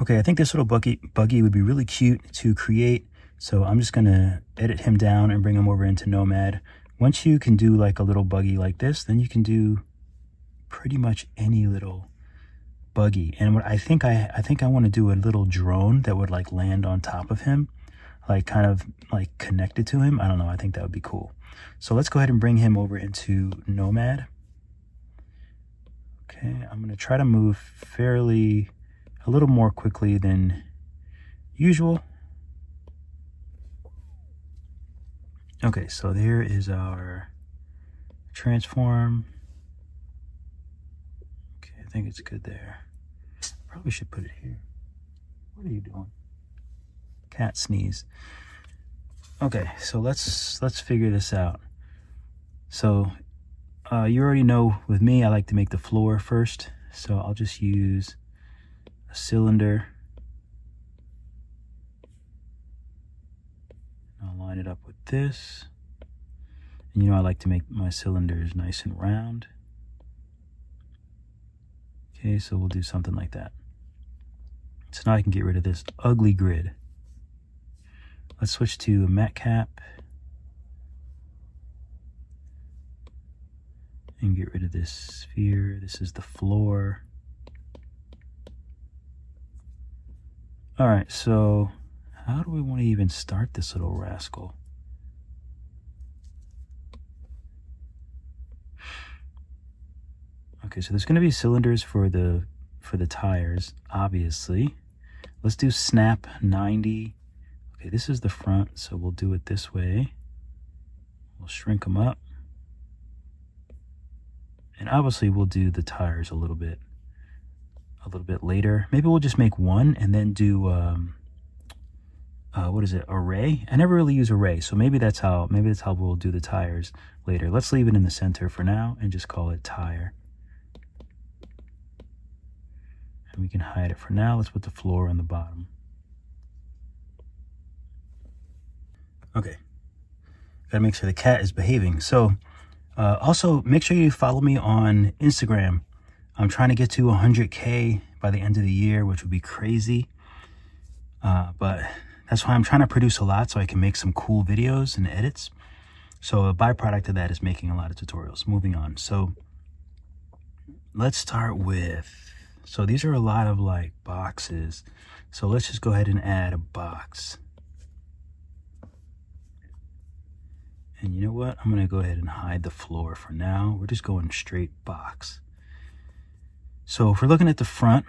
Okay, I think this little buggy would be really cute to create. So I'm just gonna edit him down and bring him over into Nomad. Once you can do like a little buggy like this, then you can do pretty much any little buggy. And what I think I want to do a little drone that would like land on top of him, like kind of like connected to him. I don't know, I think that would be cool. So let's go ahead and bring him over into Nomad. Okay, I'm gonna try to move a little more quickly than usual. Okay, so there is our transform. Okay, I think it's good there. Probably should put it here. What are you doing? Cat sneeze. Okay, so let's figure this out. So you already know with me, I like to make the floor first. So I'll just use a cylinder. I'll line it up with this. And you know I like to make my cylinders nice and round. Okay, so we'll do something like that. So now I can get rid of this ugly grid. Let's switch to a matte cap. And get rid of this sphere. This is the floor. All right, so how do we want to even start this little rascal? Okay, so there's going to be cylinders for the tires, obviously. Let's do snap 90. Okay, this is the front, so we'll do it this way. We'll shrink them up. And obviously we'll do the tires a little bit later. Maybe we'll just make one and then do what is it, array? I never really use array, so maybe that's how we'll do the tires later. Let's leave it in the center for now and just call it tire. And we can hide it for now. Let's put the floor on the bottom. Okay, gotta make sure the cat is behaving. So also make sure you follow me on Instagram. I'm trying to get to 100K by the end of the year, which would be crazy. But that's why I'm trying to produce a lot so I can make some cool videos and edits. So a byproduct of that is making a lot of tutorials. Moving on. So let's start with, so these are a lot of like boxes. So let's just go ahead and add a box. And you know what? I'm going to go ahead and hide the floor for now. We're just going straight box. So if we're looking at the front,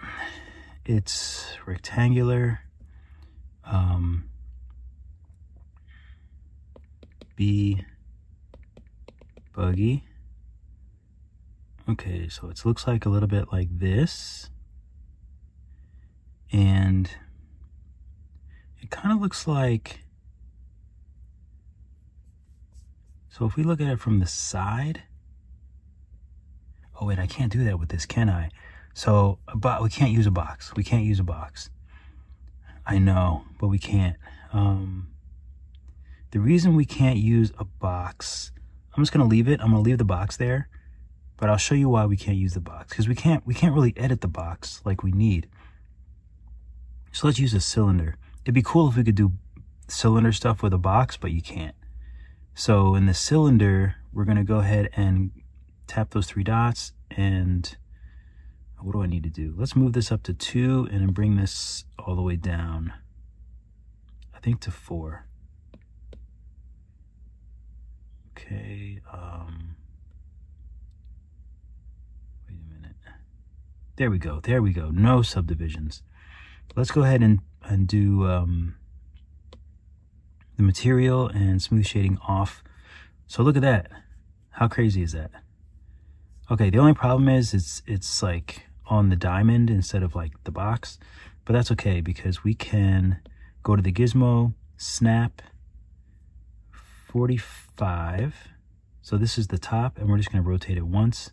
it's rectangular. B buggy. Okay, so it looks like a little bit like this. And it kind of looks like, so if we look at it from the side, oh wait, I can't do that with this, can I? So, but we can't use a box. We can't use a box. I know, but we can't. The reason we can't use a box, I'm just gonna leave it. I'm gonna leave the box there, but I'll show you why we can't use the box, because we can't really edit the box like we need. So let's use a cylinder. It'd be cool if we could do cylinder stuff with a box, but you can't. So in the cylinder, we're gonna go ahead and tap those three dots, and what do I need to do? Let's move this up to 2 and then bring this all the way down, I think to 4. Okay, wait a minute. There we go, no subdivisions. Let's go ahead and do the material and smooth shading off. So look at that. How crazy is that? Okay, the only problem is it's like on the diamond instead of like the box, but that's okay because we can go to the gizmo, snap 45. So this is the top, and we're just going to rotate it once,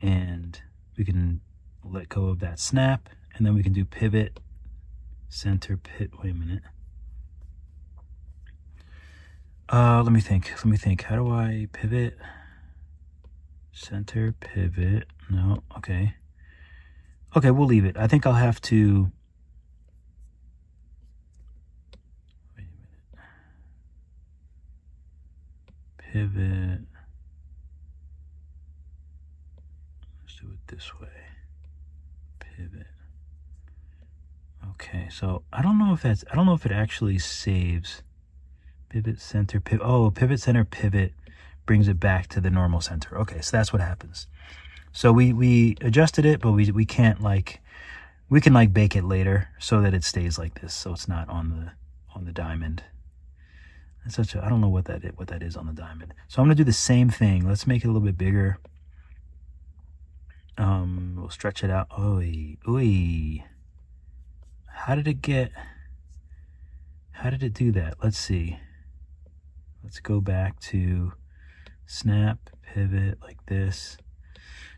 and we can let go of that snap, and then we can do pivot, center, wait a minute. Let me think. How do I pivot? Center, pivot. No, okay. Okay, we'll leave it. I think I'll have to... Wait a minute. Pivot. Let's do it this way. Pivot. Okay, so I don't know if it actually saves. Pivot center, pivot. Oh, pivot center, pivot brings it back to the normal center. Okay, so that's what happens. So we adjusted it, but we can't like, we can like bake it later so that it stays like this, so it's not on the diamond. That's such a, I don't know what that is on the diamond. So I'm gonna do the same thing. Let's make it a little bit bigger. We'll stretch it out. Oy. How did it do that? Let's see. Let's go back to snap, pivot like this.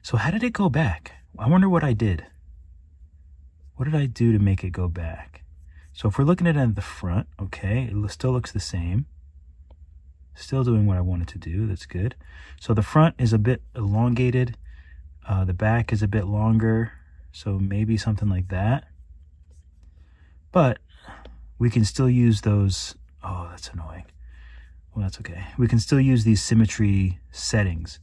So how did it go back? I wonder what I did. What did I do to make it go back? So if we're looking at it at the front, okay, it still looks the same. Still doing what I wanted to do. That's good. So the front is a bit elongated. The back is a bit longer. So maybe something like that. But we can still use those. Oh, that's annoying. Well, that's okay. We can still use these symmetry settings.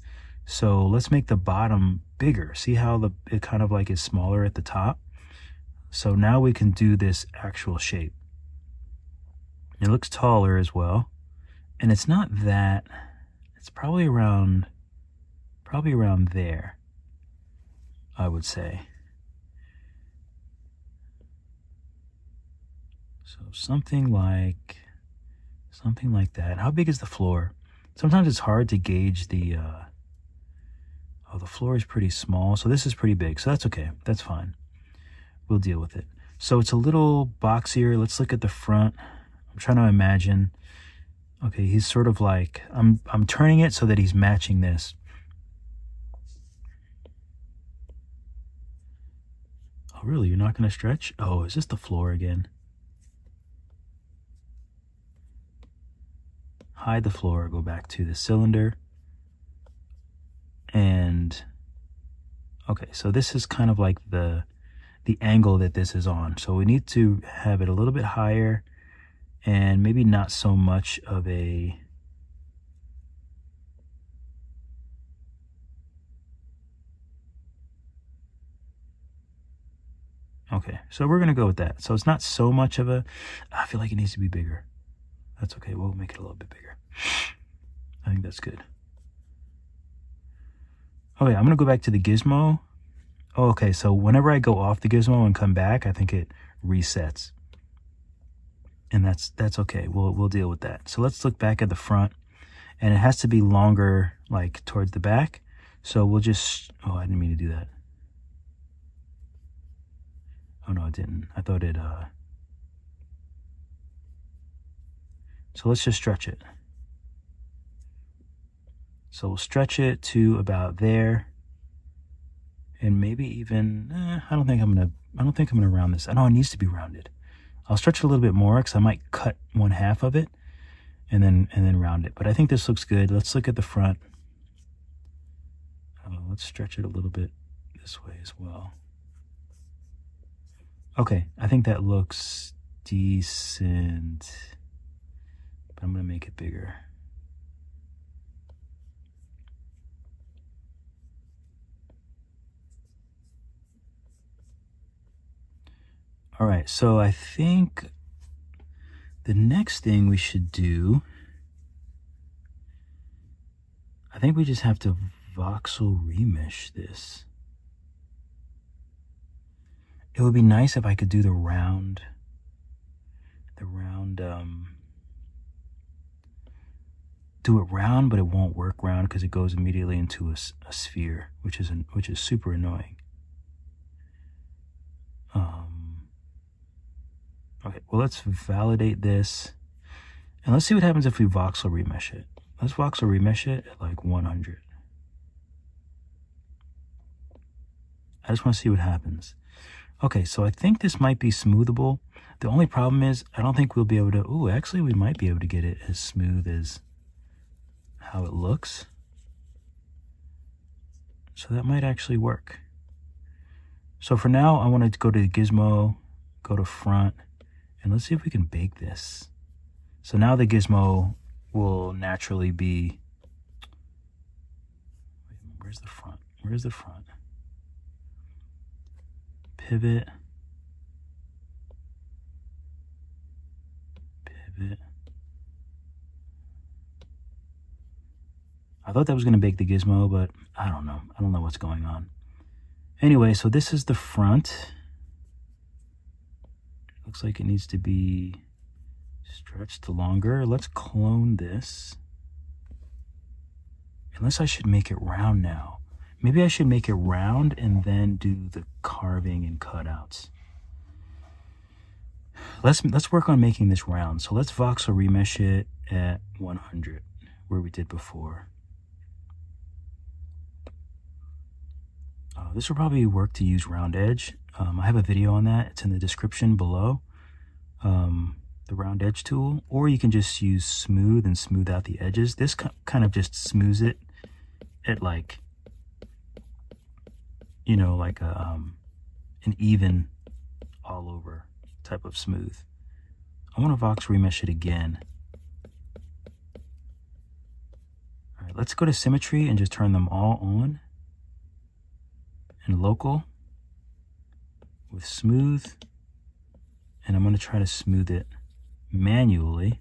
So let's make the bottom bigger. See how it kind of like is smaller at the top? So now we can do this actual shape. It looks taller as well. And it's not that, it's probably around there, I would say. So something like that. How big is the floor? Sometimes it's hard to gauge the, oh, the floor is pretty small. So this is pretty big. So that's okay. That's fine. We'll deal with it. So it's a little boxier. Let's look at the front. I'm trying to imagine. Okay, he's sort of like, I'm turning it so that he's matching this. Oh, really? You're not going to stretch? Oh, is this the floor again? Hide the floor, go back to the cylinder. And, okay, so this is kind of like the angle that this is on. So we need to have it a little bit higher and maybe not so much of a... Okay, so we're gonna go with that. So it's not so much of a... I feel like it needs to be bigger. That's okay, we'll make it a little bit bigger. I think that's good. Okay, I'm gonna go back to the gizmo. Oh, okay, so whenever I go off the gizmo and come back, I think it resets. And that's okay, we'll deal with that. So let's look back at the front, and it has to be longer, like towards the back. So we'll just, oh, I didn't mean to do that. Oh no, it didn't. I thought it, so let's just stretch it. So we'll stretch it to about there. And maybe even, I don't think I'm gonna round this. I know it needs to be rounded. I'll stretch it a little bit more because I might cut 1/2 of it and then round it. But I think this looks good. Let's look at the front. Let's stretch it a little bit this way as well. Okay, I think that looks decent. But I'm gonna make it bigger. All right, so I think the next thing we should do, I think we just have to voxel remesh this. It would be nice if I could do the round, do it round, but it won't work round because it goes immediately into a sphere, which is super annoying. Okay, well, let's validate this. And let's see what happens if we voxel remesh it. Let's voxel remesh it at like 100. I just want to see what happens. Okay, so I think this might be smoothable. The only problem is I don't think we'll be able to... Ooh, actually, we might be able to get it as smooth as how it looks. So that might actually work. So for now, I want to go to gizmo, go to front, and let's see if we can bake this. So now the gizmo will naturally be, where's the front? Where's the front? Pivot. Pivot. I thought that was going to bake the gizmo, but I don't know. I don't know what's going on. Anyway, so this is the front. Looks like it needs to be stretched longer. Let's clone this. Unless I should make it round now. Maybe I should make it round and then do the carving and cutouts. Let's work on making this round. So let's voxel remesh it at 100, where we did before. This will probably work to use round edge. I have a video on that. It's in the description below. The round edge tool, or you can just use smooth and smooth out the edges. This kind of just smooths it at like, you know, like an even all over type of smooth. I want to vox remesh it again. All right, let's go to symmetry and just turn them all on. And local with smooth, and I'm going to try to smooth it manually.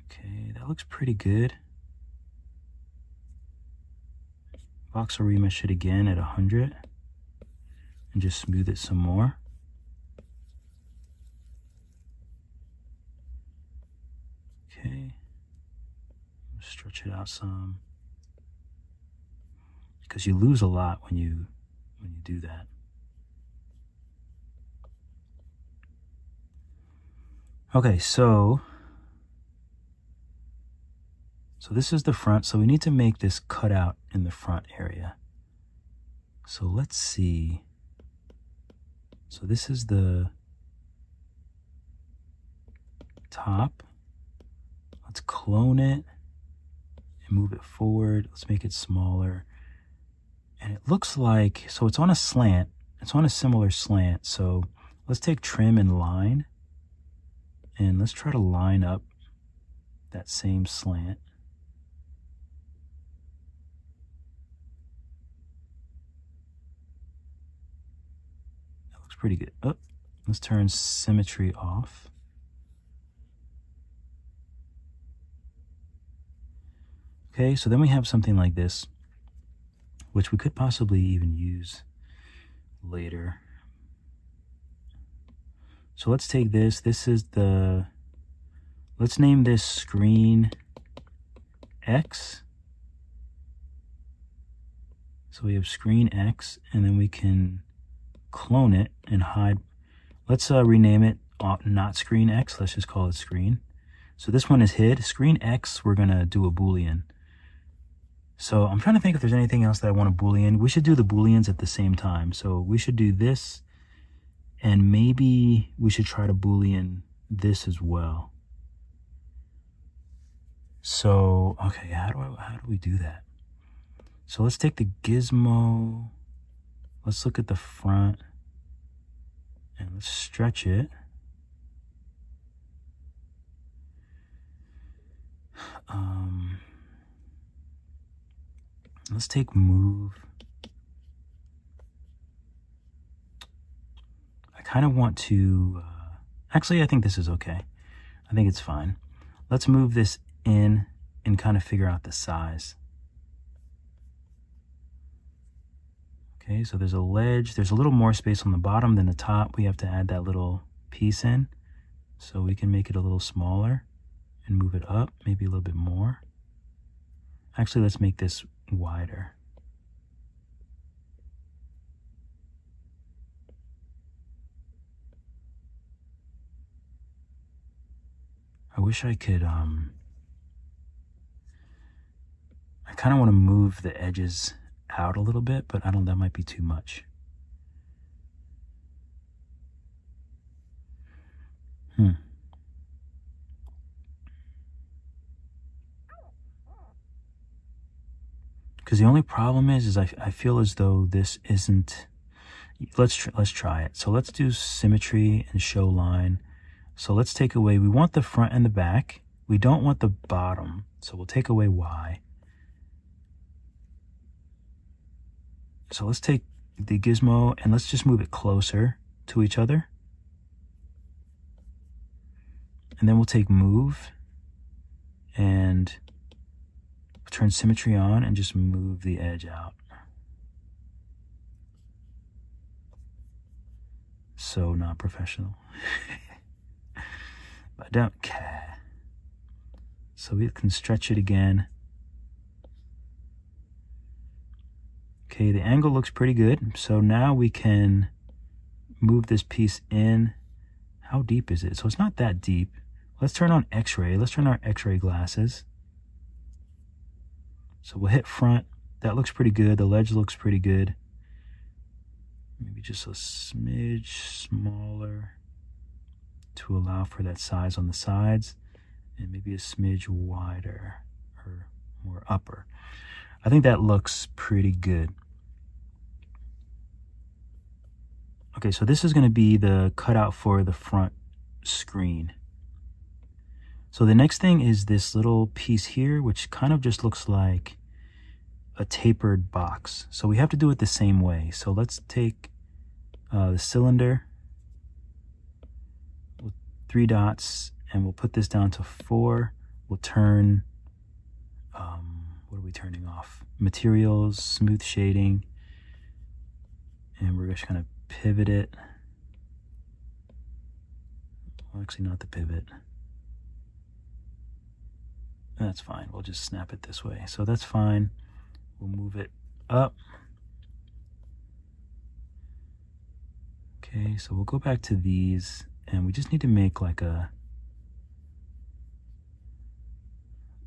Okay, that looks pretty good. Voxel remesh it again at 100 and just smooth it some more. Okay, stretch it out some, because you lose a lot when you do that. Okay, so this is the front, so we need to make this cutout in the front area. So let's see. So this is the top. Let's clone it and move it forward. Let's make it smaller. And it looks like, so it's on a slant. It's on a similar slant. So let's take trim and line. And let's try to line up that same slant. That looks pretty good. Oh, let's turn symmetry off. Okay, so then we have something like this, which we could possibly even use later. So let's take this. This is the, let's name this screen X. So we have screen X, and then we can clone it and hide. Let's rename it not screen X. Let's just call it screen. So this one is hid. Screen X, we're going to do a Boolean. So I'm trying to think if there's anything else that I want to Boolean. We should do the Booleans at the same time. So we should do this, and maybe we should try to Boolean this as well. So, okay, how do we do that? So let's take the gizmo. Let's look at the front and let's stretch it. Let's take move. I kind of want to, actually, I think this is okay. I think it's fine. Let's move this in and kind of figure out the size. Okay, so there's a ledge. There's a little more space on the bottom than the top. We have to add that little piece in. So we can make it a little smaller and move it up, maybe a little bit more. Actually, let's make this wider. I wish I could, I kind of want to move the edges out a little bit, but I don't, that might be too much. Because the only problem is I feel as though this isn't, let's try it. So let's do symmetry and show line. So let's take away, we want the front and the back. We don't want the bottom. So we'll take away Y. So let's take the gizmo and let's just move it closer to each other. And then we'll take move and turn symmetry on and just move the edge out. So not professional. But I don't care. So we can stretch it again. Okay, the angle looks pretty good. So now we can move this piece in. How deep is it? So it's not that deep. Let's turn on X-ray. Let's turn our X-ray glasses. So we'll hit front. That looks pretty good. The ledge looks pretty good. Maybe just a smidge smaller to allow for that size on the sides. And maybe a smidge wider or more upper. I think that looks pretty good. Okay, so this is going to be the cutout for the front screen. So the next thing is this little piece here, which kind of just looks like a tapered box. So we have to do it the same way. So let's take the cylinder with 3 dots and we'll put this down to 4. We'll turn, what are we turning off? Materials, smooth shading, and we're just gonna pivot it. Well, actually not the pivot. That's fine, we'll just snap it this way. So that's fine. We'll move it up. Okay, so we'll go back to these and we just need to make like a,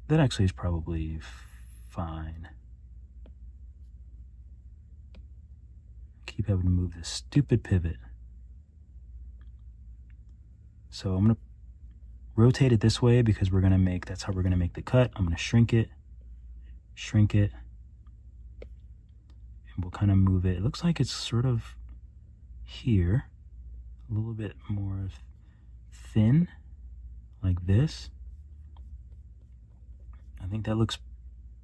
that actually is probably fine. Keep having to move this stupid pivot. So I'm gonna rotate it this way because we're gonna make, that's how we're gonna make the cut. I'm gonna shrink it, and we'll kind of move it. It looks like it's sort of here, a little bit more thin, like this. I think that looks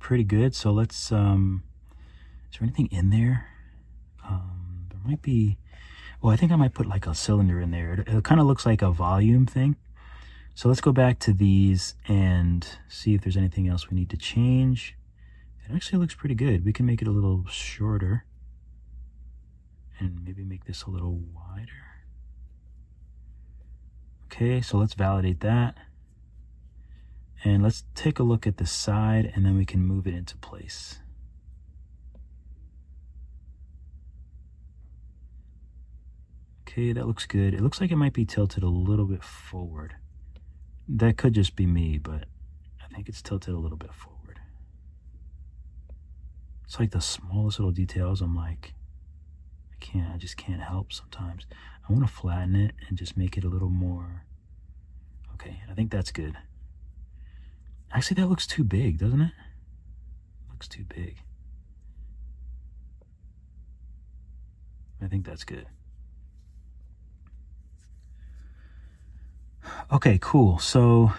pretty good. So let's, is there anything in there? There might be, well, I think I might put like a cylinder in there. It kind of looks like a volume thing. So let's go back to these and see if there's anything else we need to change. It actually looks pretty good. We can make it a little shorter and maybe make this a little wider. Okay, so let's validate that. And let's take a look at the side and then we can move it into place. Okay, that looks good. It looks like it might be tilted a little bit forward. That could just be me, but I think it's tilted a little bit forward. It's like the smallest little details. I'm like, I just can't help sometimes. I want to flatten it and just make it a little more. Okay, I think that's good. Actually, that looks too big, doesn't it? Looks too big. I think that's good. Okay, cool. So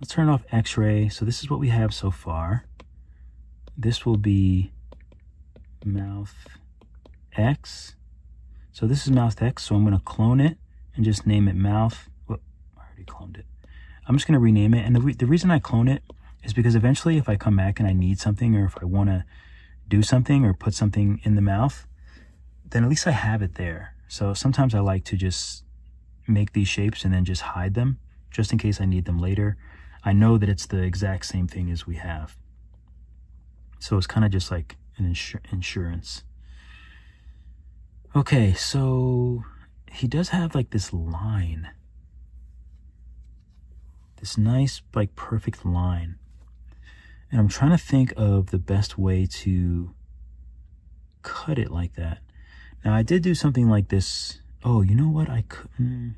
let's turn off X-ray. So this is what we have so far. This will be mouth X. So this is mouth X. So I'm going to clone it and just name it mouth. Whoop, I already cloned it. I'm just going to rename it. And the reason I clone it is because eventually if I come back and I need something, or if I want to do something or put something in the mouth, then at least I have it there. So sometimes I like to just make these shapes and then just hide them just in case I need them later. I know that it's the exact same thing as we have. So it's kind of just like an insurance. Okay, so he does have like this line. This nice, like perfect line. And I'm trying to think of the best way to cut it like that. Now I did do something like this. Oh, you know what? I couldn't.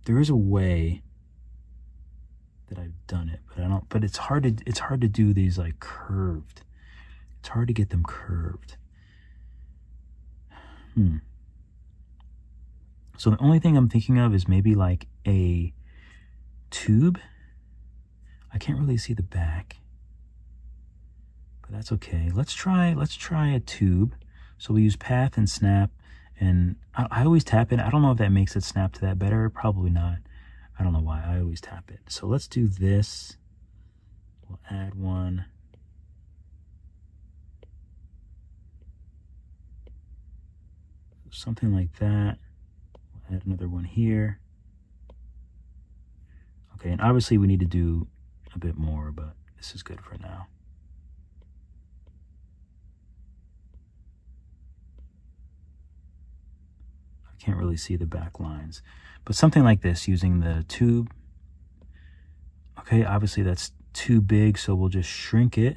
There is a way. that I've done it, but I don't, but it's hard to do these like curved. It's hard to get them curved. So the only thing I'm thinking of is maybe like a tube. I can't really see the back, but that's okay. Let's try a tube. So we use path and snap, and I always tap it. I don't know if that makes it snap to that better. Probably not. I don't know why. I always tap it. So let's do this. We'll add one. Something like that. We'll add another one here. Okay, and obviously we need to do a bit more, but this is good for now. I can't really see the back lines, but something like this using the tube. Okay, obviously that's too big, so we'll just shrink it.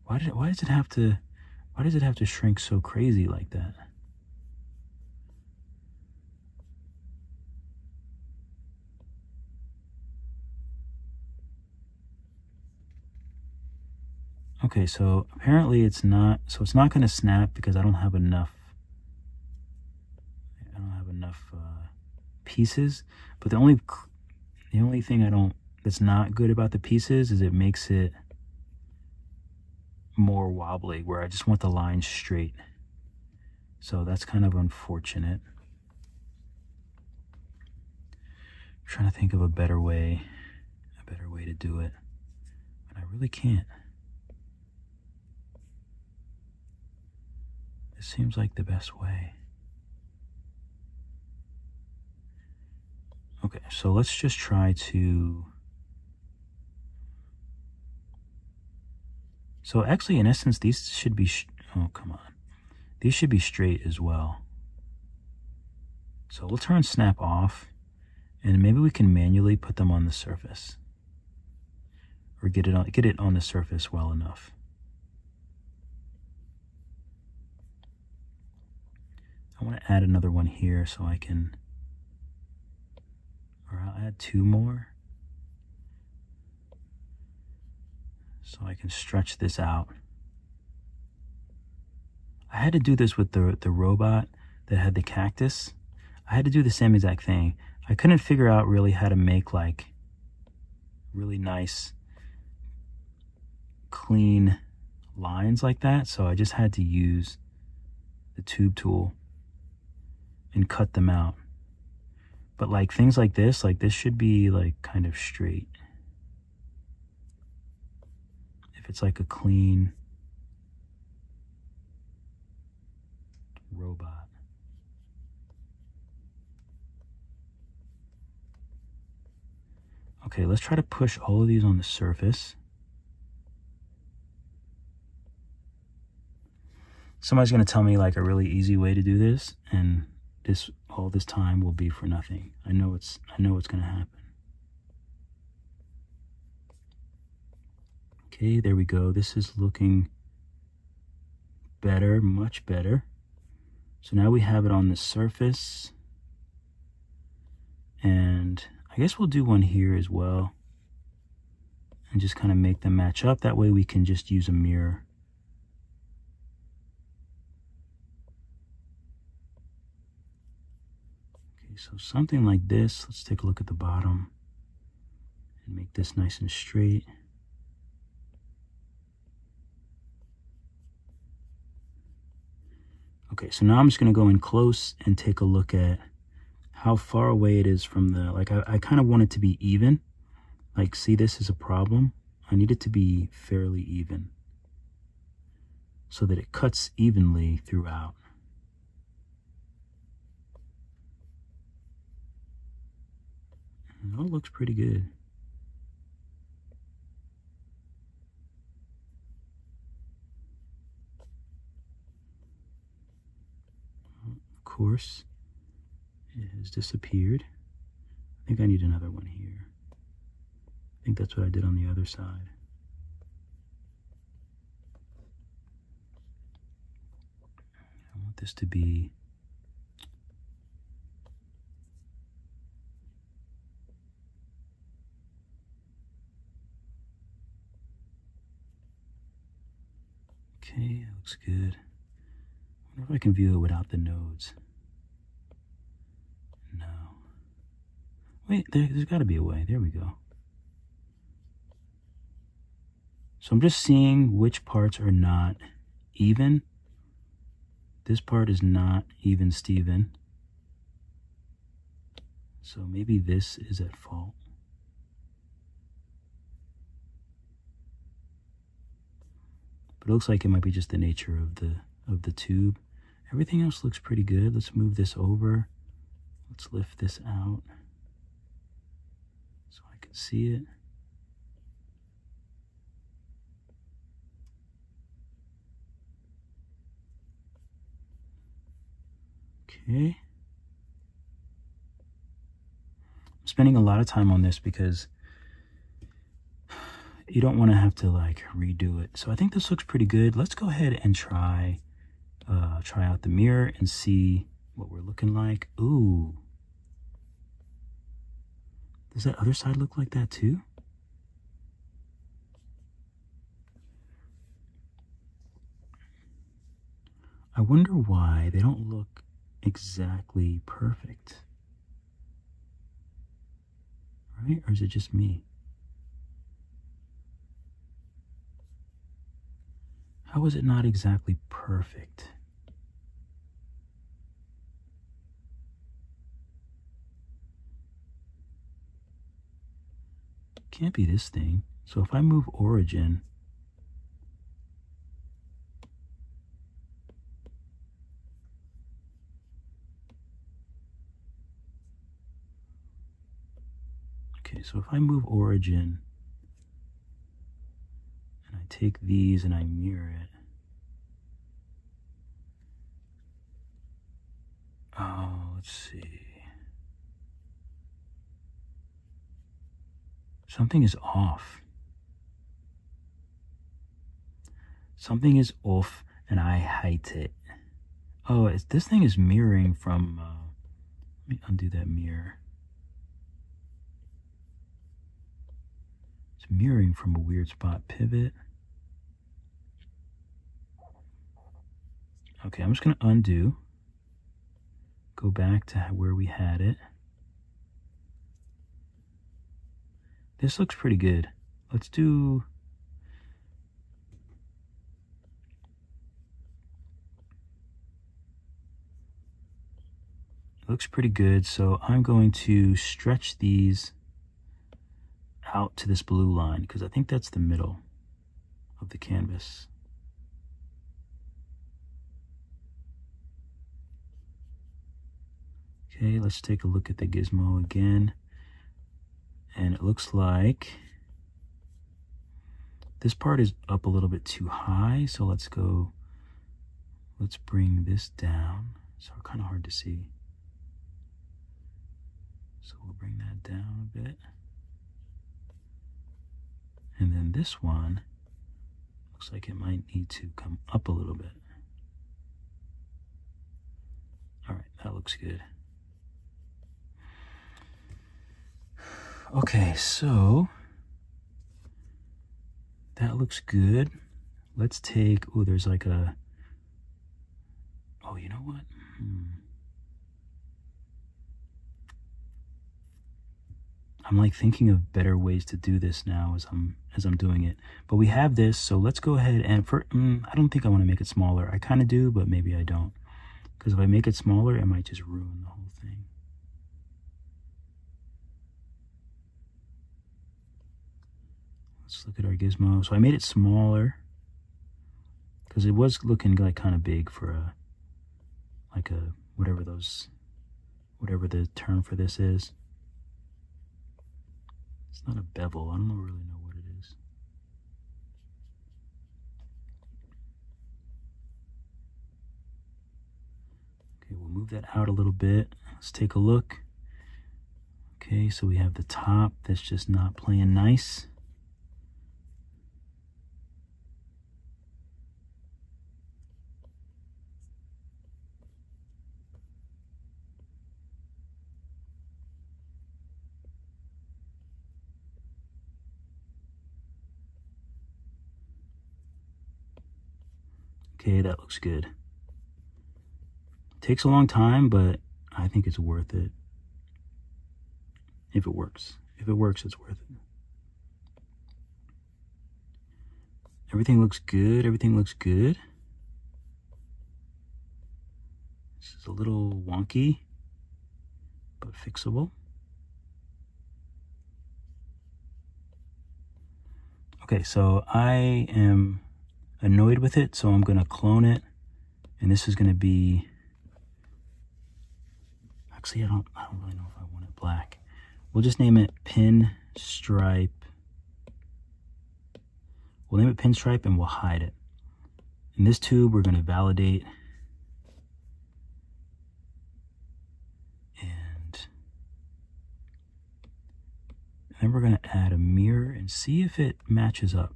Why does it have to shrink so crazy like that? Okay, so apparently it's not going to snap because I don't have enough pieces. But the only thing that's not good about the pieces is it makes it more wobbly, where I just want the lines straight. So that's kind of unfortunate. I'm trying to think of a better way to do it, but I really can't. This seems like the best way. Okay, so let's just try to... So actually, in essence, these should be... Oh, come on. These should be straight as well. So we'll turn snap off, and maybe we can manually put them on the surface. Or get it on the surface well enough. I want to add another one here so I can... Or I'll add two more. So I can stretch this out. I had to do this with the robot that had the cactus. I had to do the same exact thing. I couldn't figure out really how to make like really nice, clean lines like that. So I just had to use the tube tool and cut them out. But like things like this should be like kind of straight. If it's like a clean robot. Okay, let's try to push all of these on the surface. Somebody's gonna tell me like a really easy way to do this, and all this time will be for nothing. I know it's gonna happen. Okay, there we go. This is looking better, much better. So now we have it on the surface. And I guess we'll do one here as well. And just kind of make them match up. That way we can just use a mirror. Okay, so something like this. Let's take a look at the bottom. And make this nice and straight. Okay, so now I'm just going to go in close and take a look at how far away it is from the, like I kind of want it to be even. Like, see, this is a problem. I need it to be fairly even so that it cuts evenly throughout. And it all looks pretty good. Of course, it has disappeared. I think I need another one here. I think that's what I did on the other side. I want this to be Okay, that looks good. I wonder if I can view it without the nodes. No. Wait, there's got to be a way. There we go. So I'm just seeing which parts are not even. This part is not even Steven. So maybe this is at fault. But it looks like it might be just the nature of the tube. Everything else looks pretty good. Let's move this over. Let's lift this out so I can see it. Okay. I'm spending a lot of time on this because you don't want to have to like redo it. So I think this looks pretty good. Let's go ahead and try out the mirror and see what we're looking like. Ooh. Does that other side look like that too? I wonder why they don't look exactly perfect. Right? Or is it just me? How is it not exactly perfect? Can't be this thing. So if I move origin, okay, so if I move origin and I take these and I mirror it. Oh, let's see. Something is off. Something is off and I hate it. Oh, this thing is mirroring from, let me undo that mirror. It's mirroring from a weird spot. Pivot. Okay, I'm just going to undo. Go back to where we had it. This looks pretty good. Let's do... Looks pretty good, so I'm going to stretch these out to this blue line because I think that's the middle of the canvas. Okay, let's take a look at the gizmo again. And it looks like this part is up a little bit too high, so let's bring this down. So kind of hard to see. So we'll bring that down a bit. And then this one looks like it might need to come up a little bit. All right, that looks good. Okay, so that looks good. Let's take, oh, there's like a, oh, you know what? I'm like thinking of better ways to do this now as I'm doing it. But we have this, so let's go ahead and I don't think I want to make it smaller. I kind of do, but maybe I don't. Because if I make it smaller, it might just ruin the whole thing. Let's look at our gizmo. So I made it smaller because it was looking like kind of big for a, like a, whatever the term for this is. It's not a bevel. I don't really know what it is. Okay, we'll move that out a little bit. Let's take a look. Okay, so we have the top that's just not playing nice. Okay, that looks good. Takes a long time, but I think it's worth it. If it works. If it works, it's worth it. Everything looks good. Everything looks good. This is a little wonky, but fixable. Okay, so I am annoyed with it, so I'm going to clone it. And this is going to be... Actually, I don't really know if I want it black. We'll just name it Pinstripe. We'll name it Pinstripe and we'll hide it. In this tube, we're going to validate. And then we're going to add a mirror and see if it matches up.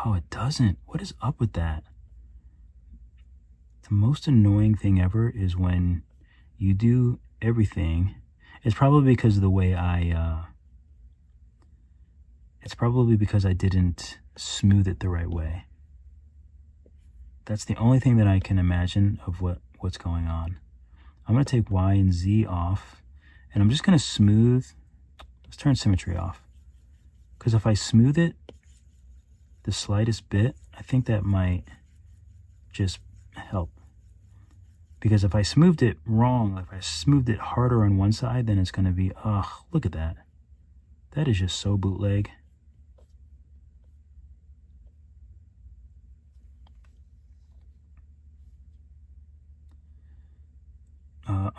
Oh, it doesn't. What is up with that? The most annoying thing ever is when you do everything. It's probably because of the way it's probably because I didn't smooth it the right way. That's the only thing that I can imagine of what's going on. I'm going to take Y and Z off, and I'm just going to smooth. Let's turn symmetry off. Because if I smooth it the slightest bit, I think that might just help. Because if I smoothed it wrong, if I smoothed it harder on one side, then it's going to be, ugh, look at that. That is just so bootleg.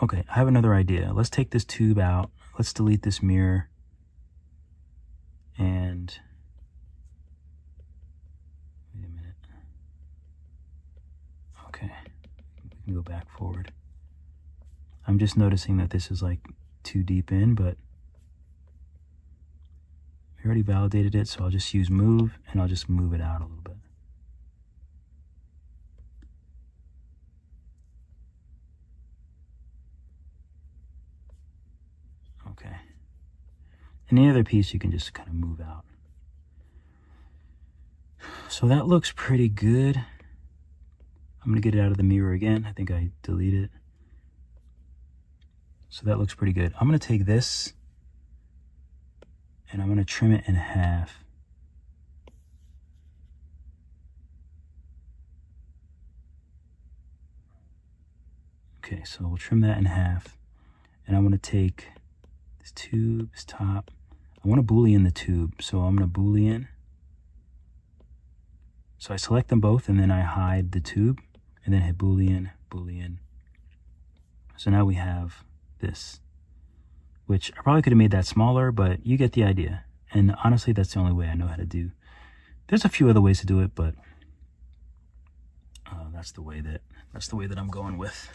Okay, I have another idea. Let's take this tube out. Let's delete this mirror. And wait a minute. Okay, we can go back forward. I'm just noticing that this is like too deep in, but we already validated it, so I'll just use move and I'll just move it out a little bit. Okay. Any other piece you can just kind of move out. So that looks pretty good. I'm going to get it out of the mirror again. I think I deleted it. So that looks pretty good. I'm going to take this and I'm going to trim it in half. Okay, so we'll trim that in half. And I'm going to take this tube, this top. I want to Boolean the tube, so I'm going to Boolean. So I select them both and then I hide the tube and then hit Boolean, Boolean. So now we have this, which I probably could have made that smaller, but you get the idea. And honestly, that's the only way I know how to do. There's a few other ways to do it, but that's the way that I'm going with.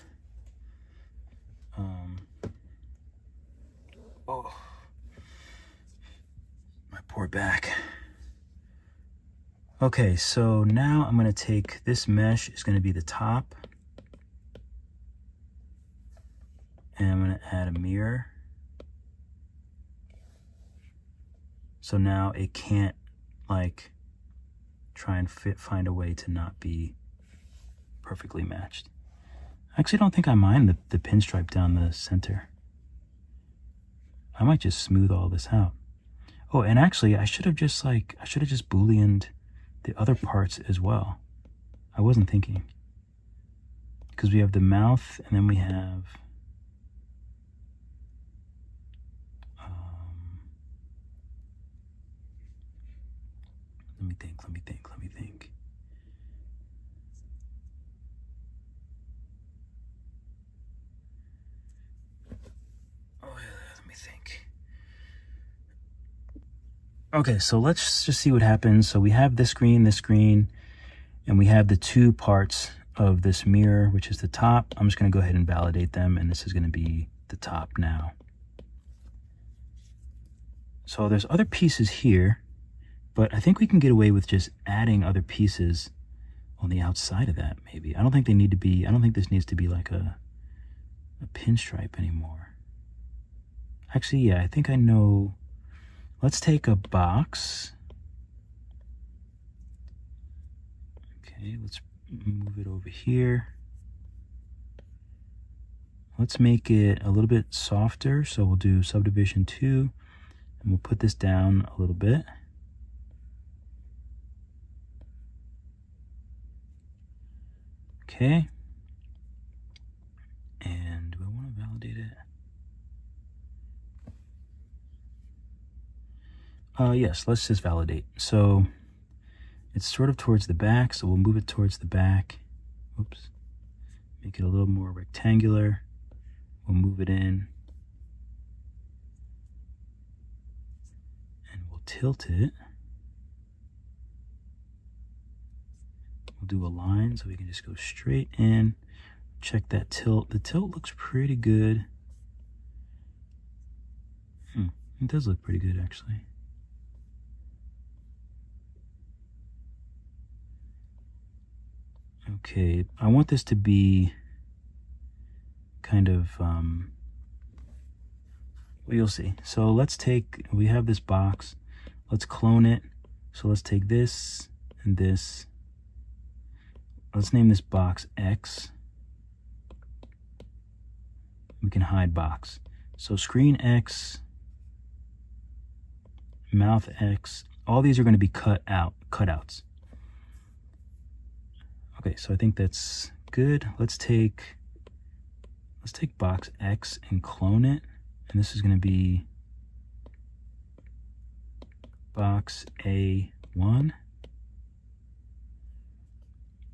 Oh, my poor back. Okay, so now I'm going to take this mesh, it's going to be the top, and I'm going to add a mirror. So now it can't like try and find a way to not be perfectly matched. I actually don't think I mind the pinstripe down the center. I might just smooth all this out. Oh, and actually I should have just Booleaned the other parts as well. I wasn't thinking. Because we have the mouth and then we have let me think. Okay, so let's just see what happens. So we have this screen, and we have the two parts of this mirror, which is the top. I'm just going to go ahead and validate them, and this is going to be the top now. So there's other pieces here, but I think we can get away with just adding other pieces on the outside of that, maybe. I don't think this needs to be like a pinstripe anymore. Actually, yeah, I think I know. Let's take a box. Okay, let's Move it over here. Let's make it a little bit softer. So we'll do subdivision 2, and we'll put this down a little bit. Okay. And do I want to validate it? Yes, let's just validate. So it's sort of towards the back, so we'll move it towards the back. Oops. Make it a little more rectangular. We'll move it in. And we'll tilt it. We'll do a line so we can just go straight in. Check that tilt. The tilt looks pretty good. It does look pretty good, actually. Okay, I want this to be kind of, well, you'll see. So let's take, we have this box. Let's clone it. So let's take this and this. Let's name this box X. We can hide box. So screen X, mouth X, all these are going to be cutouts. Okay, so I think that's good. Let's take box X and clone it. And this is going to be box A1.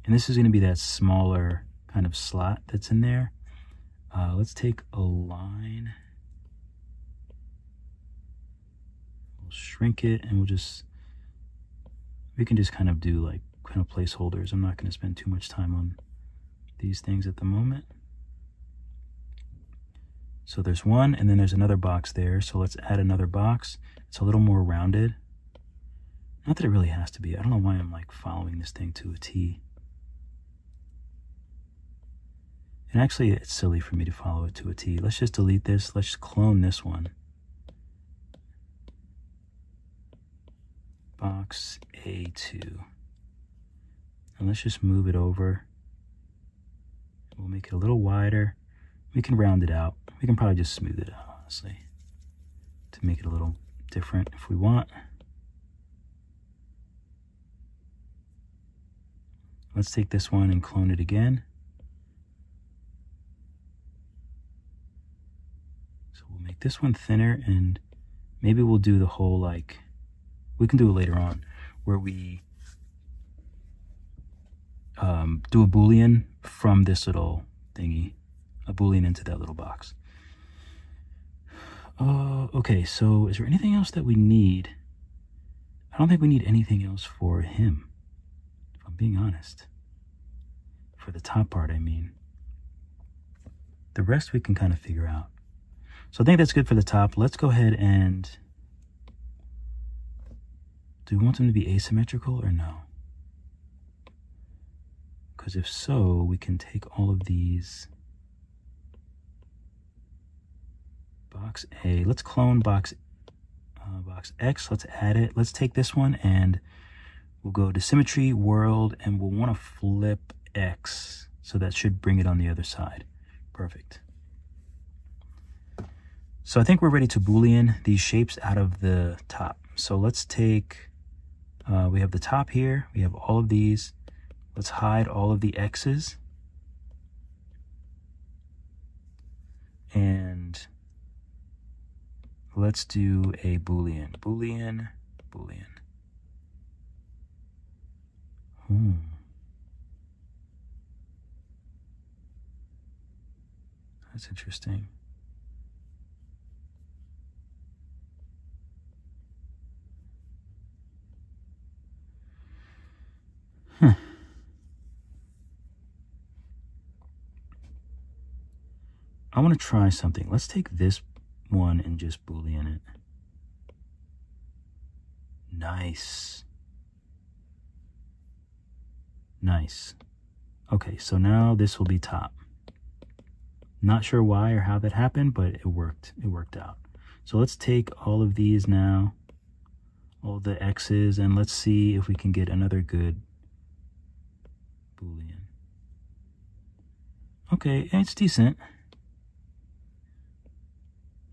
And this is going to be that smaller kind of slot that's in there. Let's take a line. We'll shrink it, and we can just kind of do like kind of placeholders. I'm not going to spend too much time on these things at the moment. So there's one, and then there's another box there. So let's add another box. It's a little more rounded. Not that it really has to be. I don't know why I'm like following this thing to a T. And actually, it's silly for me to follow it to a T. Let's just delete this. Let's just clone this one. Box A2. And let's just move it over. We'll make it a little wider. We can round it out. We can probably just smooth it out, honestly, to make it a little different if we want. Let's take this one and clone it again. So we'll make this one thinner, and maybe we'll do the whole, like, we can do it later on, where we do a Boolean from this little thingy, a Boolean into that little box. Okay, so is there anything else that we need? I don't think we need anything else for him, if I'm being honest. For the top part, I mean. The rest we can kind of figure out. So I think that's good for the top. Let's go ahead and... do we want them to be asymmetrical or no? Because if so, we can take all of these. Box A. Let's clone box X. Let's add it. Let's take this one and we'll go to symmetry, world, and we'll want to flip X. So that should bring it on the other side. Perfect. So I think we're ready to Boolean these shapes out of the top. So let's take, we have the top here. We have all of these. Let's hide all of the X's. And let's do a Boolean. Boolean, Boolean. That's interesting. I want to try something. Let's take this one and just Boolean it. Nice. Nice. Okay, so now this will be top. Not sure why or how that happened, but it worked. It worked out. So let's take all of these now, all the X's, and let's see if we can get another good Boolean. Okay, it's decent.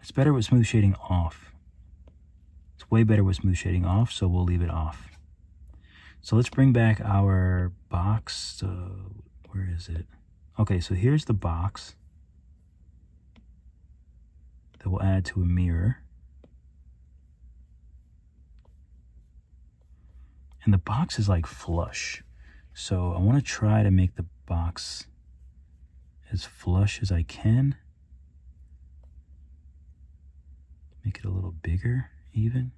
It's better with smooth shading off. It's way better with smooth shading off, so we'll leave it off. So let's bring back our box. Where is it? Okay, so here's the box that we'll add to a mirror. And the box is like flush. So I want to try to make the box as flush as I can. Make it a little bigger even.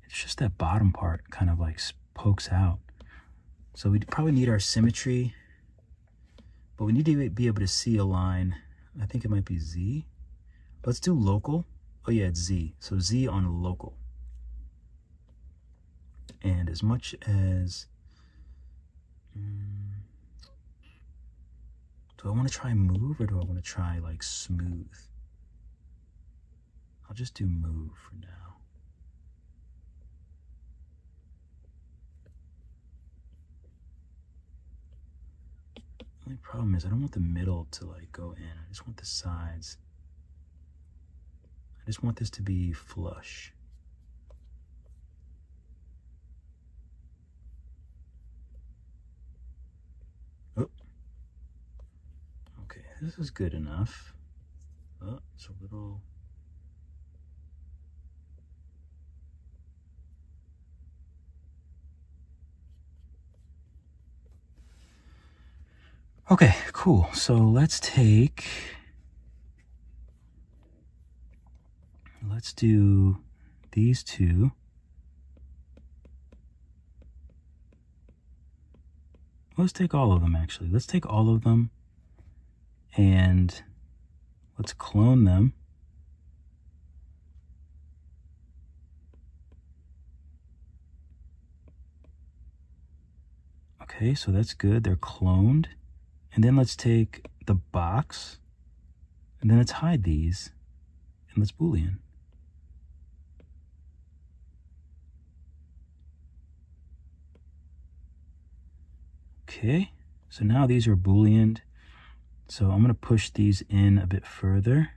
It's just that bottom part kind of like pokes out. So we probably need our symmetry, but we need to be able to see a line. I think it might be Z. Let's do local. Oh yeah, it's Z. So Z on local. And as much as, do I want to try move or do I want to try like smooth? I'll just do move for now. The only problem is I don't want the middle to like go in. I just want the sides. I just want this to be flush. Oh. Okay, this is good enough. Oh, it's a little... Okay, cool. So let's do these two. Let's take all of them actually. Let's take all of them and let's clone them. Okay, so that's good. They're cloned. And then let's take the box and then let's hide these and let's Boolean. Okay, so now these are Booleaned. So I'm going to push these in a bit further.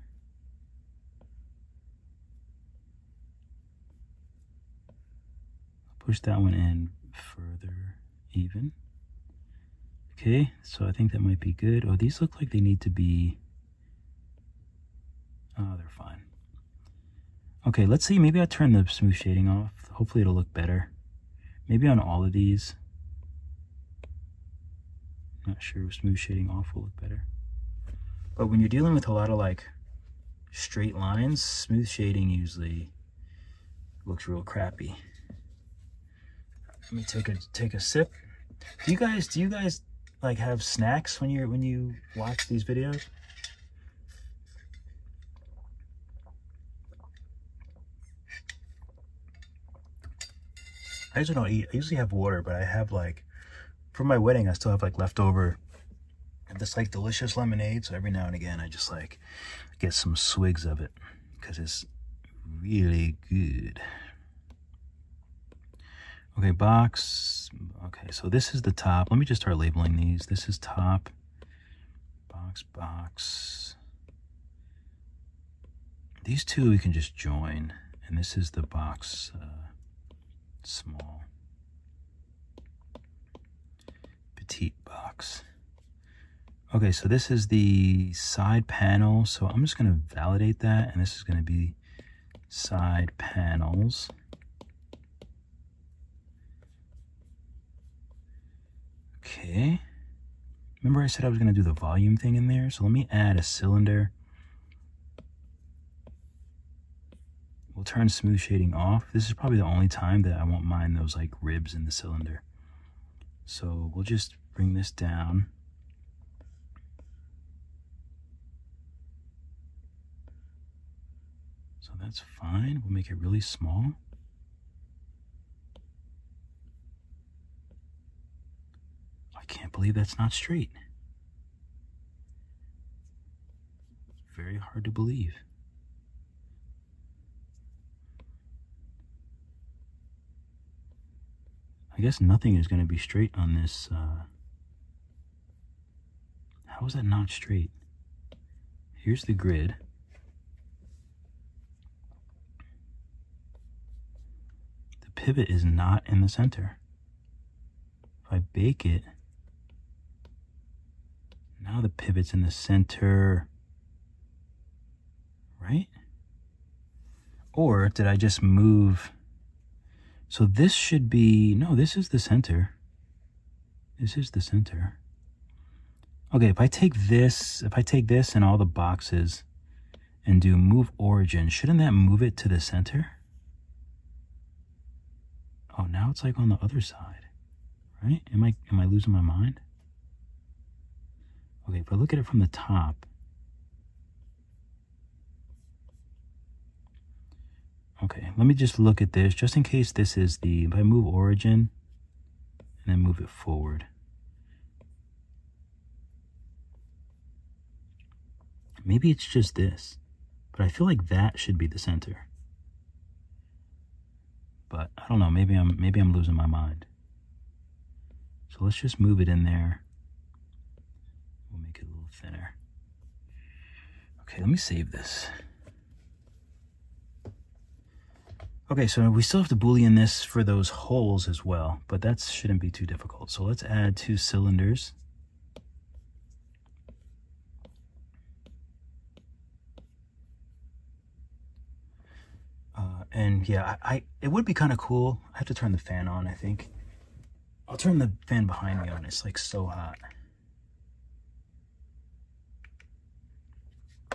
Push that one in further even. Okay, so I think that might be good. Oh, these look like they need to be... Oh, they're fine. Okay, let's see. Maybe I'll turn the smooth shading off. Hopefully it'll look better. Maybe on all of these. Not sure if smooth shading off will look better. But when you're dealing with a lot of like straight lines, smooth shading usually looks real crappy. Let me take a sip. Do you guys like have snacks when you watch these videos? I usually don't eat. I usually have water, but I have like, for my wedding, I still have like leftover this like delicious lemonade. So every now and again, I just like get some swigs of it because it's really good. Okay, box. Okay, so this is the top. Let me just start labeling these. This is top. Box, box. These two we can just join. And this is the box small. Petite box. Okay, so this is the side panel. So I'm just going to validate that. And this is going to be side panels. Okay. Remember I said I was going to do the volume thing in there? So let me add a cylinder. We'll turn smooth shading off. This is probably the only time that I won't mind those like ribs in the cylinder. So we'll just bring this down. So that's fine. We'll make it really small. I can't believe that's not straight. It's very hard to believe. guess nothing is going to be straight on this. How is that not straight? Here's the grid. The pivot is not in the center. If I bake it, now the pivot's in the center, right? Or did I just move? So this should be, no, this is the center. This is the center. Okay, if I take this and all the boxes and do move origin, shouldn't that move it to the center? Oh, now it's like on the other side, right? Am I losing my mind? Okay, if I look at it from the top, okay, let me just look at this, just in case this is the, if I move origin and then move it forward. Maybe it's just this, but I feel like that should be the center. But I don't know, maybe I'm losing my mind. So let's just move it in there. We'll make it a little thinner. Okay, let me save this. Okay, so we still have to Boolean this for those holes as well, but that shouldn't be too difficult. So let's add 2 cylinders. And yeah, it would be kind of cool. I have to turn the fan on, I think. I'll turn the fan behind me on. It's like so hot.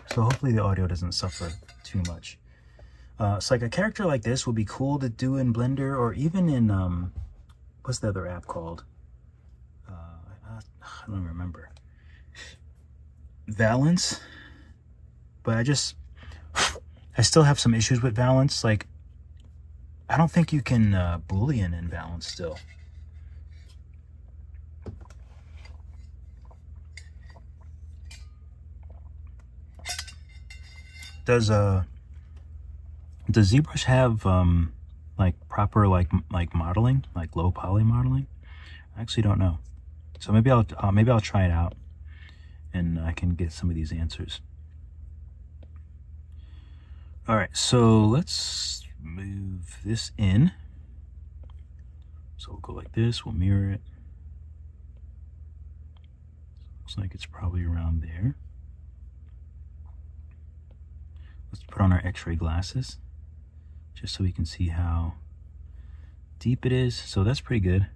So hopefully the audio doesn't suffer too much. So like a character like this would be cool to do in Blender, or even in, what's the other app called? I don't remember. Valence. But I still have some issues with Valence. Like, I don't think you can Boolean in Valence still. Does ZBrush have like proper like modeling, like low poly modeling? I actually don't know. So maybe I'll try it out, and I can get some of these answers. All right, so let's move this in. So we'll go like this, we'll mirror it. Looks like it's probably around there. Let's put on our X-ray glasses, just so we can see how deep it is. So that's pretty good.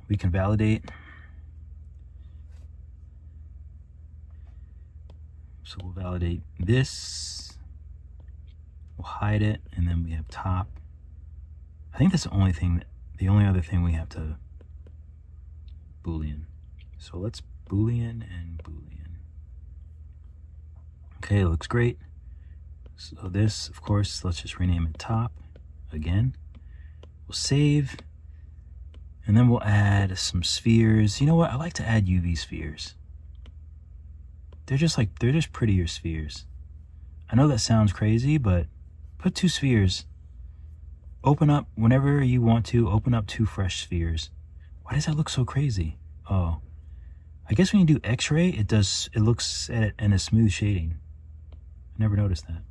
We can validate. So we'll validate this, we'll hide it, and then we have top. I think that's the only other thing we have to Boolean. So let's Boolean and Boolean. Okay, it looks great. So this, of course, let's just rename it top again. We'll save, and then we'll add some spheres. You know what? I like to add UV spheres. They're just prettier spheres. I know that sounds crazy, but put 2 spheres. Open up, whenever you want to, open up 2 fresh spheres. Why does that look so crazy? Oh, I guess when you do X-ray, it looks at it in a smooth shading. I never noticed that.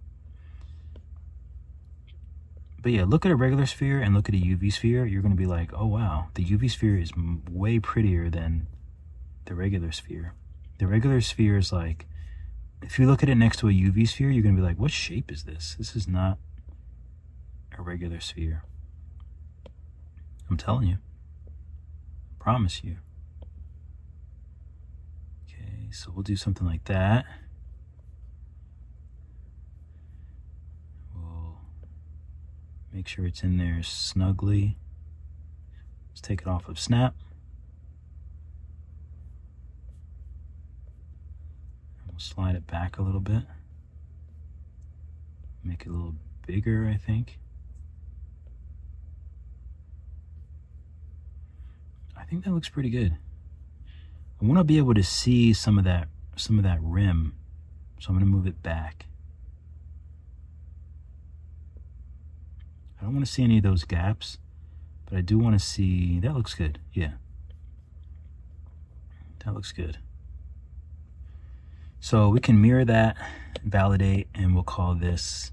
But yeah, look at a regular sphere and look at a UV sphere. You're gonna be like, oh wow, the UV sphere is way prettier than the regular sphere. The regular sphere is like, if you look at it next to a UV sphere, you're going to be like, what shape is this? This is not a regular sphere. I'm telling you. I promise you. Okay, so we'll do something like that. We'll make sure it's in there snugly. Let's take it off of snap. We'll slide it back a little bit. Make it a little bigger, I think. I think that looks pretty good. I want to be able to see some of that rim, so I'm going to move it back. I don't want to see any of those gaps, but I do want to see, that looks good. Yeah, that looks good. So we can mirror that, validate, and we'll call this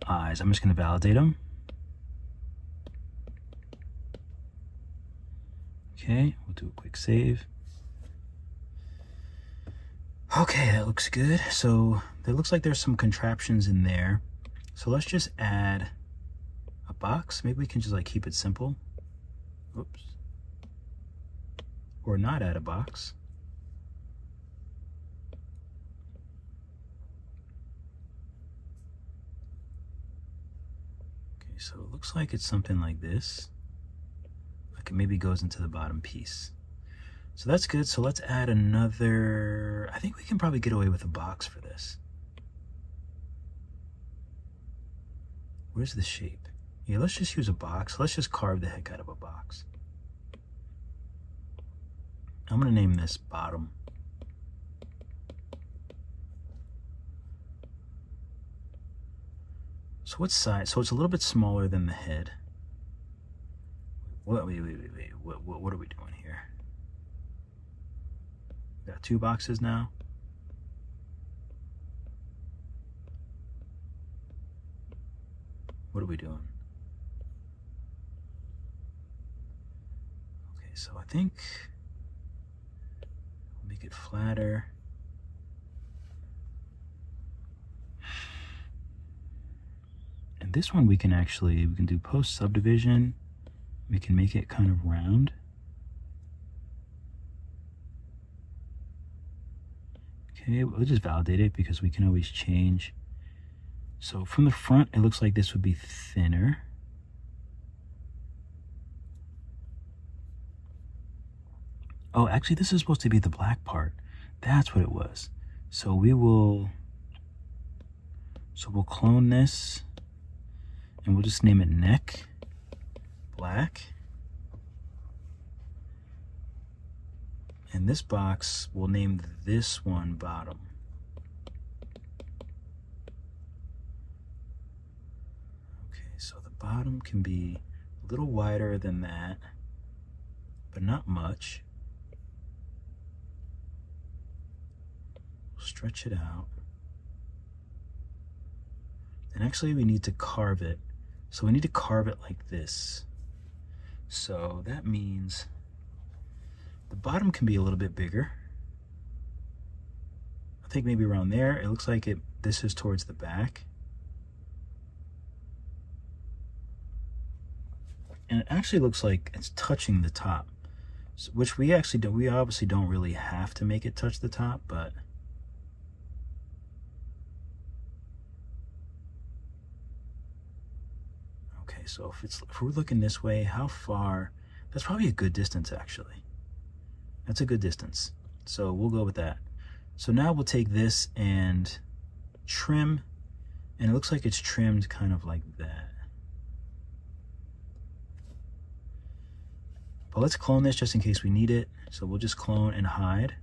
eyes. I'm just going to validate them. Okay, we'll do a quick save. Okay, that looks good. So it looks like there's some contraptions in there. So let's just add a box. Maybe we can just like keep it simple. Oops. Or not add a box. Okay, so it looks like it's something like this. Like it maybe goes into the bottom piece. So that's good. So let's add another, I think we can probably get away with a box for this. Where's the shape? Yeah, let's just use a box. Let's just carve the heck out of a box. I'm gonna name this bottom. So what size? So it's a little bit smaller than the head. Wait. What are we doing here? We got two boxes now. What are we doing? Okay, so I think I'll make it flatter. And this one we can do post subdivision. We can make it kind of round. Okay, we'll just validate it because we can always change. So from the front, it looks like this would be thinner. Oh, actually, this is supposed to be the black part. That's what it was. So we'll clone this and we'll just name it neck black. And this box, we'll name this one bottom. Okay, so the bottom can be a little wider than that, but not much. Stretch it out. And actually we need to carve it. So we need to carve it like this. So that means the bottom can be a little bit bigger. I think maybe around there. It looks like this is towards the back. And it actually looks like it's touching the top, which we obviously don't really have to make it touch the top, but okay, so if we're looking this way, how far? That's probably a good distance, actually. That's a good distance. So we'll go with that. So now we'll take this and trim, and it looks like it's trimmed kind of like that. But let's clone this just in case we need it. So we'll just clone and hide.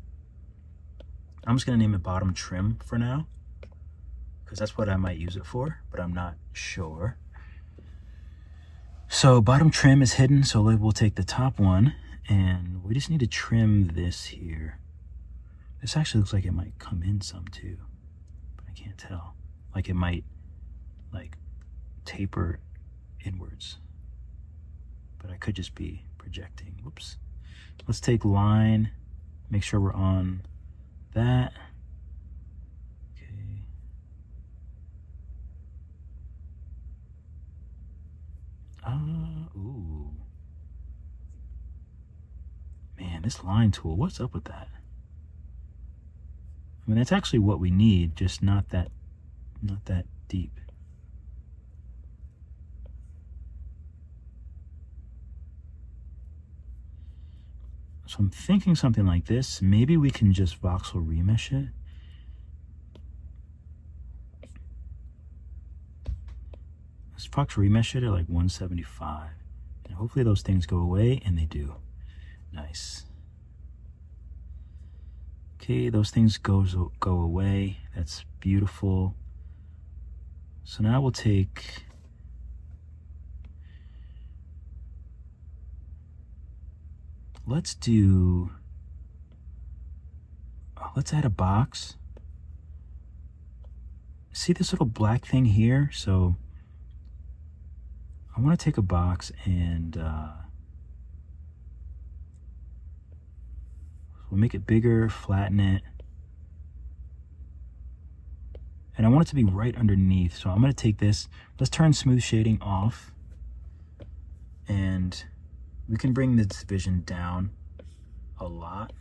I'm just gonna name it bottom trim for now, because that's what I might use it for, but I'm not sure. So bottom trim is hidden, so we'll take the top one, and we just need to trim this here. This actually looks like it might come in some too, but I can't tell. Like it might like taper inwards, but I could just be projecting. Whoops. Let's take line, make sure we're on that. Okay. Ooh. Man, this line tool, what's up with that? I mean, that's actually what we need, just not that deep. So I'm thinking something like this. Maybe we can just voxel remesh it. Let's voxel remesh it at like 175. And hopefully those things go away, and they do. Nice. Okay, those things go away. That's beautiful. So now we'll take let's add a box. See this little black thing here? So I want to take a box and we'll make it bigger, flatten it. And I want it to be right underneath. So I'm going to take this. Let's turn smooth shading off. And we can bring the division down a lot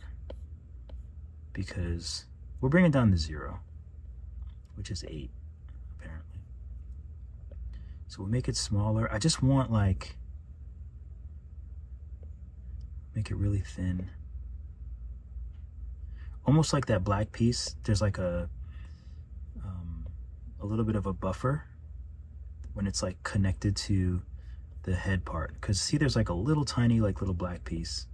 because we'll bring it down to 0, which is 8, apparently. So we'll make it smaller. I just want like, make it really thin. Almost like that black piece, there's like a little bit of a buffer when it's like connected to the head part. Because see, there's like a little tiny like little black piece.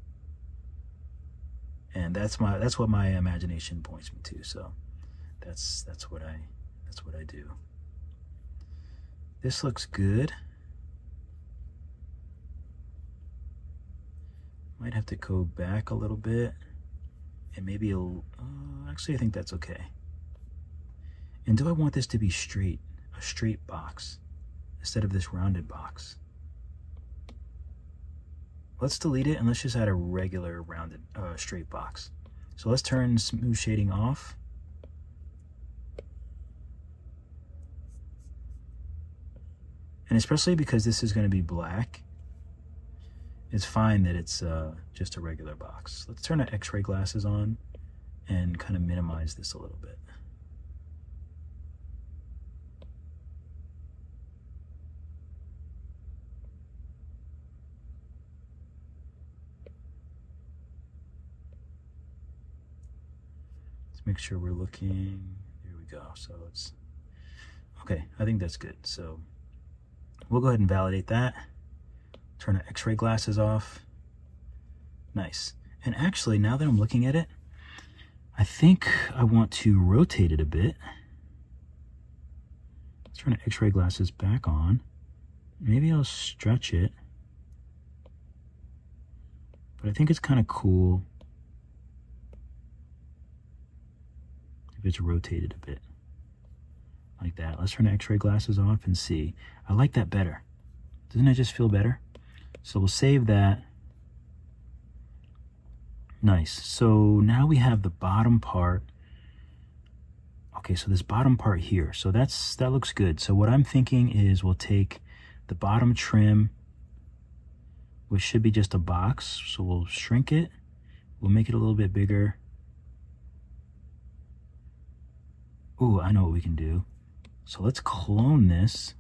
And that's what my imagination points me to. So that's what I do. This looks good. Might have to go back a little bit and maybe actually I think that's okay. And do I want this to be straight, a straight box instead of this rounded box? Let's delete it and let's just add a regular rounded straight box. So let's turn smooth shading off. And especially because this is going to be black, it's fine that it's just a regular box. Let's turn our X-ray glasses on and kind of minimize this a little bit. Make sure we're looking, there we go. So it's okay, I think that's good. So we'll go ahead and validate that. Turn our X-ray glasses off. Nice. And actually, now that I'm looking at it, I think I want to rotate it a bit. Let's turn our X-ray glasses back on. Maybe I'll stretch it. But I think it's kind of cool if it's rotated a bit like that. Let's turn the X-ray glasses off and see. I like that better. Doesn't it just feel better? So we'll save that. Nice. So now we have the bottom part. Okay, so this bottom part here. So that looks good. So what I'm thinking is we'll take the bottom trim, which should be just a box. So we'll shrink it. We'll make it a little bit bigger. Ooh, I know what we can do. So let's clone this.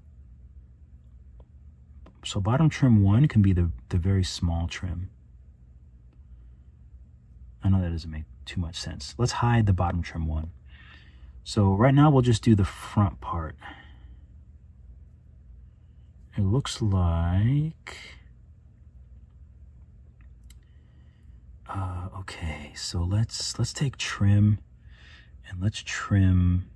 So bottom trim 1 can be the very small trim. I know that doesn't make too much sense. Let's hide the bottom trim 1. So right now we'll just do the front part. It looks like... okay, so let's take trim and let's trim.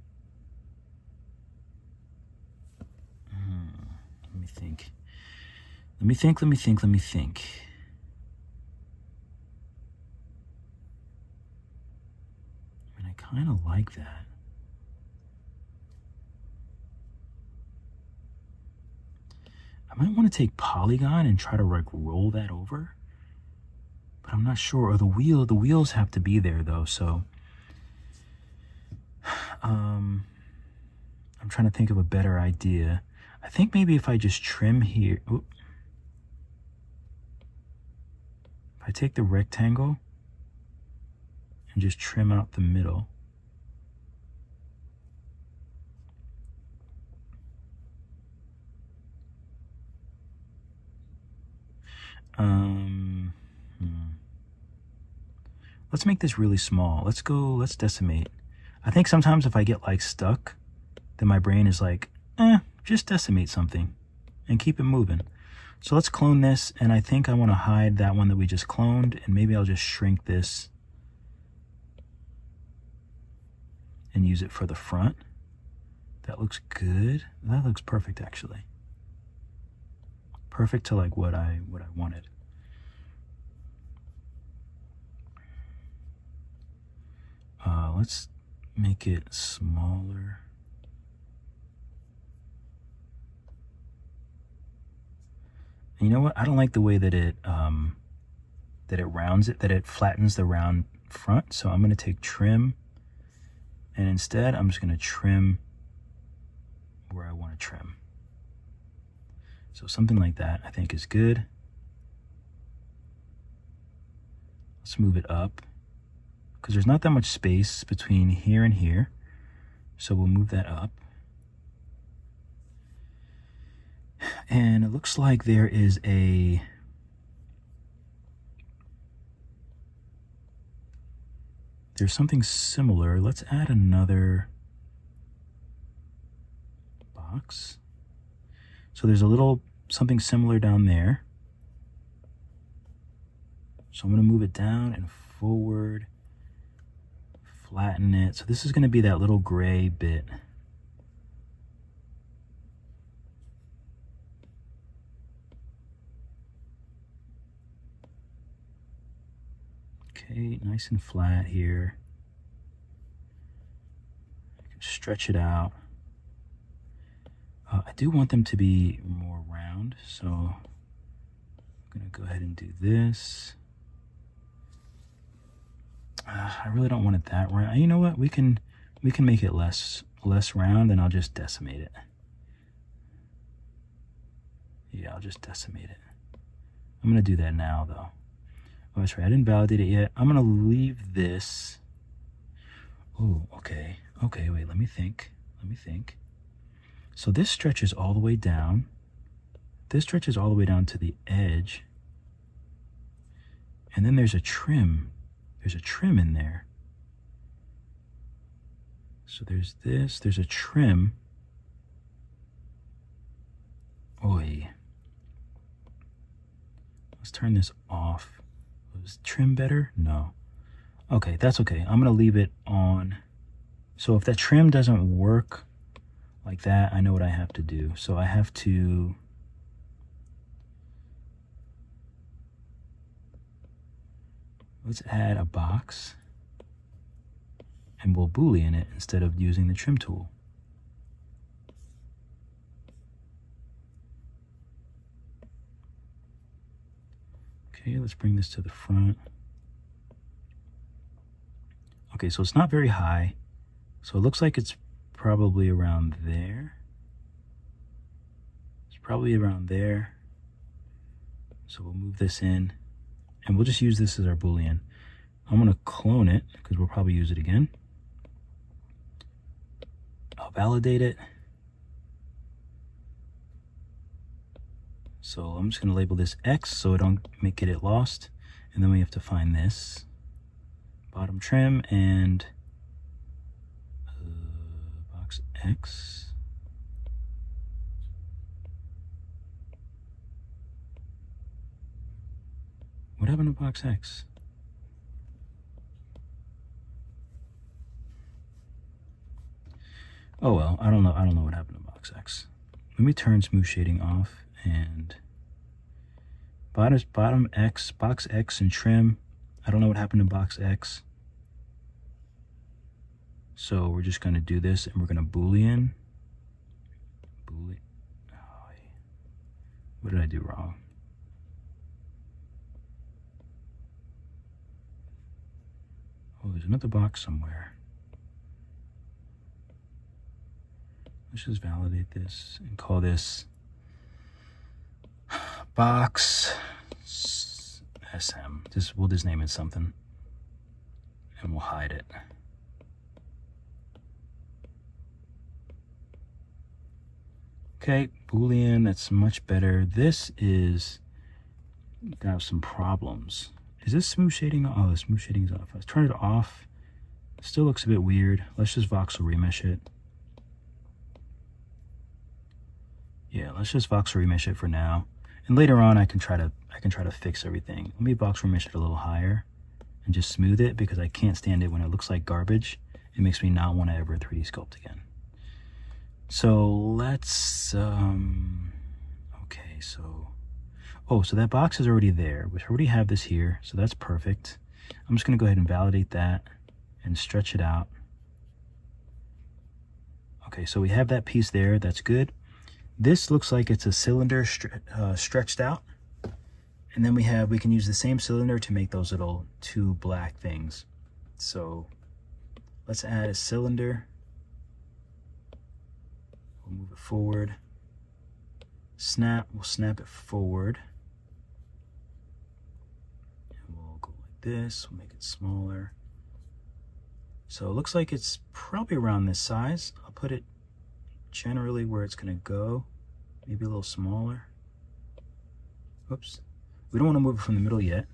Let me think. I mean, I kind of like that. I might want to take polygon and try to like roll that over, but I'm not sure. Or the wheels have to be there though, so I'm trying to think of a better idea. I think maybe if I just trim here, if I take the rectangle and just trim out the middle. Let's make this really small. Let's decimate. I think sometimes if I get like stuck, then my brain is like, just decimate something and keep it moving. So let's clone this, and I think I want to hide that one that we just cloned, and maybe I'll just shrink this and use it for the front. That looks good. That looks perfect, actually. Perfect to like what I wanted. let's make it smaller. And you know what? I don't like the way that it rounds it, that it flattens the round front. So I'm going to take trim, and instead I'm just going to trim where I want to trim. So something like that I think is good. Let's move it up because there's not that much space between here and here. So we'll move that up. And it looks like there is there's something similar. Let's add another box. So there's a little something similar down there. So I'm going to move it down and forward, flatten it. So this is going to be that little gray bit. Okay, nice and flat here. I can stretch it out. I do want them to be more round, so I'm going to go ahead and do this. I really don't want it that round. You know what? We can make it less round, and I'll just decimate it. Yeah, I'll just decimate it. I'm going to do that now, though. Oh, that's right. I didn't validate it yet. I'm going to leave this. Oh, okay. Okay, wait, let me think. Let me think. So this stretches all the way down. This stretches all the way down to the edge. And then there's a trim. There's a trim in there. So there's this. There's a trim. Oi. Let's turn this off. Was trim better? No. Okay, that's okay. I'm going to leave it on. So if that trim doesn't work like that, I know what I have to do. So I have to let's add a box, and we'll Boolean it instead of using the trim tool. Okay, let's bring this to the front. Okay, so it's not very high. So it looks like it's probably around there. It's probably around there. So we'll move this in, and we'll just use this as our Boolean. I'm going to clone it because we'll probably use it again. I'll validate it. So I'm just going to label this X so I don't get it lost. And then we have to find this bottom trim and box X. What happened to box X? Oh well, I don't know what happened to box X. Let me turn smooth shading off, and bottom X, box X and trim. I don't know what happened to box X. So we're just going to do this, and we're going to Boolean. Oh, what did I do wrong? Oh, there's another box somewhere. Let's just validate this and call this box SM. We'll just name it something, and we'll hide it. Okay, Boolean, that's much better. This is got some problems. Is this smooth shading? Oh, the smooth shading is off. Let's turn it off. Still looks a bit weird. Let's just voxel remesh it. Yeah, let's just voxel remesh it for now. And later on, I can try to fix everything. Let me voxel remesh it a little higher and just smooth it, because I can't stand it when it looks like garbage. It makes me not want to ever 3D sculpt again. So let's, okay, so, oh, so that box is already there. We already have this here, so that's perfect. I'm just gonna go ahead and validate that, and stretch it out. Okay, so we have that piece there. That's good. This looks like it's a cylinder stretched out. And then we can use the same cylinder to make those little two black things. So let's add a cylinder. We'll move it forward. Snap, we'll snap it forward. And we'll go like this, we'll make it smaller. So it looks like it's probably around this size. I'll put it generally where it's gonna go, maybe a little smaller. Oops. We don't want to move it from the middle yet.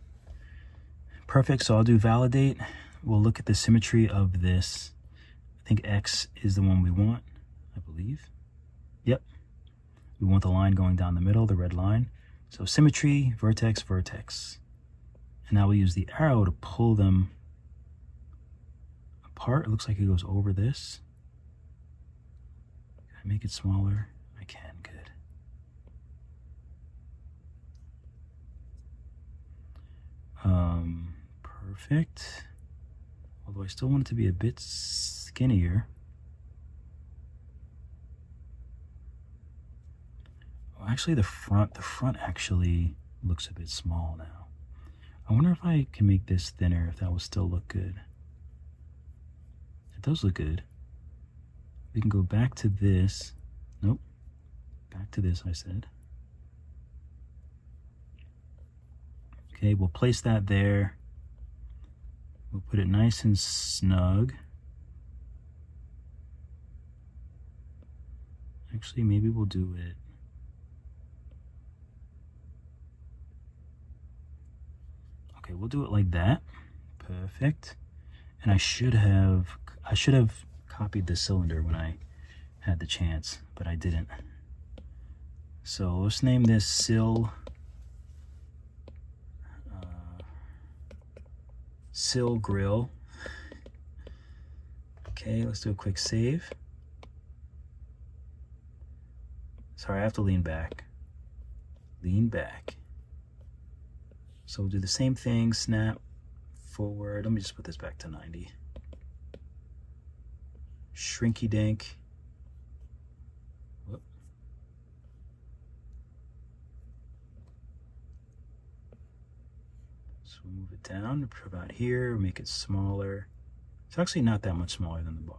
Perfect, so I'll do validate. We'll look at the symmetry of this. I think X is the one we want, I believe. Yep. We want the line going down the middle, the red line. So symmetry, vertex, vertex. And now we'll use the arrow to pull them apart. It looks like it goes over this. Can I make it smaller? I can, good. Perfect. Although I still want it to be a bit skinnier. Oh, actually the front actually looks a bit small now. I wonder if I can make this thinner, if that will still look good. It does look good. We can go back to this. Nope. Back to this, I said. Okay, we'll place that there. We'll put it nice and snug. Actually, maybe we'll do it. Okay, we'll do it like that. Perfect. And I should have copied the cylinder when I had the chance, but I didn't. So let's name this Sill Grill. Okay, let's do a quick save. Sorry, I have to lean back. Lean back. So we'll do the same thing, snap forward. Let me just put this back to 90. Shrinky dink. Whoop. So we'll move it down about here, make it smaller. It's actually not that much smaller than the bar.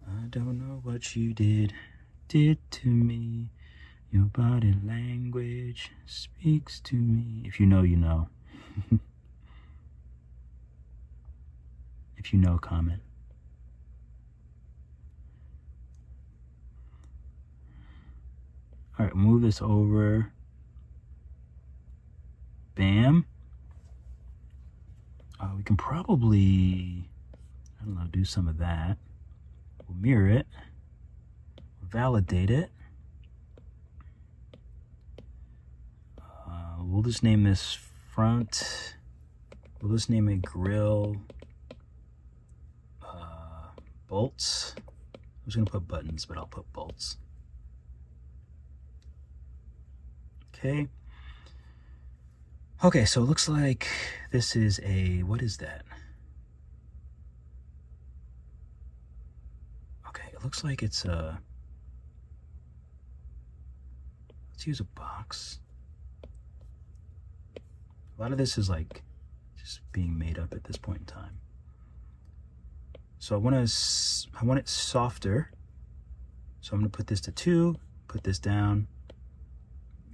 I don't know what you did to me. Your body language speaks to me. If you know, you know. If you know, comment. All right, move this over. Bam. We can probably, I don't know, do some of that. We'll mirror it, validate it. We'll just name this front. We'll just name it grill bolts. I was gonna put buttons, but I'll put bolts. Okay. Okay, so it looks like this is a, what is that? Okay, it looks like it's a, let's use a box. A lot of this is like just being made up at this point in time. So I want it softer. So I'm gonna put this to 2, put this down,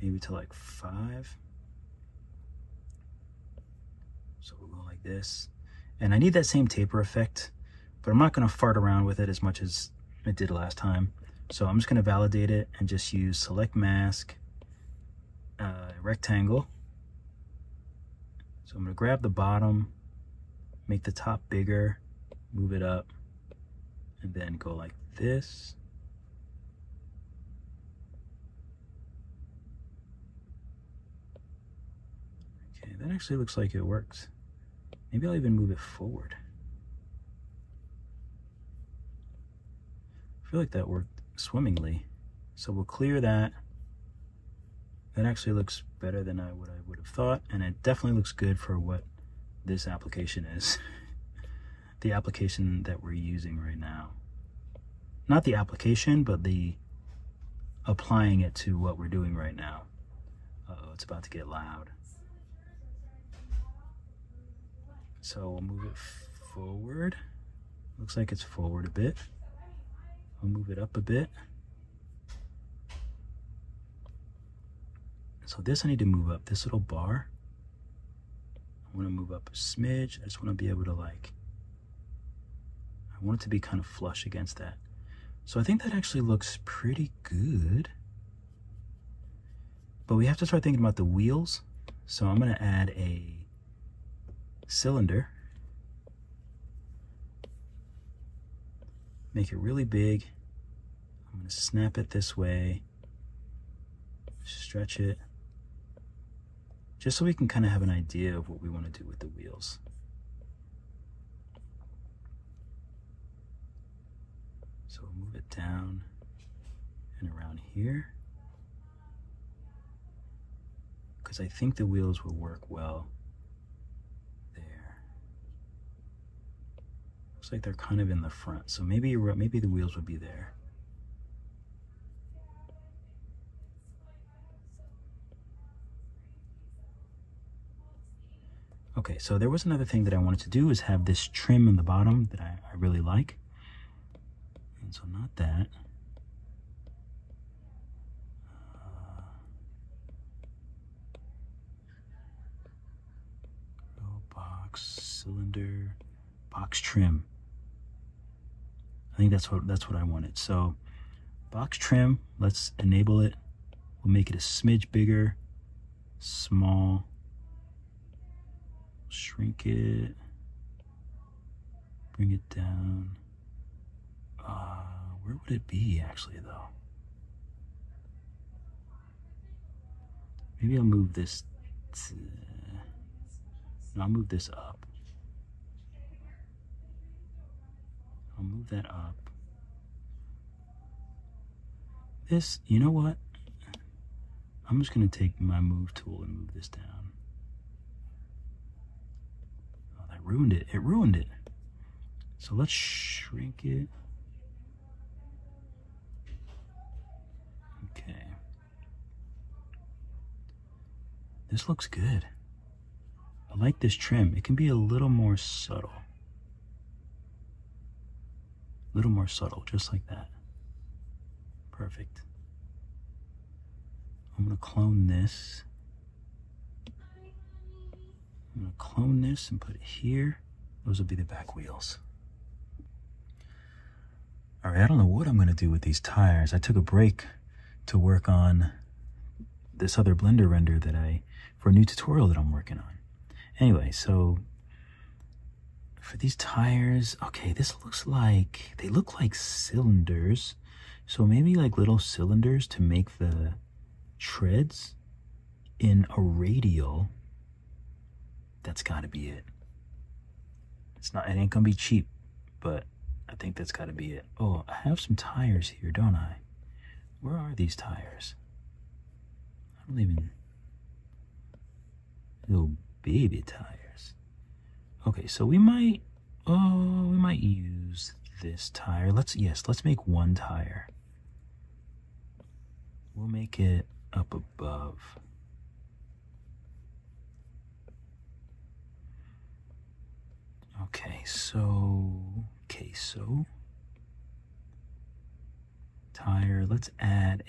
maybe to like 5. So we'll go like this. And I need that same taper effect, but I'm not gonna fart around with it as much as I did last time. So I'm just gonna validate it and just use select mask, rectangle. So I'm gonna grab the bottom, make the top bigger, move it up, and then go like this. Okay, that actually looks like it works. Maybe I'll even move it forward. I feel like that worked swimmingly. So we'll clear that. That actually looks better than what I would have thought, and it definitely looks good for what this application is. The application that we're using right now. Not the application, but the applying it to what we're doing right now. Uh-oh, it's about to get loud. So we'll move it forward. Looks like it's forward a bit. I'll move it up a bit. So this I need to move up, this little bar. I want to move up a smidge. I just want to be able to I want it to be kind of flush against that. So I think that actually looks pretty good. But we have to start thinking about the wheels. So I'm going to add a cylinder. Make it really big. I'm going to snap it this way. Stretch it. Just so we can kind of have an idea of what we want to do with the wheels. So we'll move it down and around here. Because I think the wheels will work well there. Looks like they're kind of in the front, so maybe the wheels would be there. Okay, so there was another thing that I wanted to do is have this trim on the bottom that I really like. And so not that. Box, cylinder, box trim. I think that's what I wanted. So box trim, let's enable it. We'll make it a smidge bigger, small. Shrink it, bring it down. Where would it be actually though? Maybe I'll move this no, I'll move this up. I'll move that up. This, you know what? I'm just gonna take my move tool and move this down. Ruined it. It ruined it. So let's shrink it. Okay. This looks good. I like this trim. It can be a little more subtle. A little more subtle, just like that. Perfect. I'm gonna clone this. I'm going to clone this and put it here. Those will be the back wheels. All right, I don't know what I'm going to do with these tires. I took a break to work on this other Blender render for a new tutorial that I'm working on. Anyway, so for these tires, okay, this looks like, they look like cylinders. So maybe like little cylinders to make the treads in a radial. That's got to be it. It ain't gonna be cheap, but I think that's got to be it. Oh, I have some tires here, don't I? Where are these tires? I don't even... Little baby tires. Okay, so we might use this tire. Let's make one tire. We'll make it up above. Okay, so tire, let's add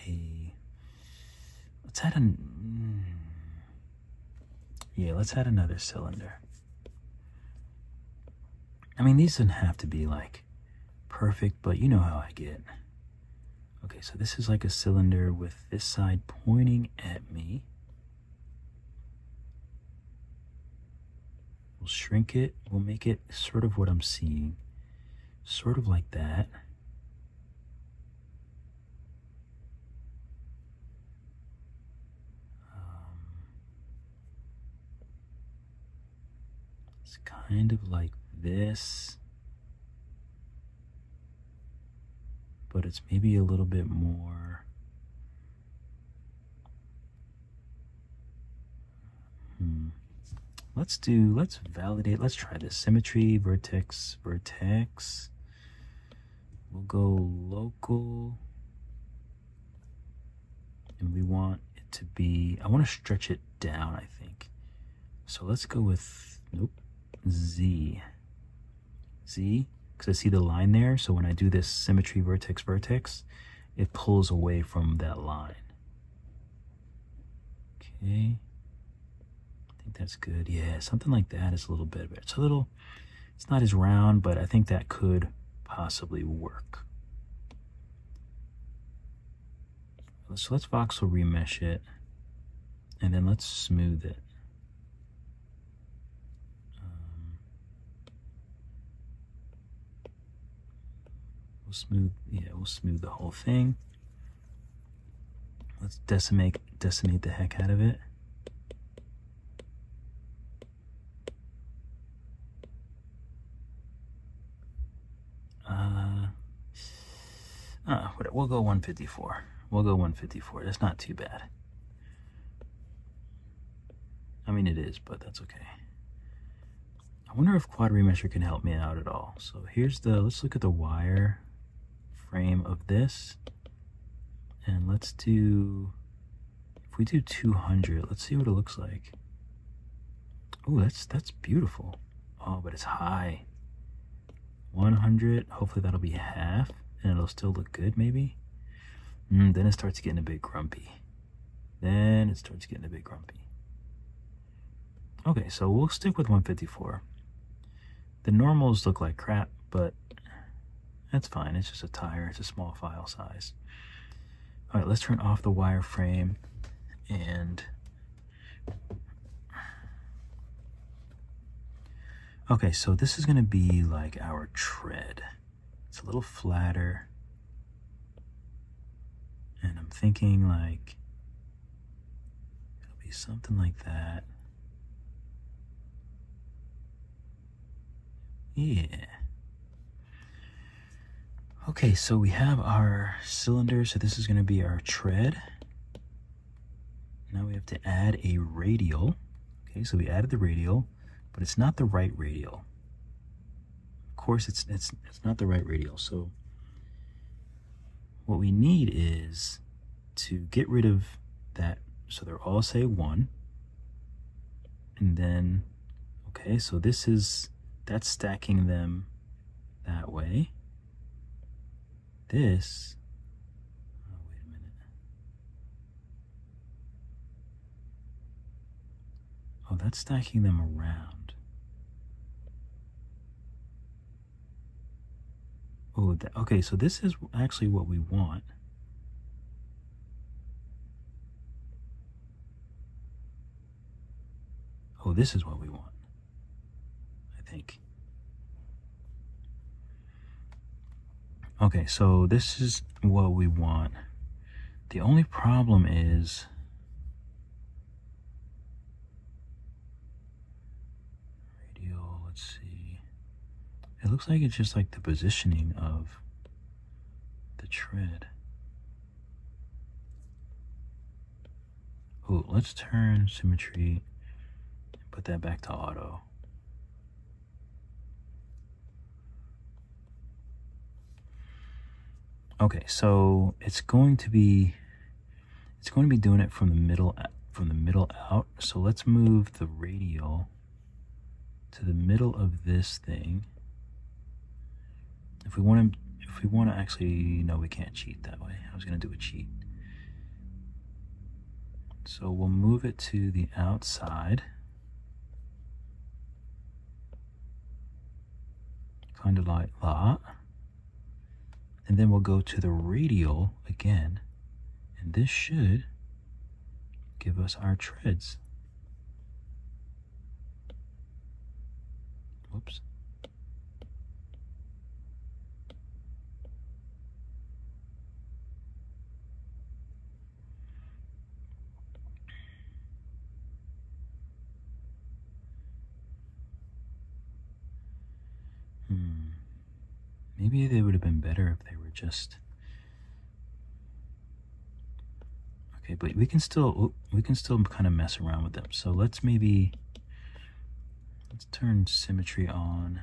another cylinder. I mean, these didn't have to be like perfect, but you know how I get. Okay, so this is like a cylinder with this side pointing at me. We'll shrink it. We'll make it sort of what I'm seeing. Sort of like that. It's kind of like this. But it's maybe a little bit more let's validate. Let's try this. Symmetry, vertex, vertex. We'll go local. And we want it to be, I want to stretch it down, I think. So let's go with, nope, Z. Z, because I see the line there. So when I do this symmetry, vertex, vertex, it pulls away from that line. Okay. I think that's good. Yeah, something like that is a little bit better. It's a little, it's not as round, but I think that could possibly work. So let's voxel remesh it, and then let's smooth it. We'll smooth the whole thing. Let's decimate the heck out of it. We'll go 154. We'll go 154. That's not too bad. I mean, it is, but that's okay. I wonder if quad remesher can help me out at all. So here's the, let's look at the wire frame of this. And let's do, if we do 200, let's see what it looks like. Oh, that's beautiful. Oh, but it's high. 100, hopefully that'll be half, and it'll still look good, maybe. Then it starts getting a bit grumpy. Okay, so we'll stick with 154. The normals look like crap, but that's fine. It's just a tire. It's a small file size. All right, let's turn off the wireframe and... Okay, so this is going to be like our tread. It's a little flatter. And I'm thinking like it'll be something like that. Yeah. Okay, so we have our cylinder. So this is going to be our tread. Now we have to add a radial. Okay, so we added the radial, but it's not the right radial. Of course, it's not the right radial. So what we need is to get rid of that. So they're all say 1. And then, okay, so that's stacking them that way. This, oh, wait a minute. Oh, that's stacking them around. Oh, okay, so this is actually what we want. Oh, this is what we want, I think. Okay, so this is what we want. The only problem is radial, let's see. It looks like it's just like the positioning of the tread. Oh, let's turn symmetry and put that back to auto. Okay, so it's going to be doing it from the middle out. So let's move the radial to the middle of this thing. If we want to actually, no, we can't cheat that way. I was going to do a cheat. So we'll move it to the outside. Kind of like that. And then we'll go to the radial again, and this should give us our treads. Whoops. Maybe they would have been better if they were just... Okay, but we can still kind of mess around with them. So let's maybe Let's turn symmetry on.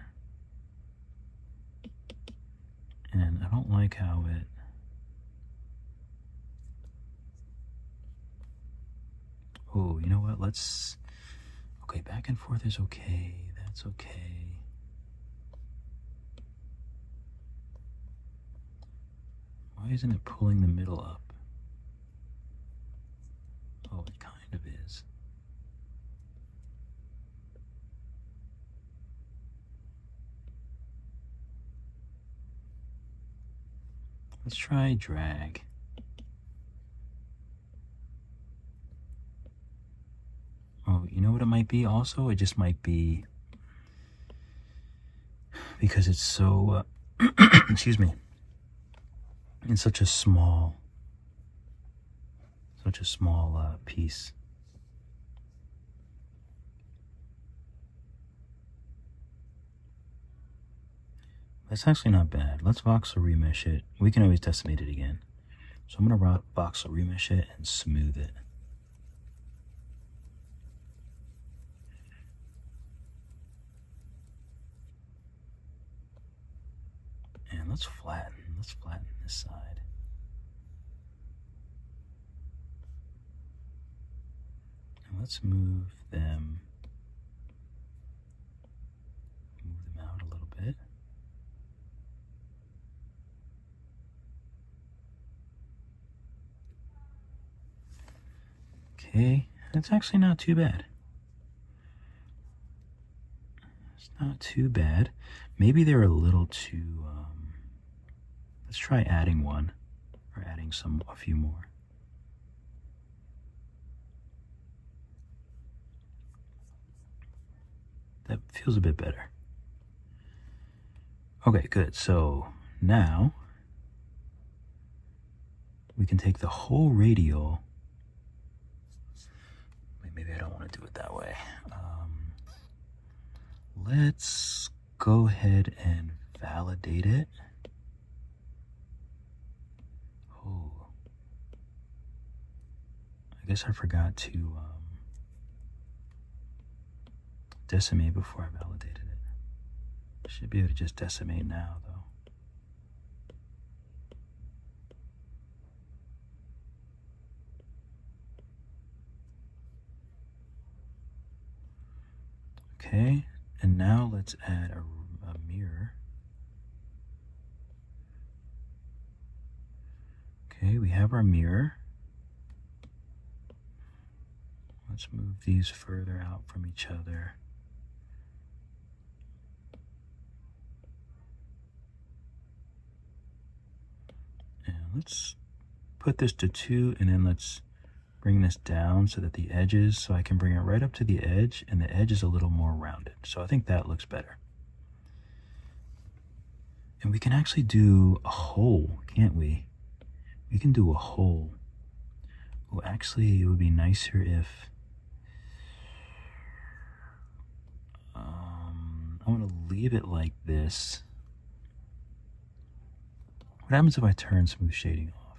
And I don't like how it... Oh, you know what? Let's... Okay, back and forth is okay. That's okay. Why isn't it pulling the middle up? Oh, it kind of is. Let's try drag. Oh, you know what it might be also? It just might be because it's so, excuse me, it's such a small piece. That's actually not bad. Let's voxel remesh it. We can always decimate it again. So I'm going to voxel remesh it and smooth it. And let's flatten this side. And let's move them out a little bit. Okay, that's actually not too bad. It's not too bad. Maybe they're a little too, let's try adding one, or adding a few more. That feels a bit better. Okay, good. So now we can take the whole radial. Maybe I don't want to do it that way. Let's go ahead and validate it. Oh, I guess I forgot to decimate before I validated it. I should be able to just decimate now, though. Okay, and now let's add a mirror. Okay, we have our mirror. Let's move these further out from each other. And let's put this to 2, and then let's bring this down so that the edges, so I can bring it right up to the edge, and the edge is a little more rounded. So I think that looks better. And we can actually do a hole, can't we? We can do a hole. Well, actually, it would be nicer if I want to leave it like this. What happens if I turn smooth shading off?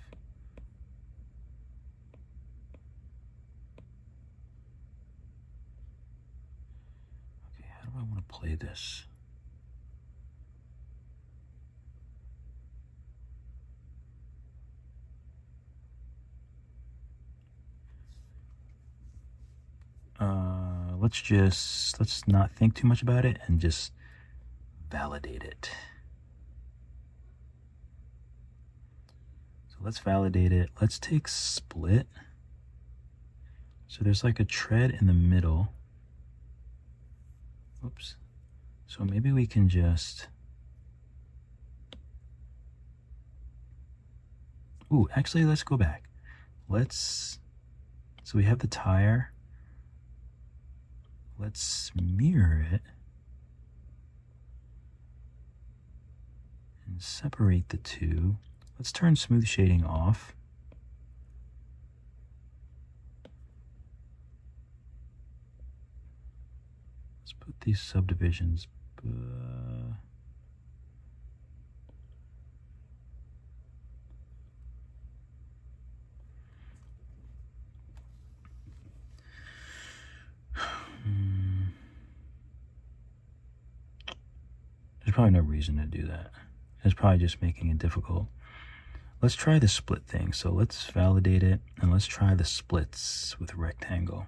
Okay, how do I want to play this? Let's not think too much about it and just validate it. So let's validate it. Let's take split. So there's like a tread in the middle. Oops. So maybe we can just... Ooh, actually, let's go back. So we have the tire. Let's mirror it and separate the two. Let's turn smooth shading off. Let's put these subdivisions. probably no reason to do that. It's probably just making it difficult. Let's try the split thing. So let's validate it, and let's try the splits with rectangle.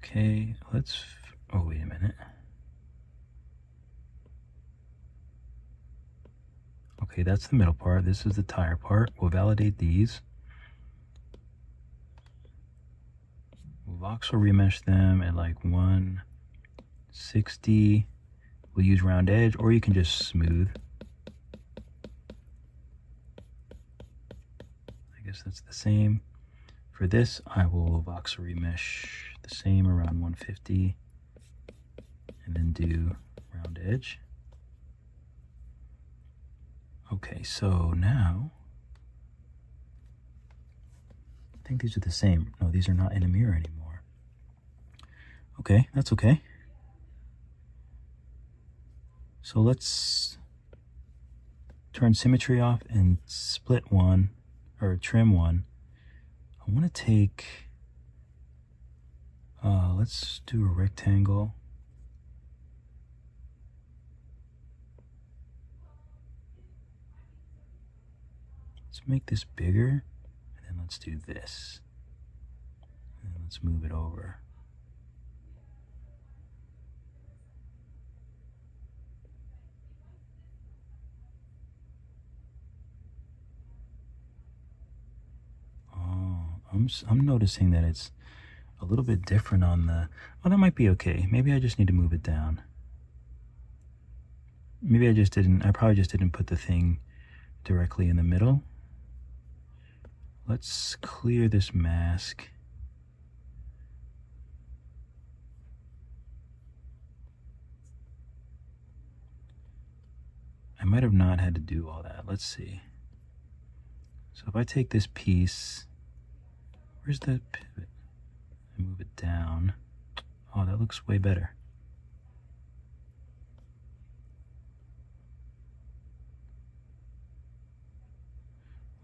Okay, let's, oh, wait a minute. Okay, that's the middle part. This is the tire part. We'll validate these. We'll voxel remesh them at like 160. We'll use round edge, or you can just smooth. I guess that's the same. For this, I will voxel remesh the same around 150, and then do round edge. Okay, so now, I think these are the same. No, these are not in a mirror anymore. Okay, that's okay. So let's turn symmetry off and split one, or trim one. I want to take, let's do a rectangle. Let's make this bigger, and then let's do this. And let's move it over. I'm noticing that it's a little bit different on the, well, that might be okay. Maybe I just need to move it down. Maybe I probably just didn't put the thing directly in the middle. Let's clear this mask. I might have not had to do all that. Let's see. So if I take this piece, where's the pivot? I move it down. Oh, that looks way better.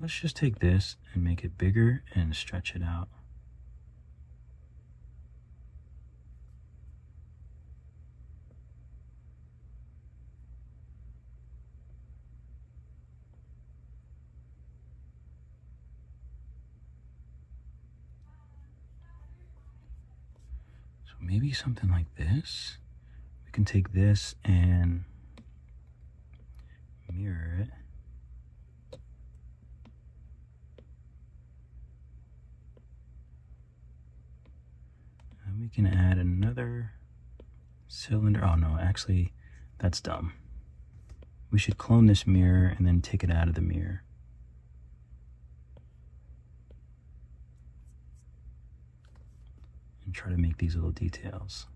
Let's just take this and make it bigger and stretch it out. So maybe something like this. We can take this and mirror it. And we can add another cylinder. Oh no, actually, that's dumb. We should clone this mirror and then take it out of the mirror. And try to make these little details.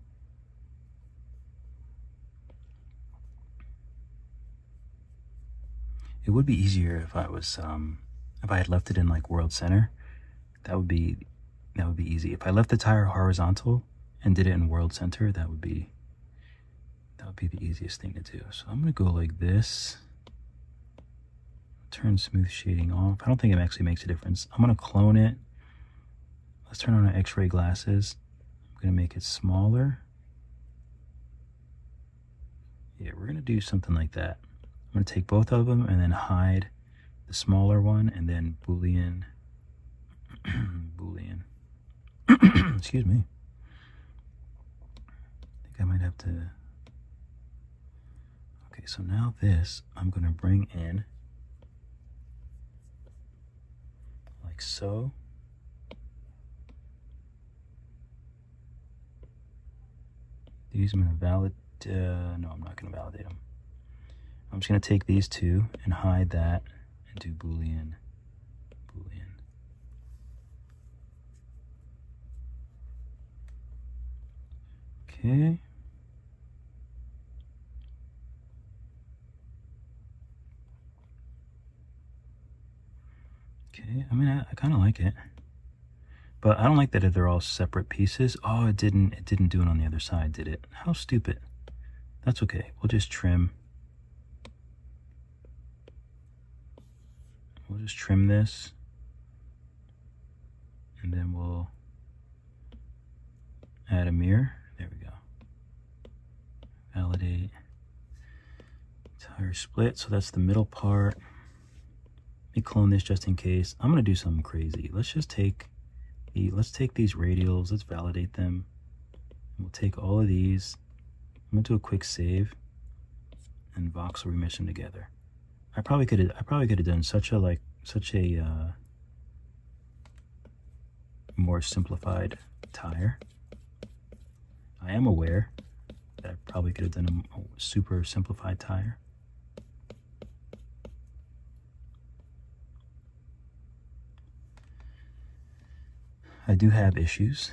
It would be easier if I was, if I had left it in like world center. That would be easy. If I left the tire horizontal and did it in world center, that would be the easiest thing to do. So I'm gonna go like this. Turn smooth shading off. I don't think it actually makes a difference. I'm gonna clone it. Let's turn on our X-ray glasses. I'm gonna make it smaller. Yeah, we're gonna do something like that. I'm gonna take both of them and then hide the smaller one, and then Boolean, Boolean. Excuse me. I think I might have to. Okay, so now this I'm gonna bring in like so. These I'm gonna validate. No, I'm not gonna validate them. I'm just gonna take these two and hide that and do Boolean, Boolean. Okay. Okay, I mean, I kind of like it, but I don't like that they're all separate pieces. Oh, it didn't do it on the other side, did it? How stupid. That's okay. We'll just trim. We'll just trim this, and then we'll add a mirror. There we go. Validate. Tire split, so that's the middle part. Let me clone this just in case. I'm gonna do something crazy. Let's just take let's take these radials, let's validate them. We'll take all of these. I'm gonna do a quick save and voxel remesh them together. I probably could have done such a more simplified tire. I am aware that I probably could have done a super simplified tire. I do have issues.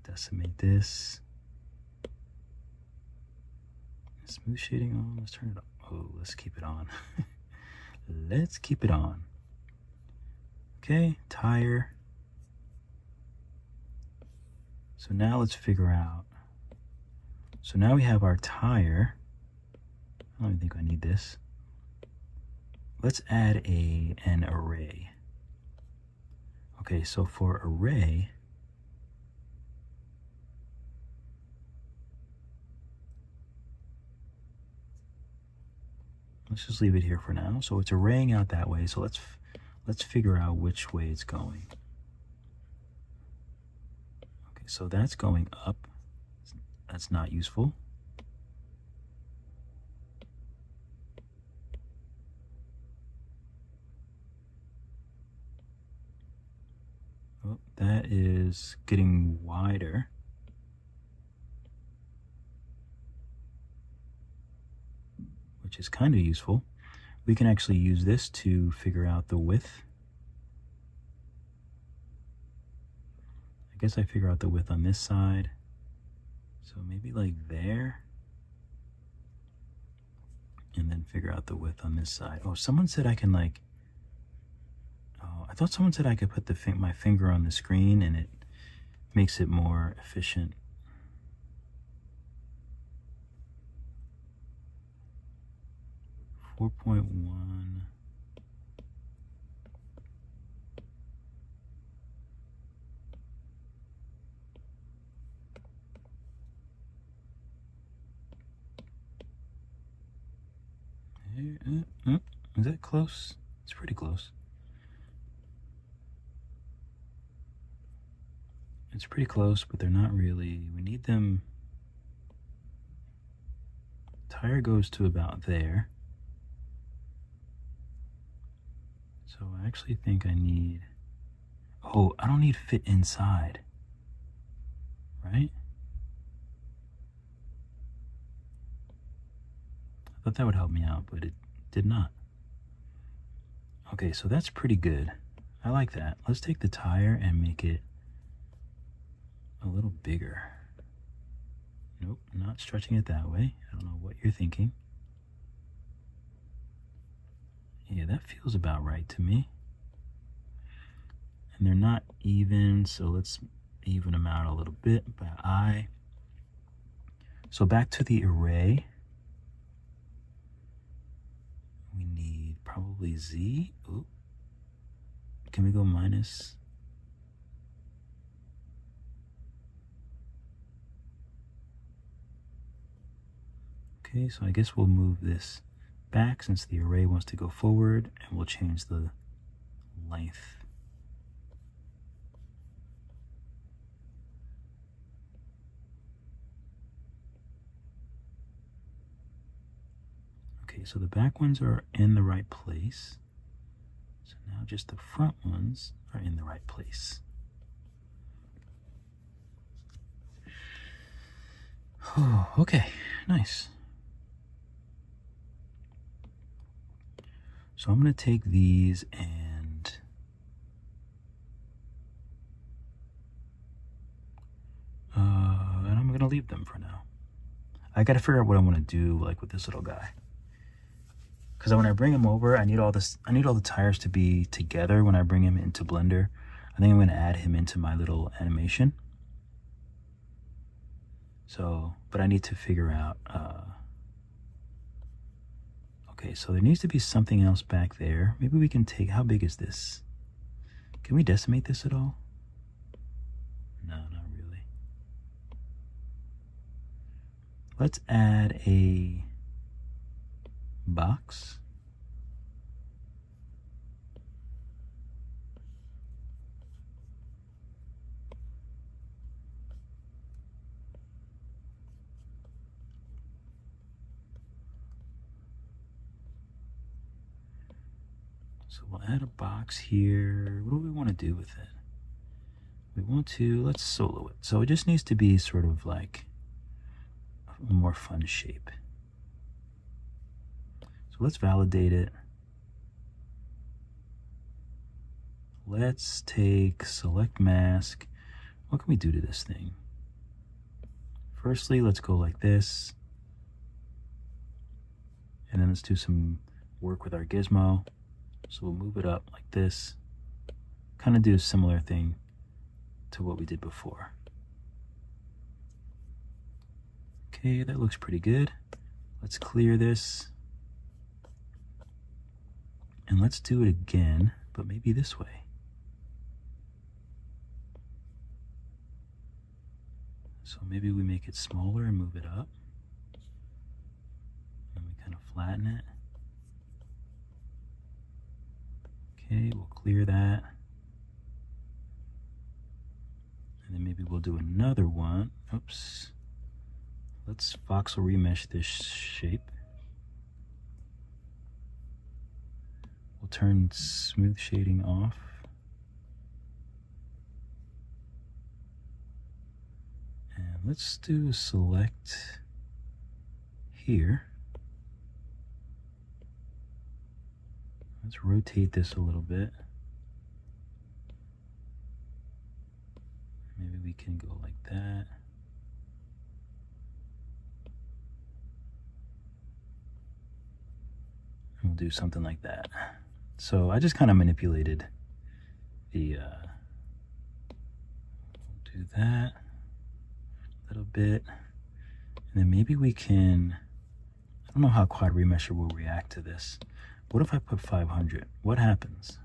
Decimate this. Smooth shading on. Let's turn it on. Oh, let's keep it on. Let's keep it on. Okay, tire. So now let's figure out. So now we have our tire. I don't even think I need this. Let's add an array. Okay, so for array, let's just leave it here for now. So it's arraying out that way. So let's figure out which way it's going. Okay, so that's going up. That's not useful. Oh, that is getting wider. Which is kind of useful. We can actually use this to figure out the width. I guess I figure out the width on this side. So maybe like there. And then figure out the width on this side. Oh, someone said I can like, oh, I thought someone said I could put my finger on the screen and it makes it more efficient. .1. Is that close? It's pretty close. It's pretty close, but they're not really. We need them. Tire goes to about there. So I actually think I need, oh, I don't need fit inside, right? I thought that would help me out, but it did not. Okay, so that's pretty good. I like that. Let's take the tire and make it a little bigger. Nope, not stretching it that way. I don't know what you're thinking. Yeah, that feels about right to me. And they're not even, so let's even them out a little bit by eye. So back to the array. We need probably Z. Ooh. Can we go minus? Okay, so I guess we'll move this back since the array wants to go forward, and we'll change the length. Okay, so the back ones are in the right place. So now just the front ones are in the right place. Oh, okay, nice. So I'm going to take these and I'm going to leave them for now. I got to figure out what I want to do like with this little guy. Because when I bring him over, I need all the tires to be together when I bring him into Blender. I think I'm going to add him into my little animation. So, but I need to figure out okay, so there needs to be something else back there. Maybe we can take, how big is this? Can we decimate this at all? No, not really. Let's add a box. So we'll add a box here. What do we want to do with it? We want to, let's solo it. So it just needs to be sort of like a more fun shape. So let's validate it. Let's take select mask. What can we do to this thing? Firstly, let's go like this. And then let's do some work with our gizmo. So we'll move it up like this. Kind of do a similar thing to what we did before. Okay, that looks pretty good. Let's clear this. And let's do it again, but maybe this way. So maybe we make it smaller and move it up. And we kind of flatten it. Okay, we'll clear that. And then maybe we'll do another one. Oops. Let's voxel remesh this shape. We'll turn smooth shading off. And let's do a select here. Let's rotate this a little bit. Maybe we can go like that. And we'll do something like that. So I just kind of manipulated the, we'll do that a little bit. And then maybe we can, I don't know how quad remesher will react to this. What if I put 500? What happens?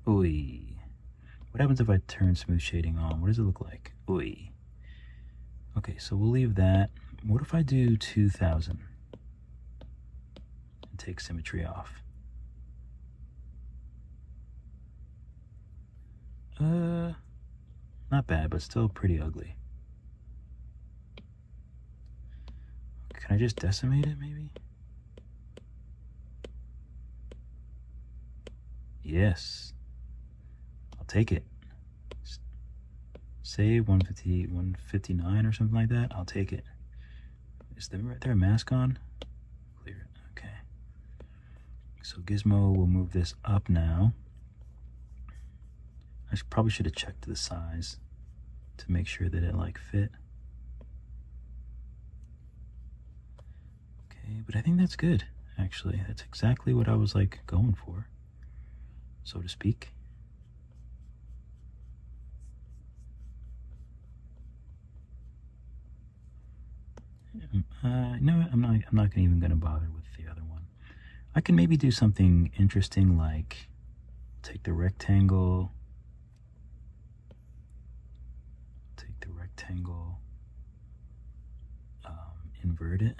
Ooh. What happens if I turn smooth shading on? What does it look like? Ooh. Okay, so we'll leave that. What if I do 2000 and take symmetry off? Not bad, but still pretty ugly. Can I just decimate it maybe? Yes. I'll take it. Save 150, 159 or something like that. I'll take it. Is there a mask on? Clear it. Okay. So Gizmo will move this up now. I probably should have checked the size to make sure that it like fit. Okay, but I think that's good, actually. That's exactly what I was like going for, so to speak. No, I'm not even gonna bother with the other one. I can maybe do something interesting, like take the rectangle, invert it,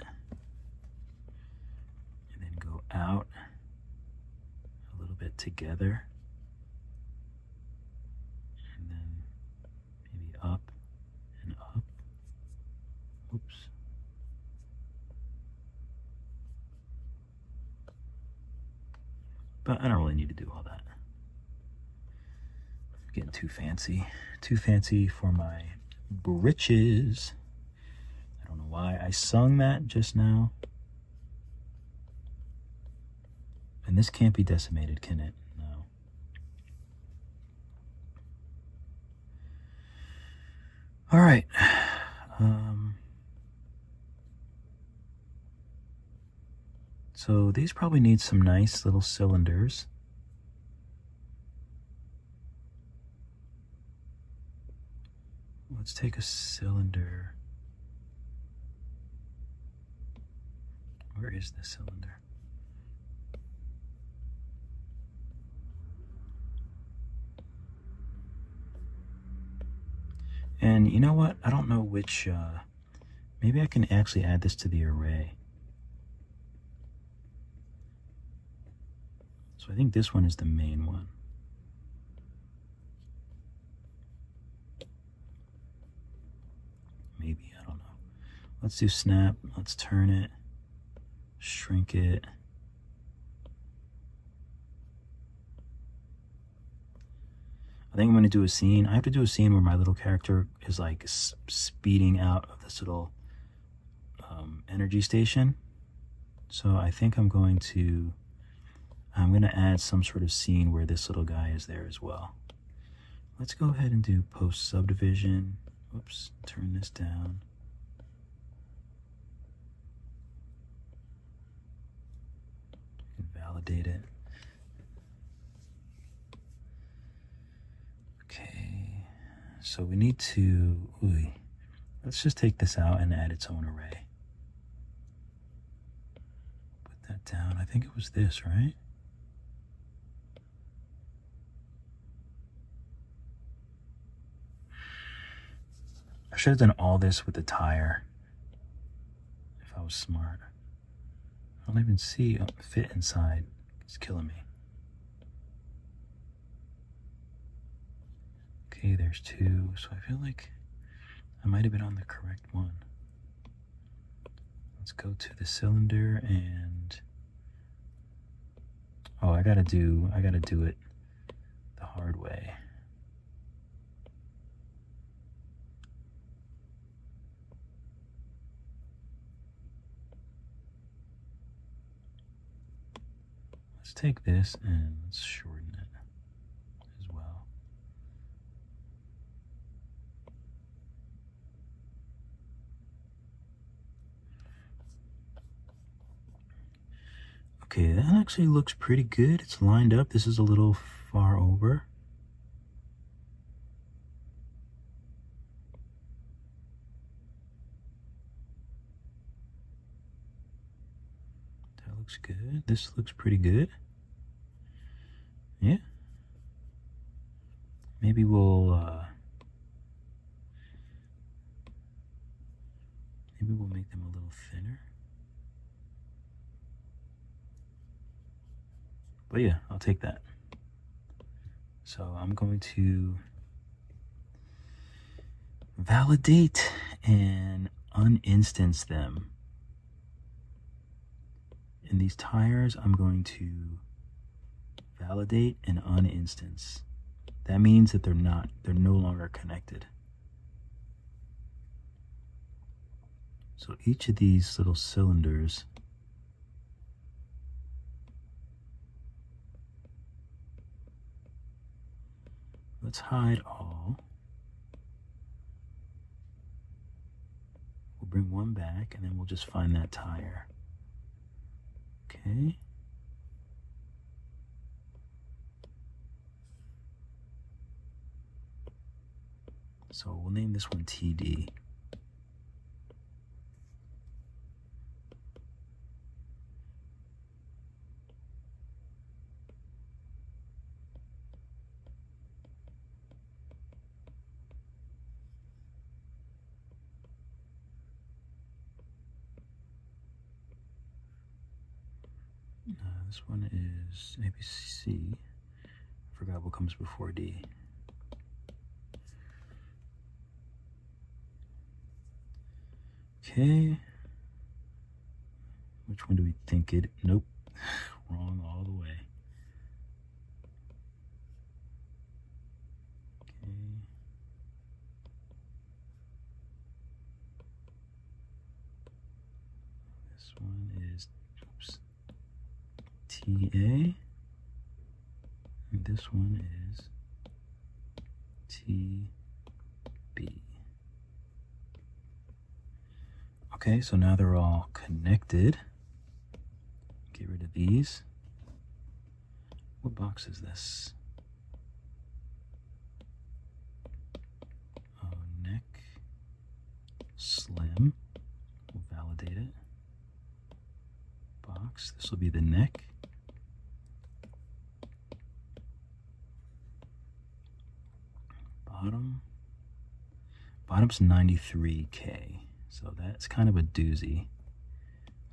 and then go out a little bit together, and then maybe up and up. Oops. But I don't really need to do all that. I'm getting too fancy for my britches. I don't know why I sung that just now. And this can't be decimated, can it? No. All right. So these probably need some nice little cylinders. Let's take a cylinder. Where is the cylinder? And you know what? I don't know which, maybe I can actually add this to the array. So I think this one is the main one. Maybe, I don't know. Let's do snap. Let's turn it, shrink it. I think I'm going to do a scene. I have to do a scene where my little character is like speeding out of this little energy station. So I think I'm going to add some sort of scene where this little guy is there as well. Let's go ahead and do post subdivision. Oops, turn this down. And validate it. Okay, so we need to, let's just take this out and add its own array. Put that down. I think it was this, right? I should have done all this with the tire if I was smart. I don't even see a fit inside. It's killing me. Okay, there's two, so I feel like I might have been on the correct one. Let's go to the cylinder and, oh, I gotta do it the hard way. Let's take this and let's shorten it as well. Okay, that actually looks pretty good. It's lined up. This is a little far over. That looks good. This looks pretty good. Yeah. Maybe we'll make them a little thinner. But yeah, I'll take that. So I'm going to validate and uninstance them. In these tires, I'm going to validate and uninstance. That means that they're no longer connected. So each of these little cylinders let's hide all. We'll bring one back and then we'll just find that tire. Okay. So we'll name this one TD. This one is maybe C. I forgot what comes before D. Okay. Which one do we think it? Nope. Wrong all the way. Okay. This one is, oops, TA. And this one is TB. Okay, so now they're all connected. Get rid of these. What box is this? Oh, neck slim. We'll validate it. Box. This will be the neck. Bottom's 93K. So that's kind of a doozy.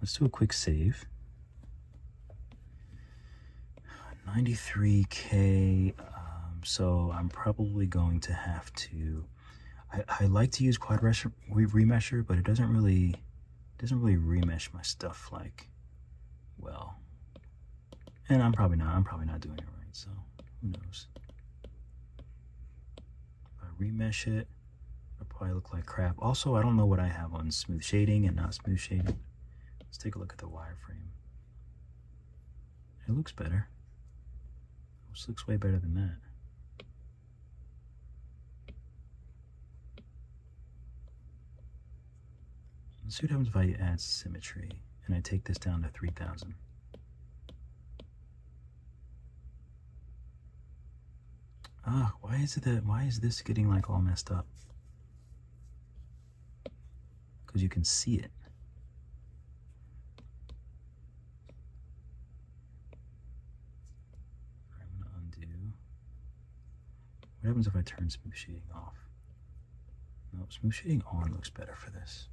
Let's do a quick save. 93K. So I'm probably going to have to. I like to use quad remesher, but it doesn't really remesh my stuff like well. And I'm probably not doing it right. So who knows? If I remesh it, it'll probably look like crap. Also, I don't know what I have on smooth shading and not smooth shading. Let's take a look at the wireframe. It looks better. This looks way better than that. Let's see what happens if I add symmetry and I take this down to 3000. Why is this getting like all messed up? Because you can see it. I'm gonna undo. What happens if I turn smooth shading off? No, smooth shading on looks better for this.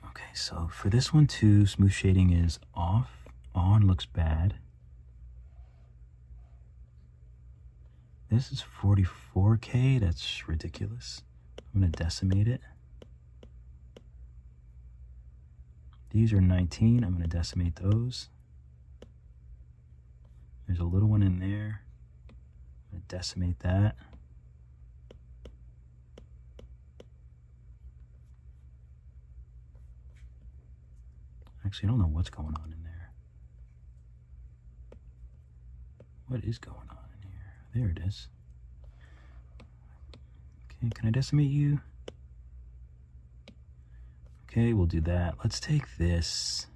Okay, so for this one too, smooth shading is off. On looks bad. This is 44K, that's ridiculous. I'm gonna decimate it. These are 19, I'm gonna decimate those. There's a little one in there. I'm gonna decimate that. Actually, I don't know what's going on in there. What is going on in here? There it is. Okay, can I decimate you? Okay, we'll do that. Let's take this.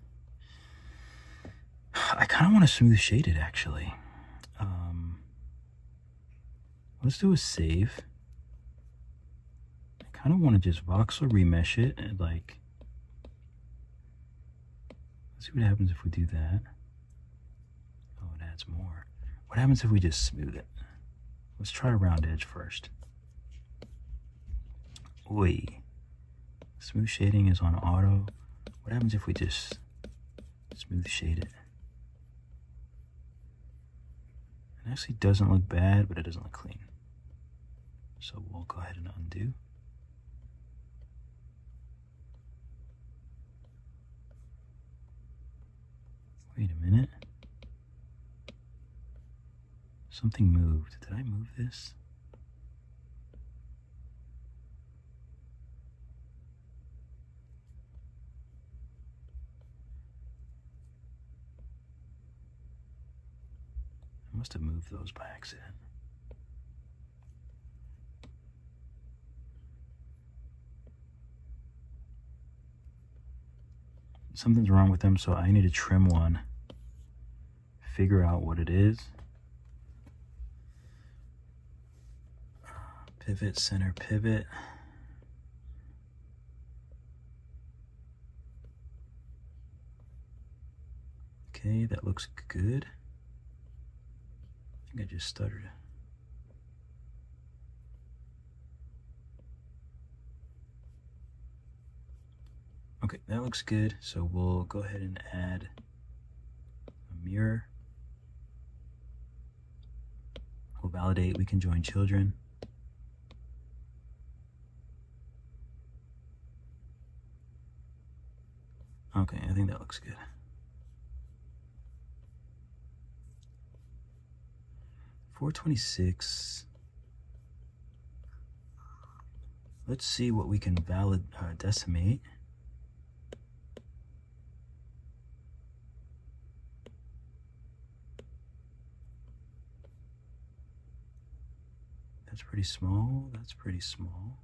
I kind of want to smooth shade it, actually. Let's do a save. I kind of want to just voxel remesh it and like. Let's see what happens if we do that. Oh, it adds more. What happens if we just smooth it? Let's try a round edge first. Oi. Smooth shading is on auto. What happens if we just smooth shade it? It actually doesn't look bad, but it doesn't look clean. So we'll go ahead and undo. Wait a minute. Something moved. Did I move this? I must have moved those by accident. Something's wrong with them, so I need to trim one, figure out what it is. Pivot, center, pivot. Okay, that looks good. I think I just stuttered. Okay, that looks good. So we'll go ahead and add a mirror. We'll validate we can join children. Okay, I think that looks good. $426. Let's see what we can decimate. That's pretty small. That's pretty small.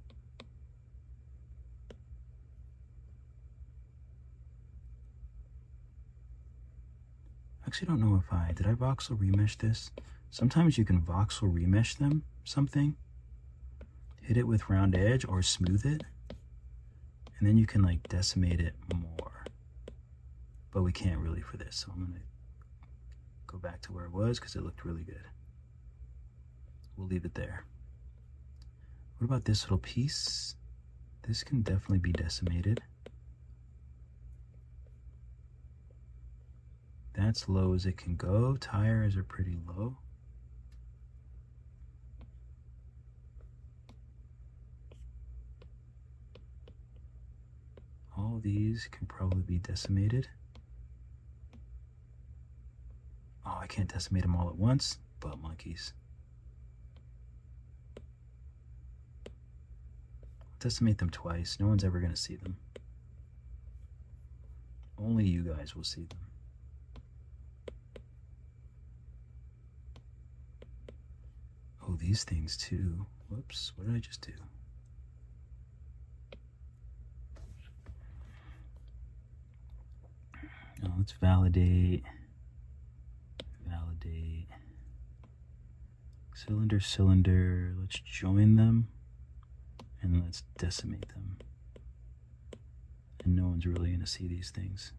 Actually, don't know if did I voxel remesh this? Sometimes you can voxel remesh something, hit it with round edge or smooth it, and then you can like decimate it more. But we can't really for this, so I'm gonna go back to where it was because it looked really good. We'll leave it there. What about this little piece? This can definitely be decimated. That's low as it can go. Tires are pretty low. All these can probably be decimated. Oh, I can't decimate them all at once, but monkeys. Decimate them twice. No one's ever going to see them. Only you guys will see them. Oh, these things too. Whoops, what did I just do? Now let's validate. Cylinder. Let's join them and let's decimate them. And no one's really going to see these things.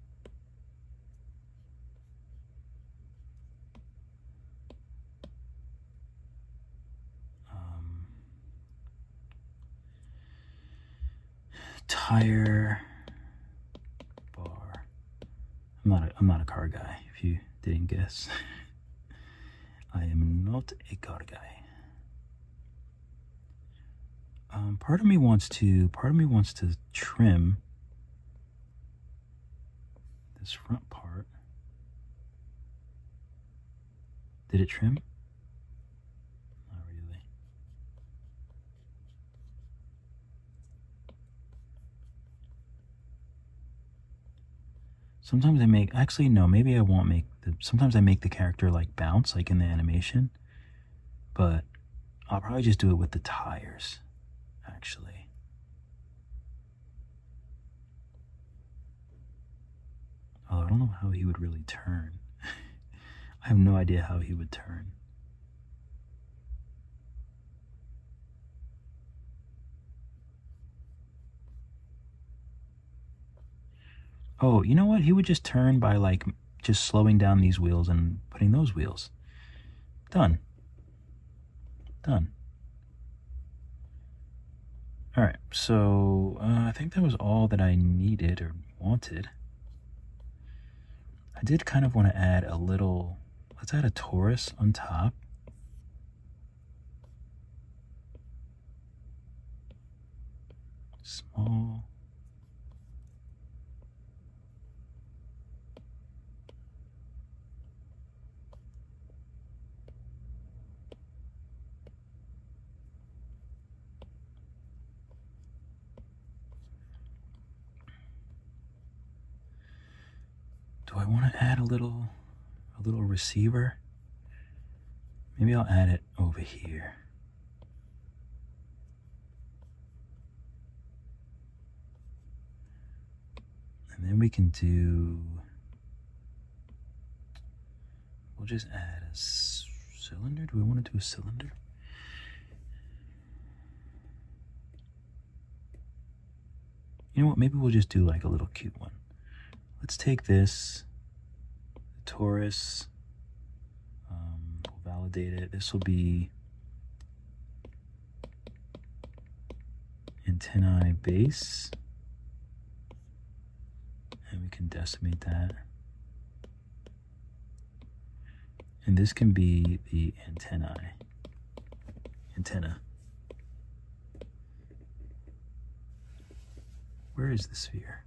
Tire bar. I'm not a car guy, if you didn't guess. I am not a car guy. Part of me wants to trim this front part. Did it trim? Not really. Sometimes I make, actually no, maybe I won't make the, sometimes I make the character like bounce, like in the animation, but I'll probably just do it with the tires, actually. Oh, I don't know how he would really turn. I have no idea how he would turn. Oh, you know what? He would just turn by like just slowing down these wheels and putting those wheels. Done. Done. All right, so I think that was all that I needed or wanted. I did kind of want to add a little, let's add a Taurus on top. Small. Do I want to add a little receiver? Maybe I'll add it over here. And then we can do, we'll just add a cylinder. Do we want to do a cylinder? You know what, maybe we'll just do like a little cute one. Let's take this, the Taurus, we'll validate it. This will be antennae base, and we can decimate that. And this can be the antenna. Where is the sphere?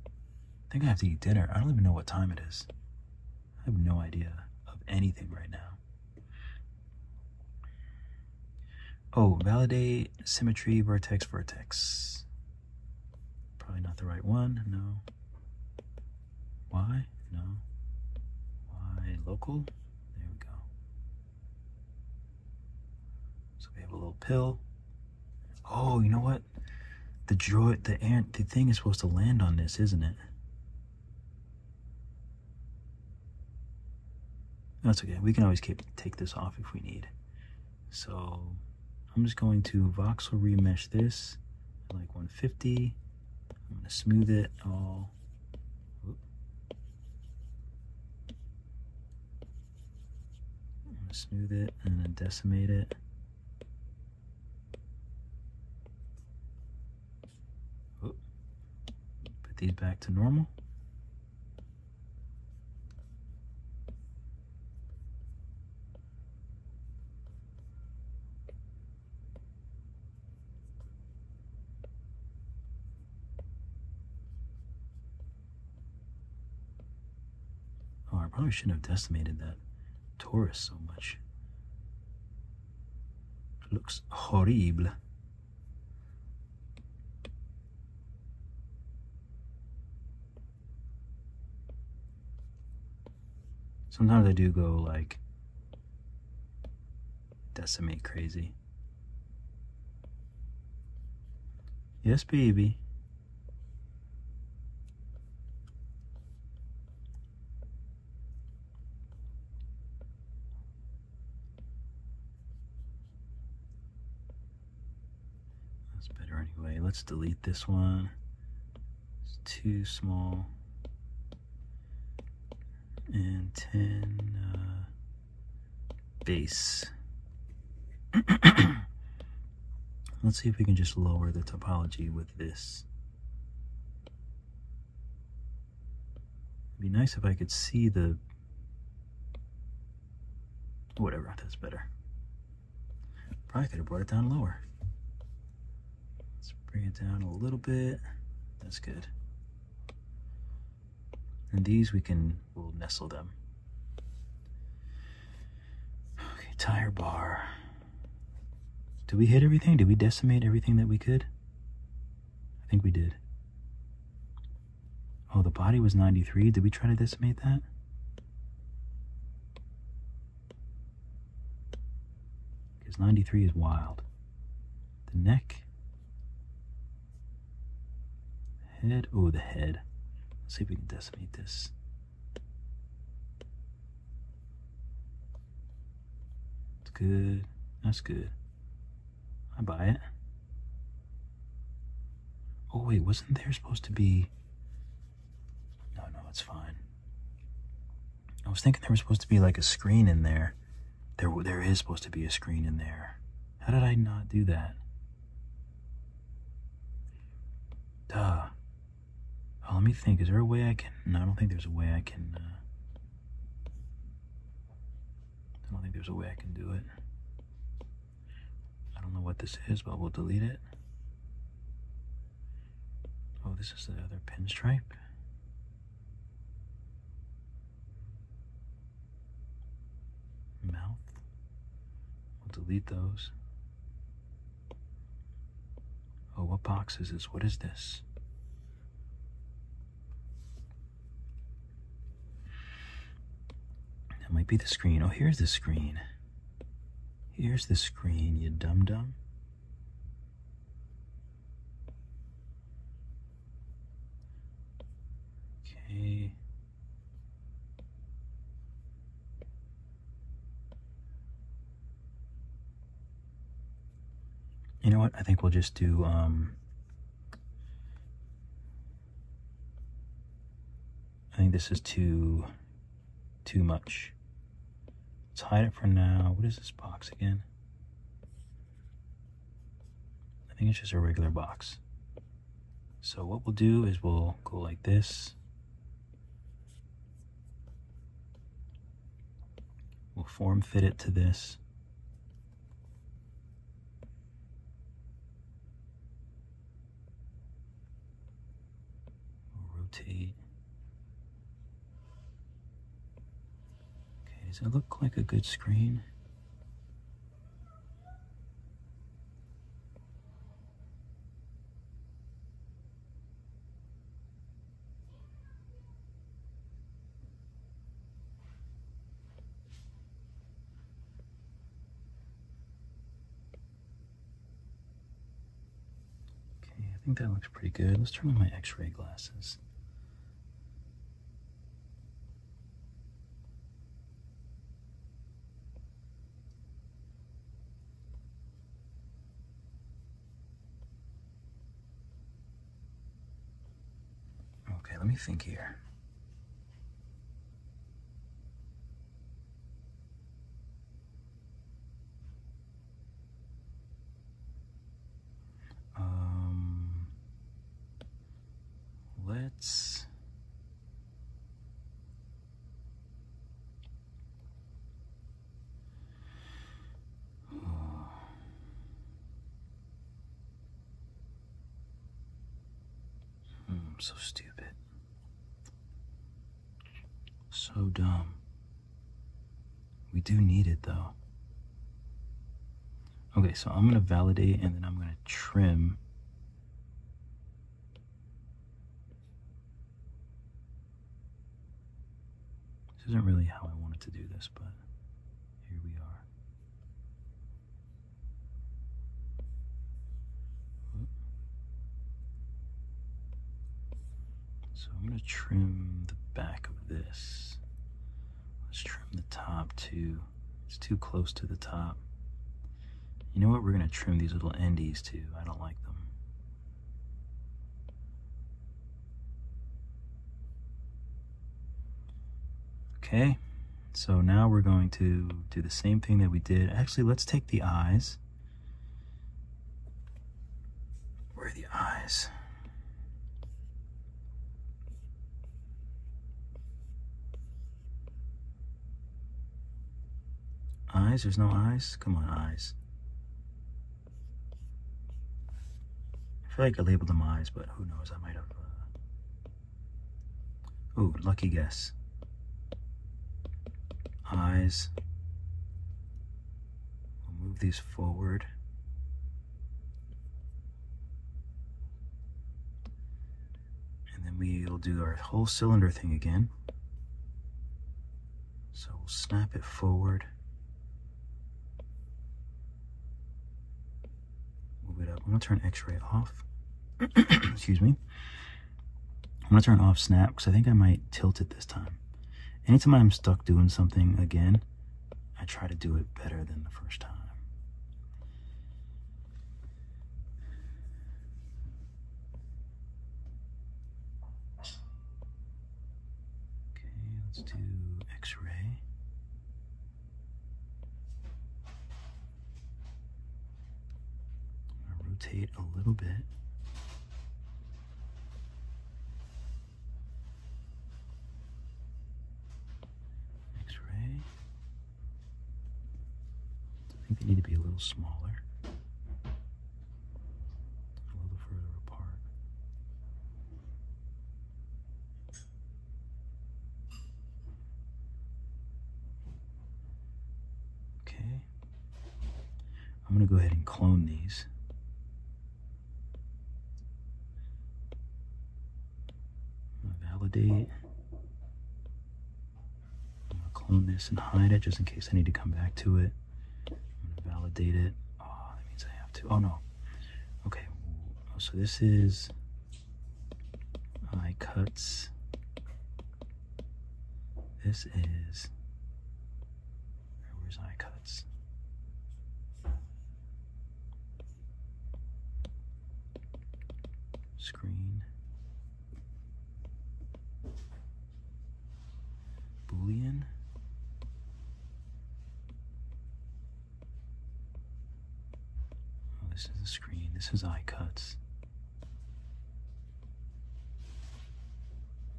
I think I have to eat dinner. I don't even know what time it is. I have no idea of anything right now. Oh, validate symmetry, vertex. Probably not the right one. No. Y? No. Y local? There we go. So we have a little pill. Oh, you know what? The droid, the thing is supposed to land on this, isn't it? That's okay. We can always take this off if we need. So I'm just going to voxel remesh this at like 150. I'm going to smooth it all. I'm going to smooth it and then decimate it. these back to normal. Oh, I probably shouldn't have decimated that Taurus so much. It looks horrible. Sometimes I do go like decimate crazy. Yes, baby. That's better anyway. Let's delete this one. It's too small. And 10 base. Let's see if we can just lower the topology with this. It'd be nice if I could see the... Whatever, that's better. Probably could have brought it down lower. Let's bring it down a little bit. That's good. And these we'll nestle them. Okay, tire bar. Did we hit everything? Did we decimate everything that we could? I think we did. Oh, the body was 93. Did we try to decimate that? Because 93 is wild. The neck. Head. Oh, the head. Let's see if we can decimate this. It's good. That's good. I buy it. Oh wait, wasn't there supposed to be... No, it's fine. I was thinking there was supposed to be like a screen in there. There is supposed to be a screen in there. How did I not do that? Duh. Oh, let me think. Is there a way I can... No, I don't think there's a way I can... I don't think there's a way I can do it. I don't know what this is, but we'll delete it. Oh, this is the other pinstripe. Mouth. We'll delete those. Oh, what box is this? What is this? That might be the screen. Oh, here's the screen. Here's the screen, you dum-dum. Okay. You know what? I think we'll just do, I think this is too much. Let's hide it for now. What is this box again? I think it's just a regular box. So what we'll do is we'll go like this. We'll form fit it to this. We'll rotate. Okay, does it look like a good screen? I think that looks pretty good. Let's turn on my x-ray glasses. Okay, let me think here. let's I'm so stupid. So dumb. We do need it though. Okay, so I'm gonna validate and then I'm gonna trim. This isn't really how I wanted to do this, but here we are. So I'm gonna trim the back of this. Let's trim the top too. It's too close to the top. You know what? We're gonna trim these little endies too. I don't like them. Okay, so now we're going to do the same thing that we did. Actually, let's take the eyes. Where are the eyes? Eyes? There's no eyes? Come on, eyes. I feel like I labeled them eyes, but who knows? I might have... Ooh, lucky guess. Eyes. We'll move these forward. And then we'll do our whole cylinder thing again. So we'll snap it forward. Move it up. I'm gonna turn X-ray off. Excuse me. I'm gonna turn off snap because I think I might tilt it this time. Anytime I'm stuck doing something again, I try to do it better than the first time. Okay, let's do X-ray. I'm gonna rotate a little bit. I think they need to be a little smaller, a little further apart. Okay, I'm gonna go ahead and clone these. I'm gonna validate. I'm gonna clone this and hide it just in case I need to come back to it. Validate it. Oh, that means I have to. Oh no. Okay. So this is eye cuts. This is where's eye cuts? Screen. Boolean. This is the screen. This is eye cuts.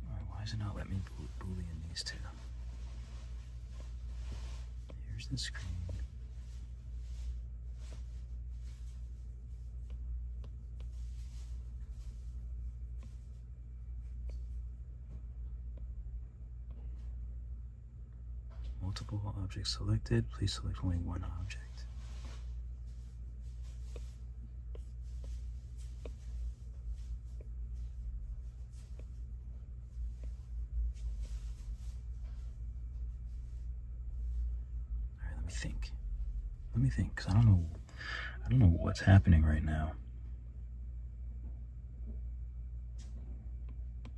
All right, why does it not let me boolean these two? Here's the screen. Multiple objects selected. Please select only one object. Let me think, because I don't know what's happening right now.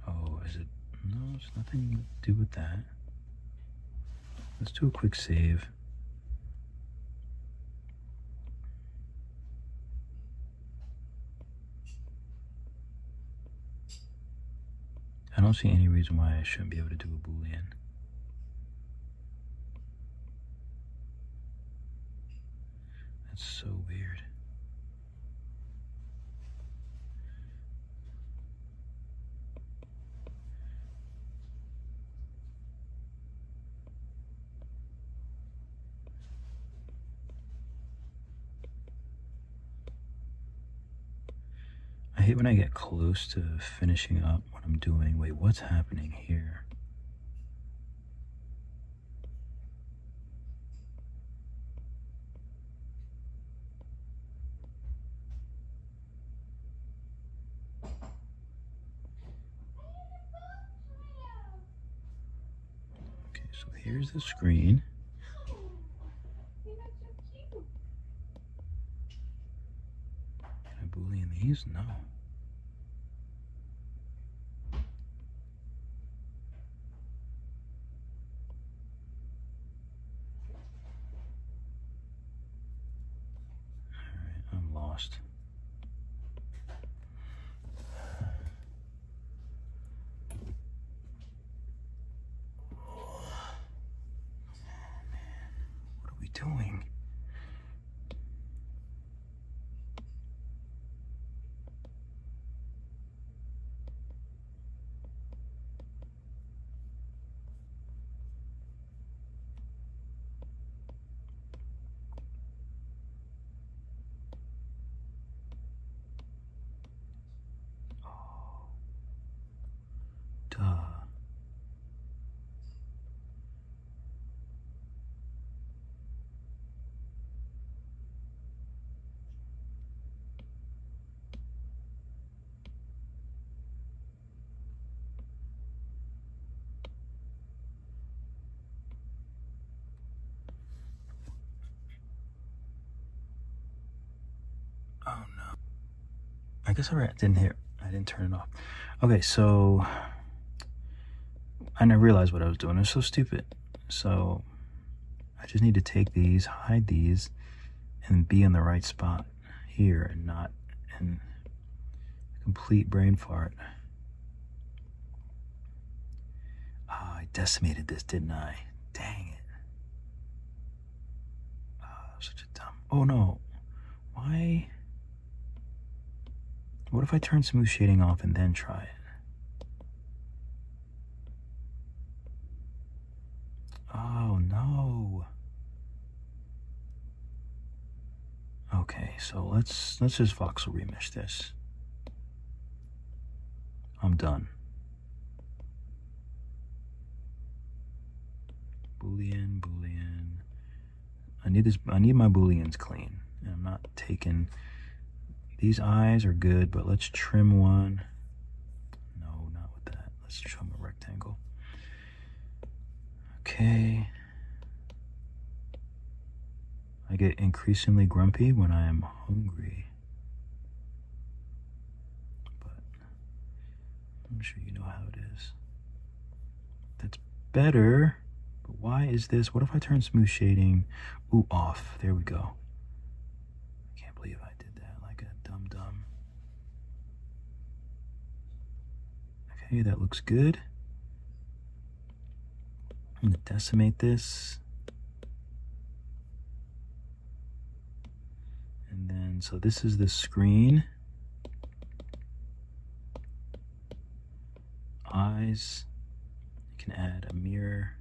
Oh, is it? No, it's nothing to do with that. Let's do a quick save. I don't see any reason why I shouldn't be able to do a Boolean. That's so weird. hate when I get close to finishing up what I'm doing. Wait, what's happening here? Okay, so here's the screen. Can I Boolean these? No. I'm lost. What are we doing? Duh. Oh no. I guess I didn't turn it off. Okay, so I never realized what I was doing. It was so stupid. So I just need to take these, hide these, and be in the right spot here and not in complete brain fart. Ah, I decimated this, didn't I? Dang it. Such a dumb. Oh no. Why? What if I turn smooth shading off and then try it? Oh no. Okay, so let's just voxel remesh this. I'm done. Boolean. I need my booleans clean. And I'm not taking, these eyes are good, but let's trim one. No, not with that. Let's trim a rectangle. Okay. I get increasingly grumpy when I am hungry. But I'm sure you know how it is. That's better. But why is this? What if I turn smooth shading? Ooh, off. There we go. I can't believe I did that like a dum-dum. Okay, that looks good. I'm gonna decimate this. And then, so this is the screen. Eyes. You can add a mirror.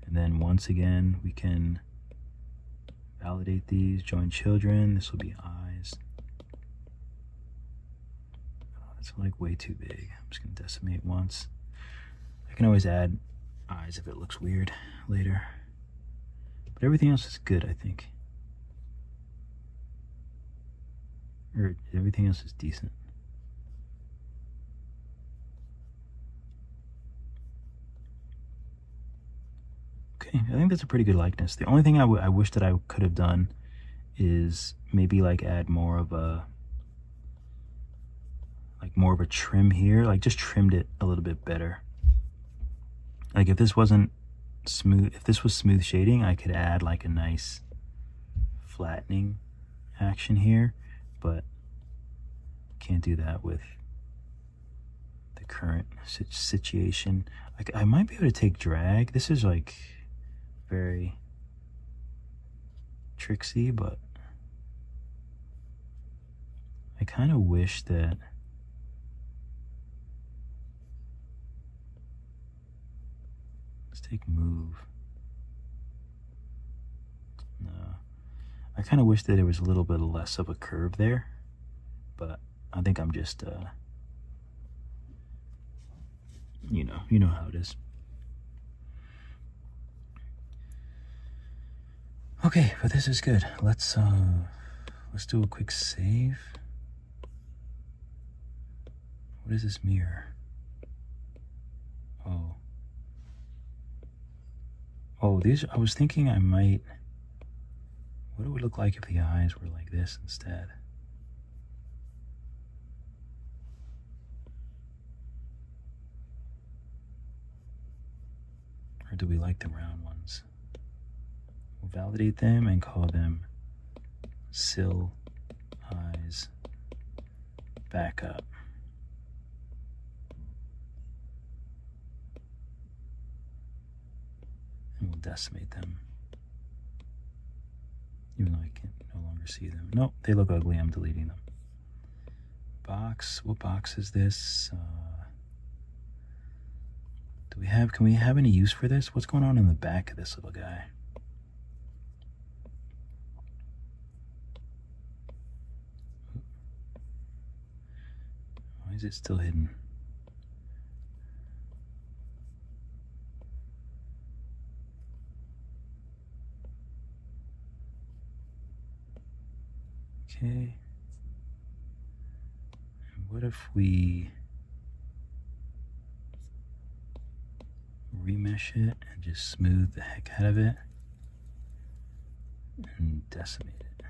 And then once again, we can validate these, join children. This will be eyes. Oh, that's like way too big. I'm just gonna decimate once. I can always add eyes if it looks weird later. But everything else is good, I think. Or everything else is decent. Okay, I think that's a pretty good likeness. The only thing I wish that I could have done is maybe like add more of a trim here, like just trimmed it a little bit better. Like if this wasn't smooth, if this was smooth shading, I could add like a nice flattening action here, but can't do that with the current situation. I might be able to take drag. This is like very tricksy, but I kind of wish that let's take move. No, I kind of wish that there was a little bit less of a curve there. but I think I'm just, you know how it is. Okay, but this is good. Let's do a quick save. What is this mirror? Oh, these, I was thinking I might, what it would look like if the eyes were like this instead. Or do we like the round ones? We'll validate them and call them sill eyes backup. And we'll decimate them. Even though I can no longer see them. Nope, they look ugly, I'm deleting them. Box, what box is this? Can we have any use for this? What's going on in the back of this little guy? Why is it still hidden? Okay. And what if we remesh it and just smooth the heck out of it and decimate it?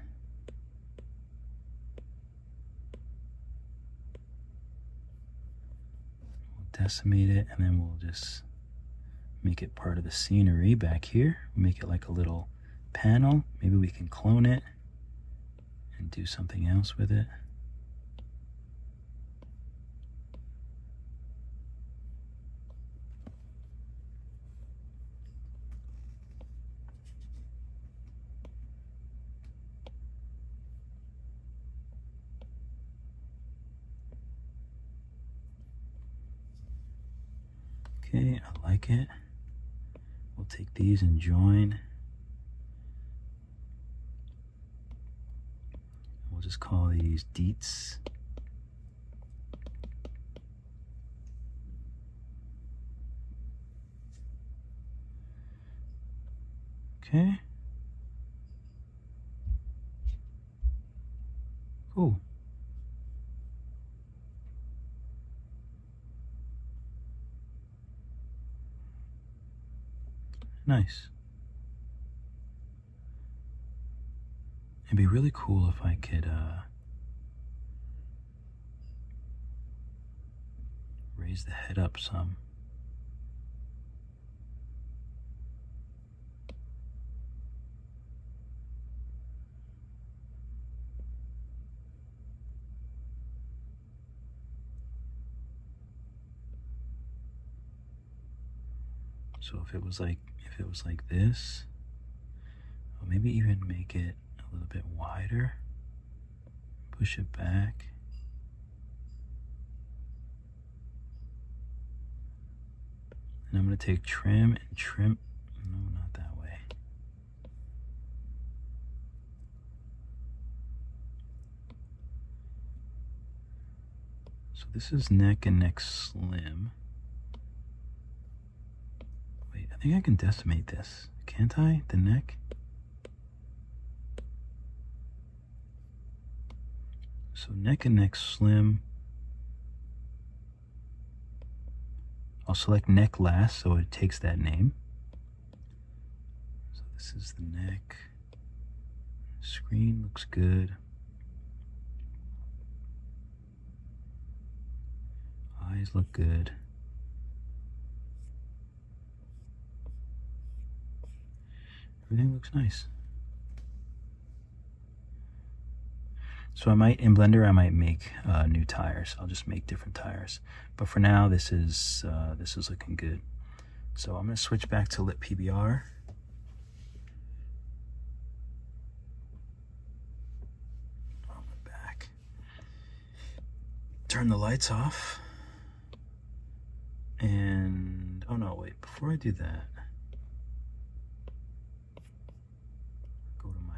We'll decimate it and then we'll just make it part of the scenery back here. We'll make it like a little panel. Maybe we can clone it and do something else with it. Okay, I like it. We'll take these and join. We'll just call these deets. Okay. Cool. Nice. It'd be really cool if I could raise the head up some. So if it was like this, or maybe even make it a little bit wider, push it back. And I'm going to take trim and trim. No, not that way. So this is neck and neck slim. Wait, I think I can decimate this. Can't I? The neck? So neck and neck slim. I'll select neck last so it takes that name. So this is the neck. Screen looks good. Eyes look good. Everything looks nice. So I might, in Blender, I might make new tires. I'll just make different tires. But for now, this is looking good. So I'm gonna switch back to lit PBR. On the back. Turn the lights off. And, oh no, wait, before I do that, go to my,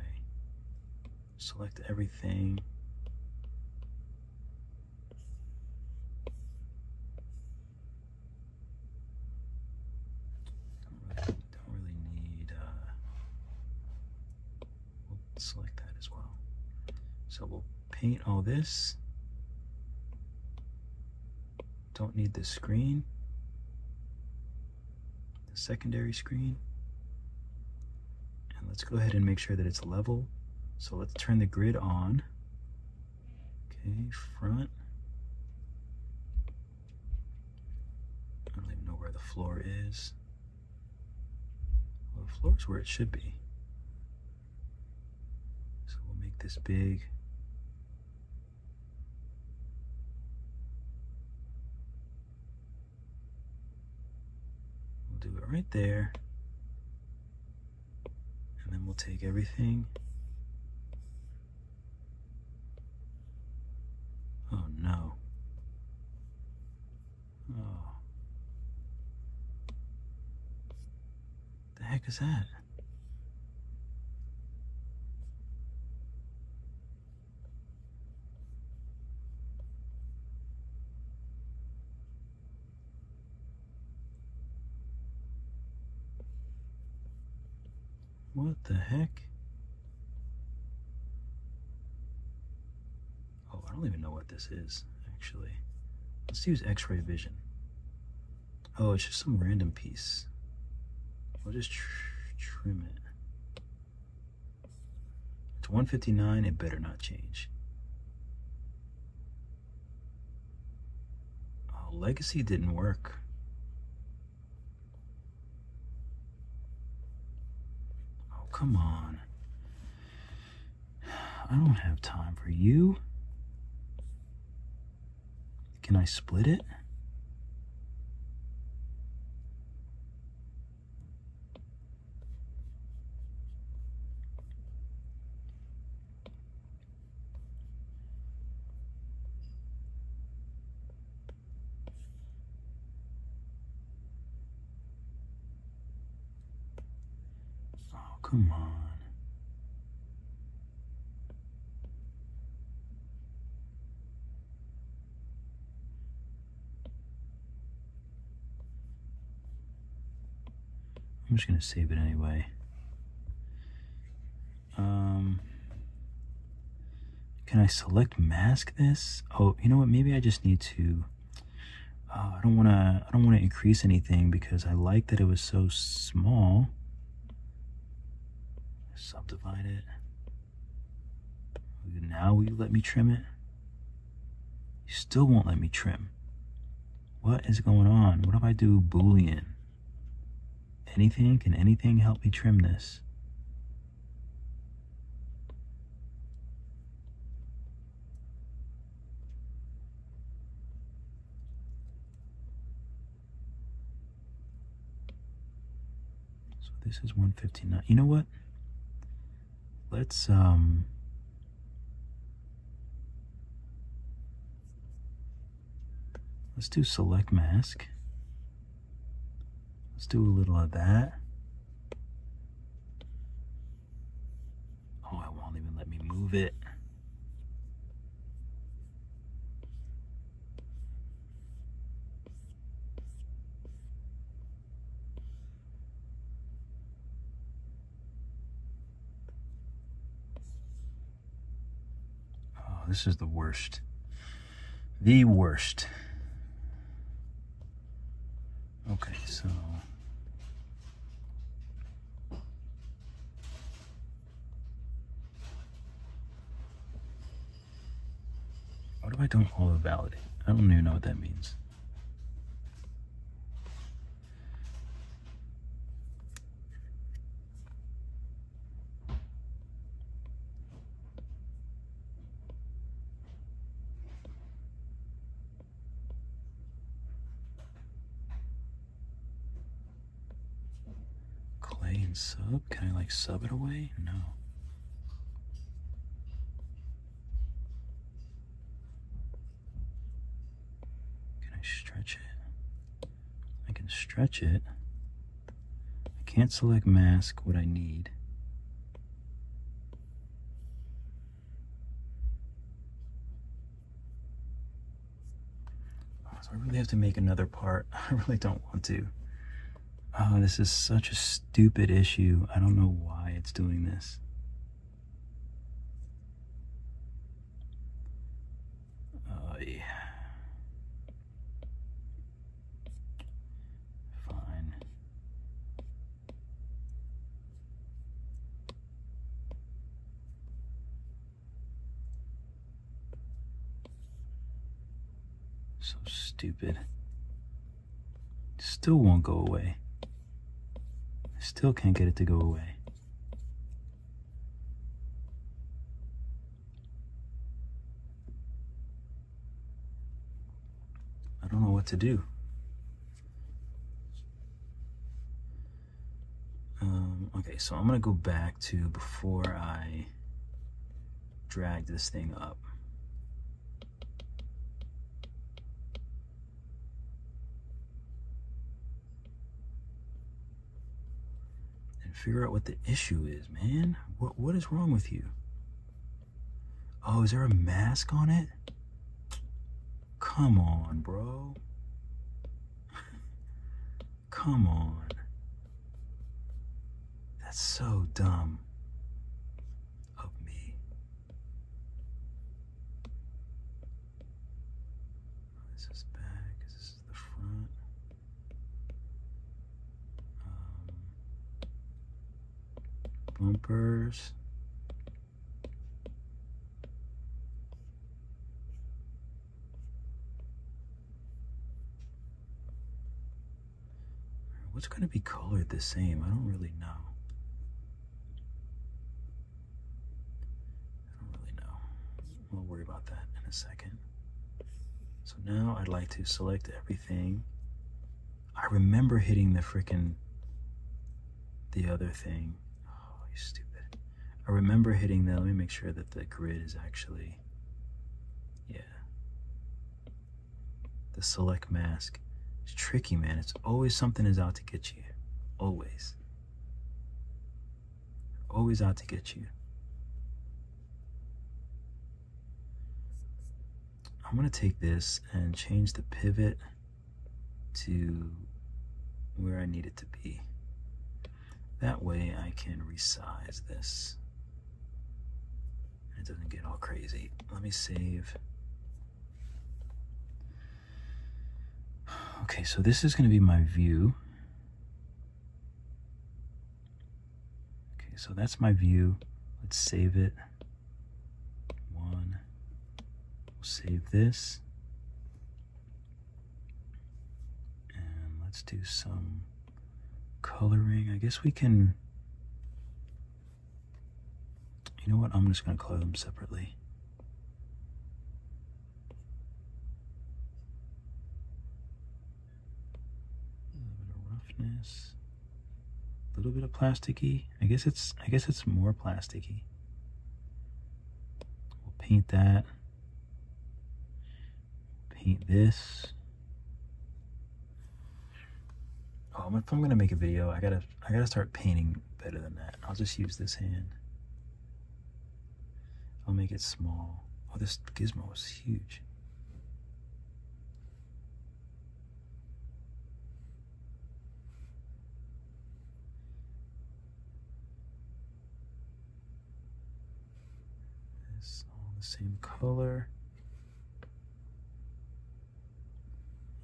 select everything. So we'll paint all this. Don't need the screen, the secondary screen. And let's go ahead and make sure that it's level. So let's turn the grid on. Okay, front. I don't even know where the floor is. Well, the floor is where it should be. So we'll make this big. We'll do it right there. And then we'll take everything. Oh no. Oh. The heck is that? What the heck? Oh, I don't even know what this is, actually. Let's use X-ray vision. Oh, it's just some random piece. We'll just trim it. It's 159, it better not change. Oh, Legacy didn't work. Oh, come on. I don't have time for you. Can I split it? Oh, come on. I'm just gonna save it anyway. Can I select mask this? Oh, you know what? Maybe I just need to. I don't wanna increase anything because I like that it was so small. Subdivide it. Now will you let me trim it? You still won't let me trim. What is going on? What if I do Boolean? Anything? Can anything help me trim this? So this is 159. You know what? Let's do select mask. Let's do a little of that. Oh, it won't even let me move it. Oh, this is the worst. The worst. Okay, so what if I don't auto validate? I don't even know what that means. Clay and sub? Can I like sub it away? No. Stretch it. I can stretch it. I can't select mask what I need. Oh, so I really have to make another part. I really don't want to. Oh, this is such a stupid issue. I don't know why it's doing this. So stupid. Still won't go away. Still can't get it to go away. I don't know what to do. Okay, so I'm gonna go back to before I drag this thing up. And figure out what the issue is, man. What is wrong with you? Oh, is there a mask on it? Come on, bro. Come on. That's so dumb of me. This is back, this is the front. Bumpers. What's going to be colored the same? I don't really know. We'll worry about that in a second. So now I'd like to select everything. I remember hitting the other thing. Oh, you stupid. I remember hitting that. Let me make sure that the grid is actually, yeah. The select mask. It's tricky, man. It's always something is out to get you. Always. Always out to get you. I'm gonna take this and change the pivot to where I need it to be. That way I can resize this. It doesn't get all crazy. Let me save. Okay, so this is gonna be my view. Okay, so that's my view. Let's save it. Save this, and let's do some coloring. I guess we can, you know what, I'm just going to color them separately. A little bit of roughness, a little bit of plasticky. I guess it's more plasticky. We'll paint that. Paint this. Oh, if I'm gonna make a video, I gotta start painting better than that. I'll just use this hand. I'll make it small. Oh, this gizmo is huge. This all the same color.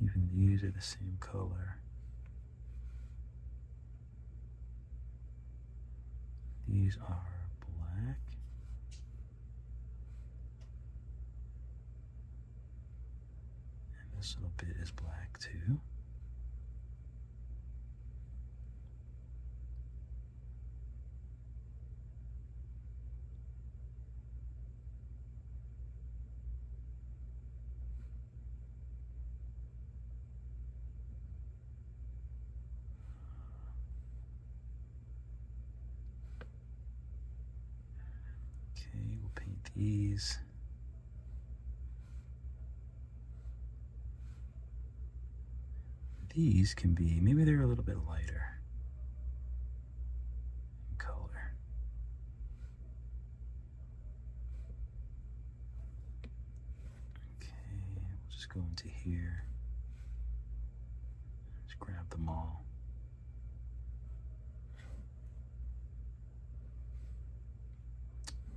Even these are the same color. These are black. And this little bit is black too. Okay, we'll paint these. These can be, maybe they're a little bit lighter in color. Okay, we'll just go into here. Just grab them all.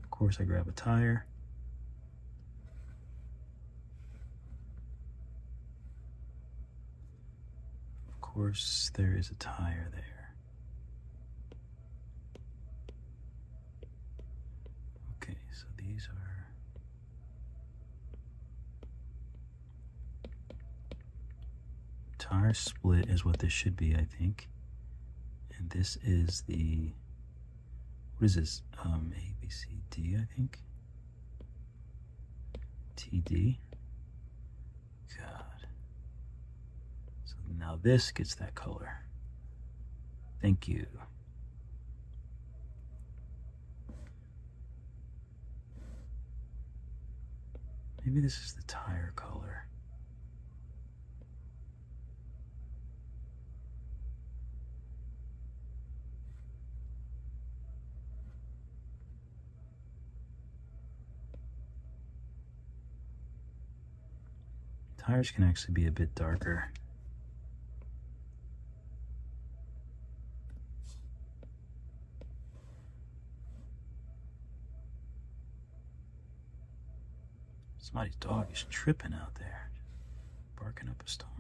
Of course, I grab a tire. Of course, there is a tire there. Okay, so these are tire split is what this should be, I think. And this is the, what is this? A, B, C, D, I think. TD. God. So now this gets that color. Thank you. Maybe this is the tire color. Tires can actually be a bit darker. Somebody's dog is tripping out there, barking up a storm.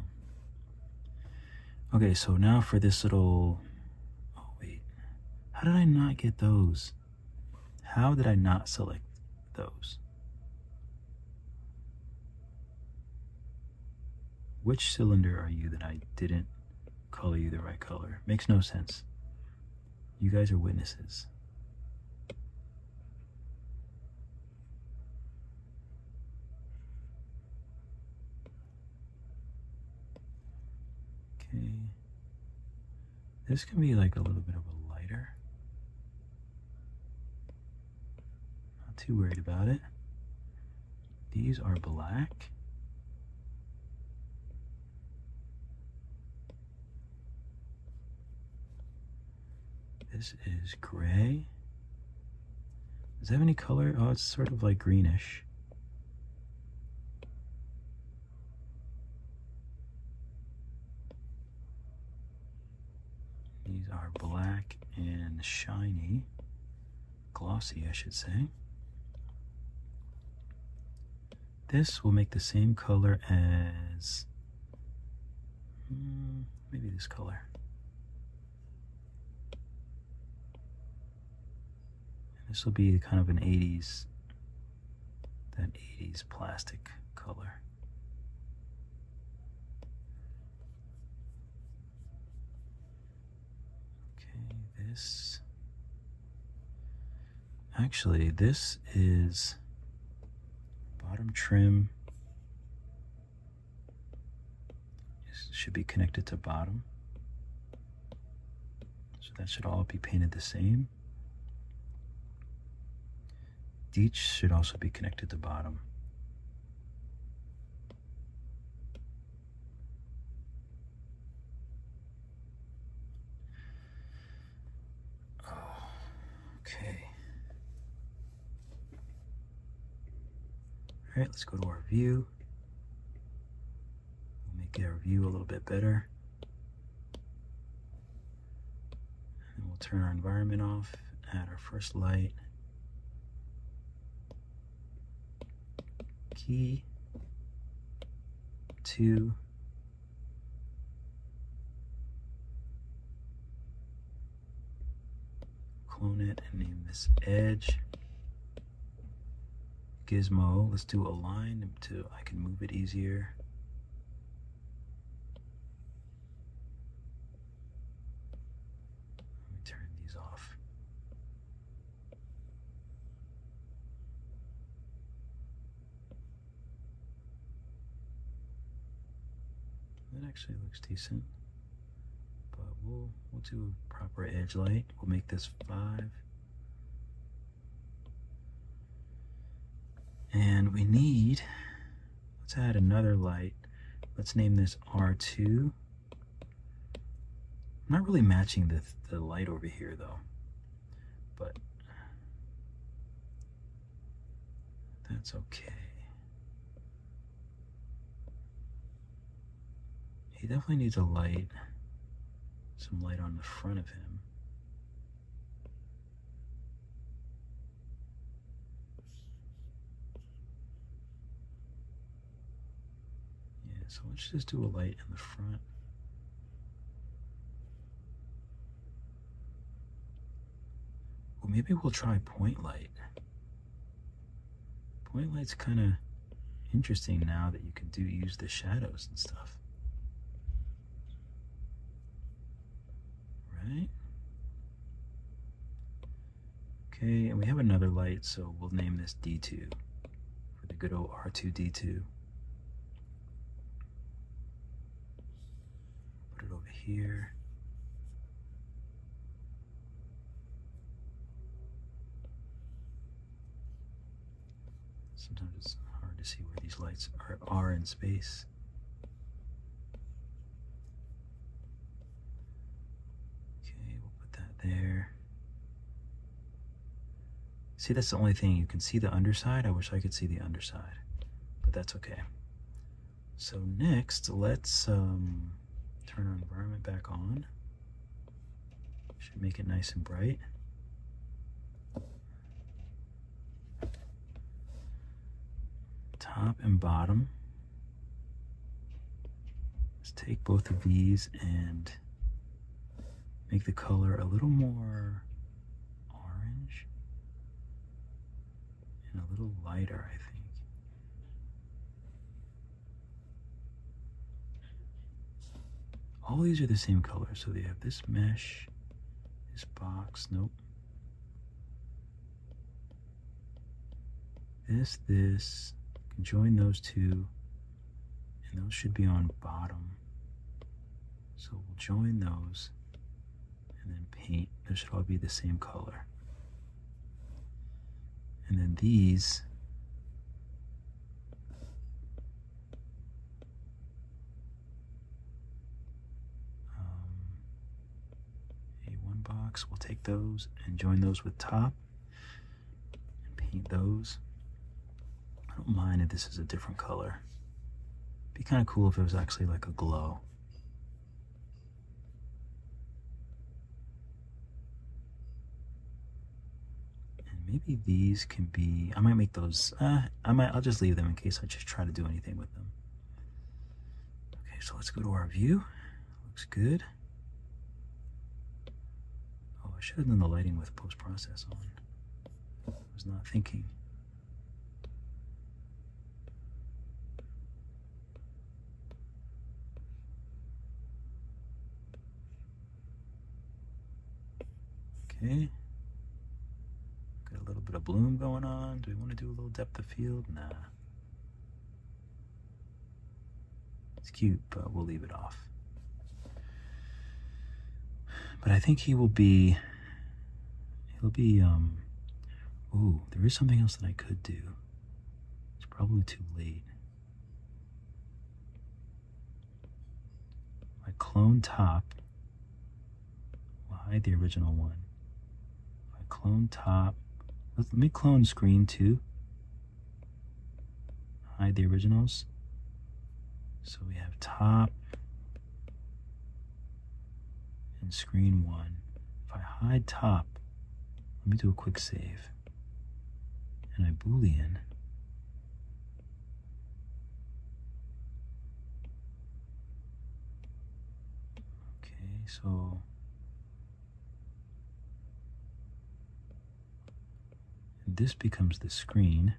Okay, so now for this little, oh wait, how did I not get those? How did I not select those? Which cylinder are you that I didn't color you the right color? Makes no sense. You guys are witnesses. Okay. This can be like a little bit of a lighter. Not too worried about it. These are black. This is gray. Does it have any color? Oh, it's sort of like greenish. These are black and shiny. Glossy, I should say. This will make the same color as maybe this color. This will be kind of an 80s, that 80s plastic color. Okay, this, actually this is bottom trim. This should be connected to bottom. So that should all be painted the same. Each should also be connected to bottom. Oh, okay. All right, let's go to our view. We'll make our view a little bit better. And we'll turn our environment off, add our first light. Key 2, clone it and name this edge. Gizmo, let's do align to I can move it easier. Let me turn these off. That actually looks decent, but we'll do a proper edge light. We'll make this 5, and we need, let's add another light. Let's name this R2. I'm not really matching the light over here though, but that's okay. He definitely needs a light, some light on the front of him. Yeah, so let's just do a light in the front. Well, maybe we'll try point light. Point light's kind of interesting now that you can use the shadows and stuff. right. Okay, and we have another light, so we'll name this D2 for the good old R2D2. Put it over here. Sometimes it's hard to see where these lights are in space. Okay, we'll put that there. See, that's the only thing. You can see the underside. I wish I could see the underside, but that's okay. So next, let's turn our environment back on. Should make it nice and bright. Top and bottom. Let's take both of these and make the color a little more orange and a little lighter, I think. All these are the same color, so they have this mesh, this box, nope. This, can join those two, and those should be on bottom. So we'll join those and then paint. Those should all be the same color. And then these, A1 box, we'll take those and join those with top and paint those. I don't mind if this is a different color. Be kind of cool if it was actually like a glow. And maybe these can be, I might make those, I'll just leave them in case I just try to do anything with them. Okay, so let's go to our view. Looks good. Oh, I should have done the lighting with post-process on. I was not thinking. Okay, got a little bit of bloom going on. Do we want to do a little depth of field? Nah. It's cute, but we'll leave it off. But I think he'll be, ooh, there is something else that I could do. It's probably too late. My clone top will hide the original one. Clone top. Let me clone screen 2. Hide the originals. So we have top and screen 1. If I hide top, let me do a quick save. And I Boolean. Okay, so this becomes the screen.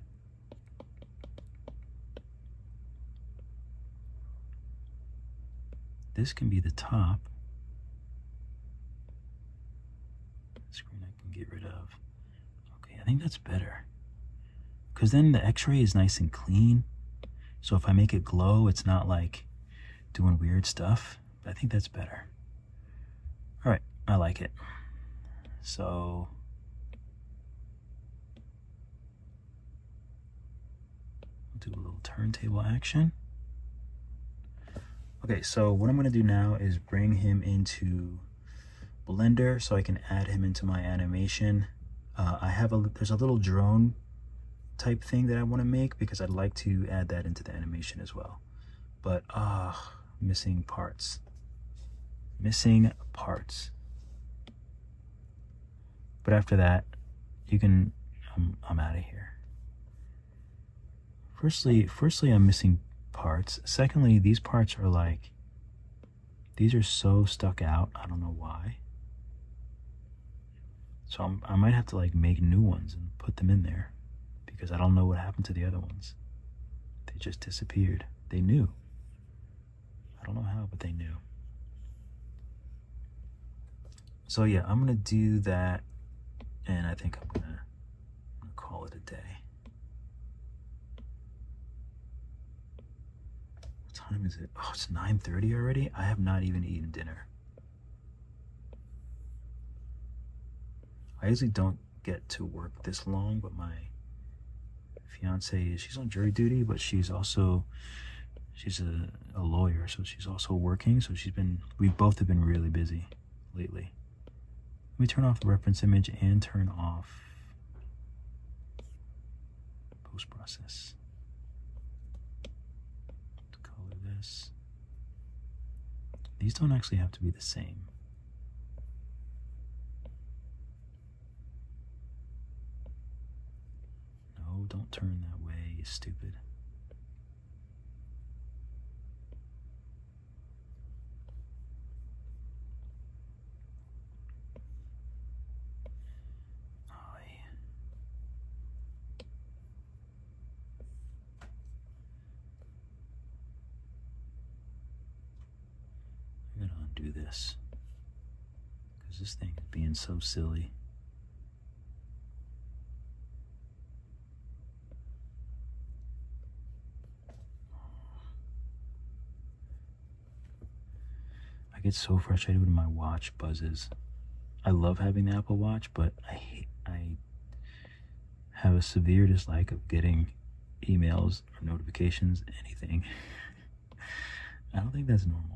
This can be the top. Screen I can get rid of. Okay, I think that's better. Because then the x-ray is nice and clean. So if I make it glow, it's not like doing weird stuff. I think that's better. All right, I like it. So do a little turntable action. Okay, so what I'm going to do now is bring him into Blender so I can add him into my animation. There's a little drone type thing that I want to make because I'd like to add that into the animation as well. But missing parts. Missing parts. But after that, you can I'm out of here. Firstly, I'm missing parts. Secondly, these parts are like, these are so stuck out. I don't know why. So I might have to like make new ones and put them in there because I don't know what happened to the other ones. They just disappeared. They knew. I don't know how, but they knew. So yeah, I'm gonna do that, and I think I'm gonna call it a day. What time is it? Oh, it's 9:30 already? I have not even eaten dinner. I usually don't get to work this long, but my fiance, she's on jury duty, but she's also, she's a lawyer, so she's also working. So we both have been really busy lately. Let me turn off the reference image and turn off post-process. To color this. These don't actually have to be the same. No, don't turn that way, you stupid. I gotta undo this because this thing is being so silly. I get so frustrated when my watch buzzes. I love having the Apple Watch, but I have a severe dislike of getting emails or notifications, anything. I don't think that's normal.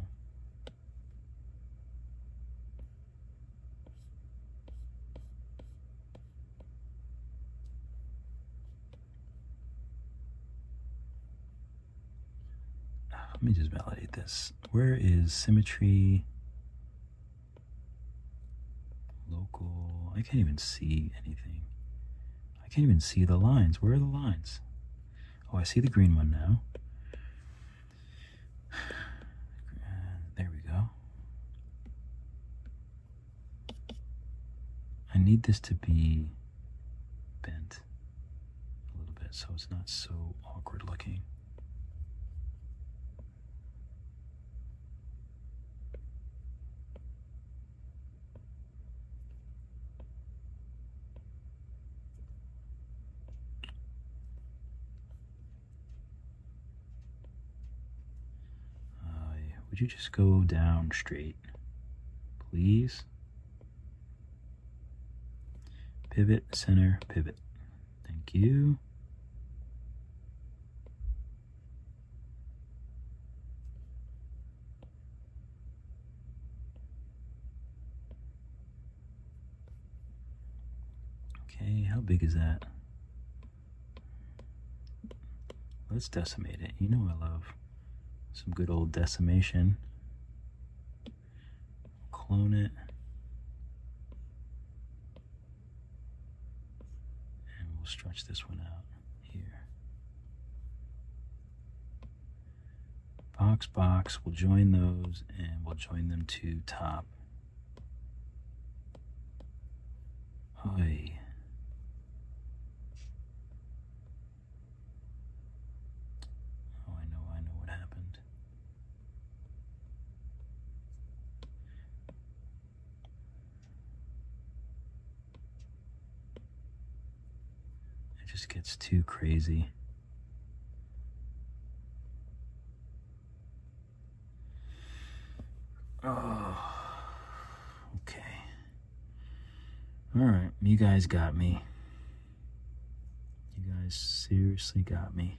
Let me just validate this. Where is symmetry? Local. I can't even see anything. I can't even see the lines. Where are the lines? Oh, I see the green one now. There we go. I need this to be bent a little bit so it's not so awkward looking. Would you just go down straight, please? Pivot, center, pivot. Thank you. Okay, how big is that? Let's decimate it. You know I love some good old decimation. Clone it. And we'll stretch this one out here. Box, box, we'll join those and we'll join them to top. Oy. Oh, I know what happened. It just gets too crazy. Oh, okay. All right, you guys got me. You guys seriously got me.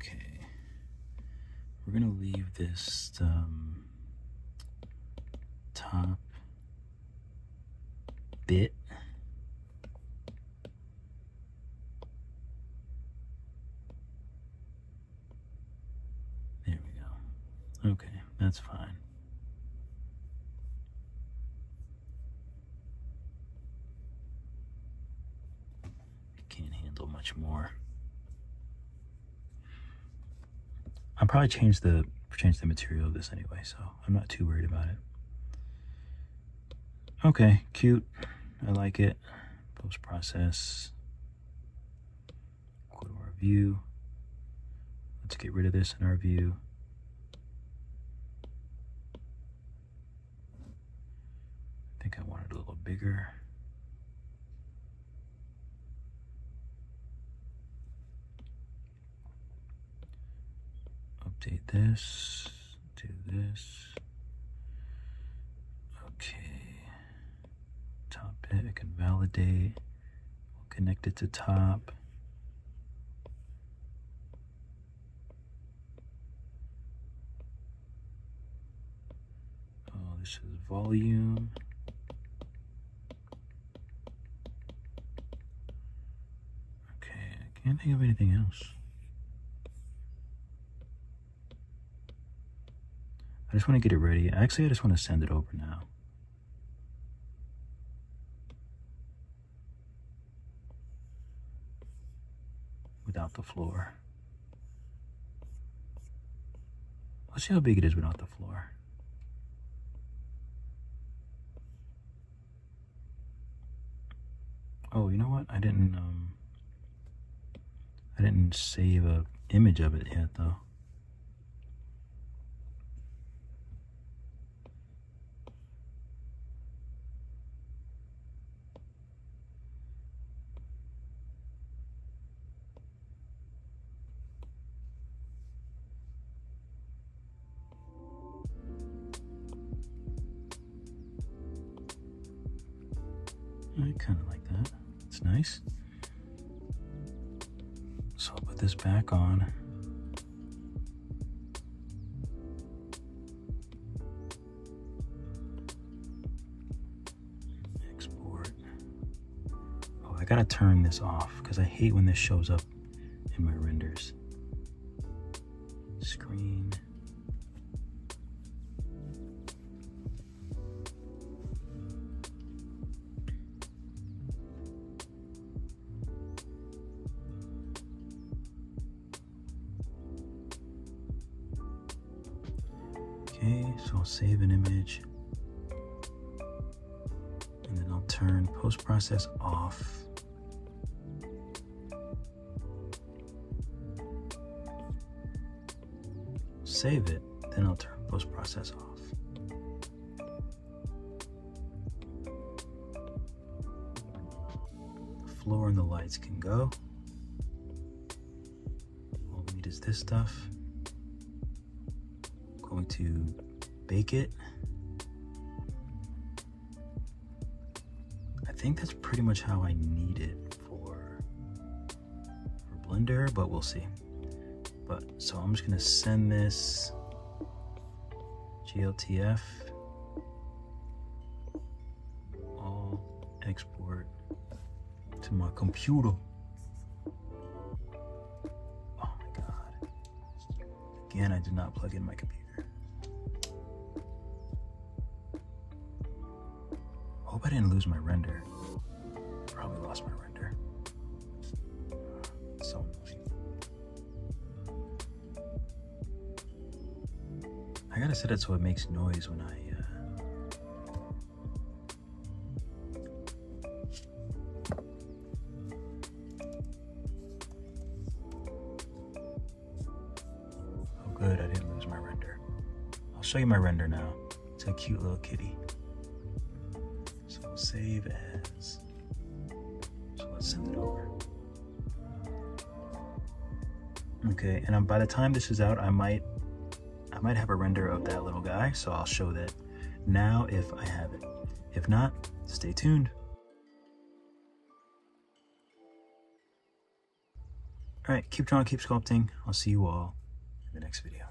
Okay, we're gonna leave this top bit that's fine. Can't handle much more. I'll probably change the material of this anyway, so I'm not too worried about it. Okay, cute. I like it. Post-process. Go to our view. Let's get rid of this in our view. I think I want it a little bigger. Update this, do this. Okay. Top bit, I can validate. We'll connect it to top. Oh, this is volume. Okay, I can't think of anything else. I just want to get it ready. Actually, I just want to send it over now. Without the floor. Let's see how big it is without the floor. Oh, you know what? I didn't save an image of it yet, though. I kind of like that. It's nice. So I'll put this back on. Export. Oh, I gotta turn this off because I hate when this shows up in my renders. Screen. Okay, so I'll save an image and then I'll turn post-process off. Save it, then I'll turn post-process off. The floor and the lights can go. All we need is this stuff. Going to bake it. I think that's pretty much how I need it for Blender, but we'll see. But so I'm just gonna send this GLTF, all export to my computer. Oh my God. Again, I did not plug in my computer. Hope I didn't lose my render. Probably lost my render. So annoying. I gotta set it so it makes noise when I Oh good, I didn't lose my render. I'll show you my render now. It's a cute little kitty. So we'll save as. So let's send it over. Okay, and by the time this is out, I might have a render of that little guy, so I'll show that now if I have it. If not, stay tuned. All right, keep drawing, keep sculpting. I'll see you all in the next video.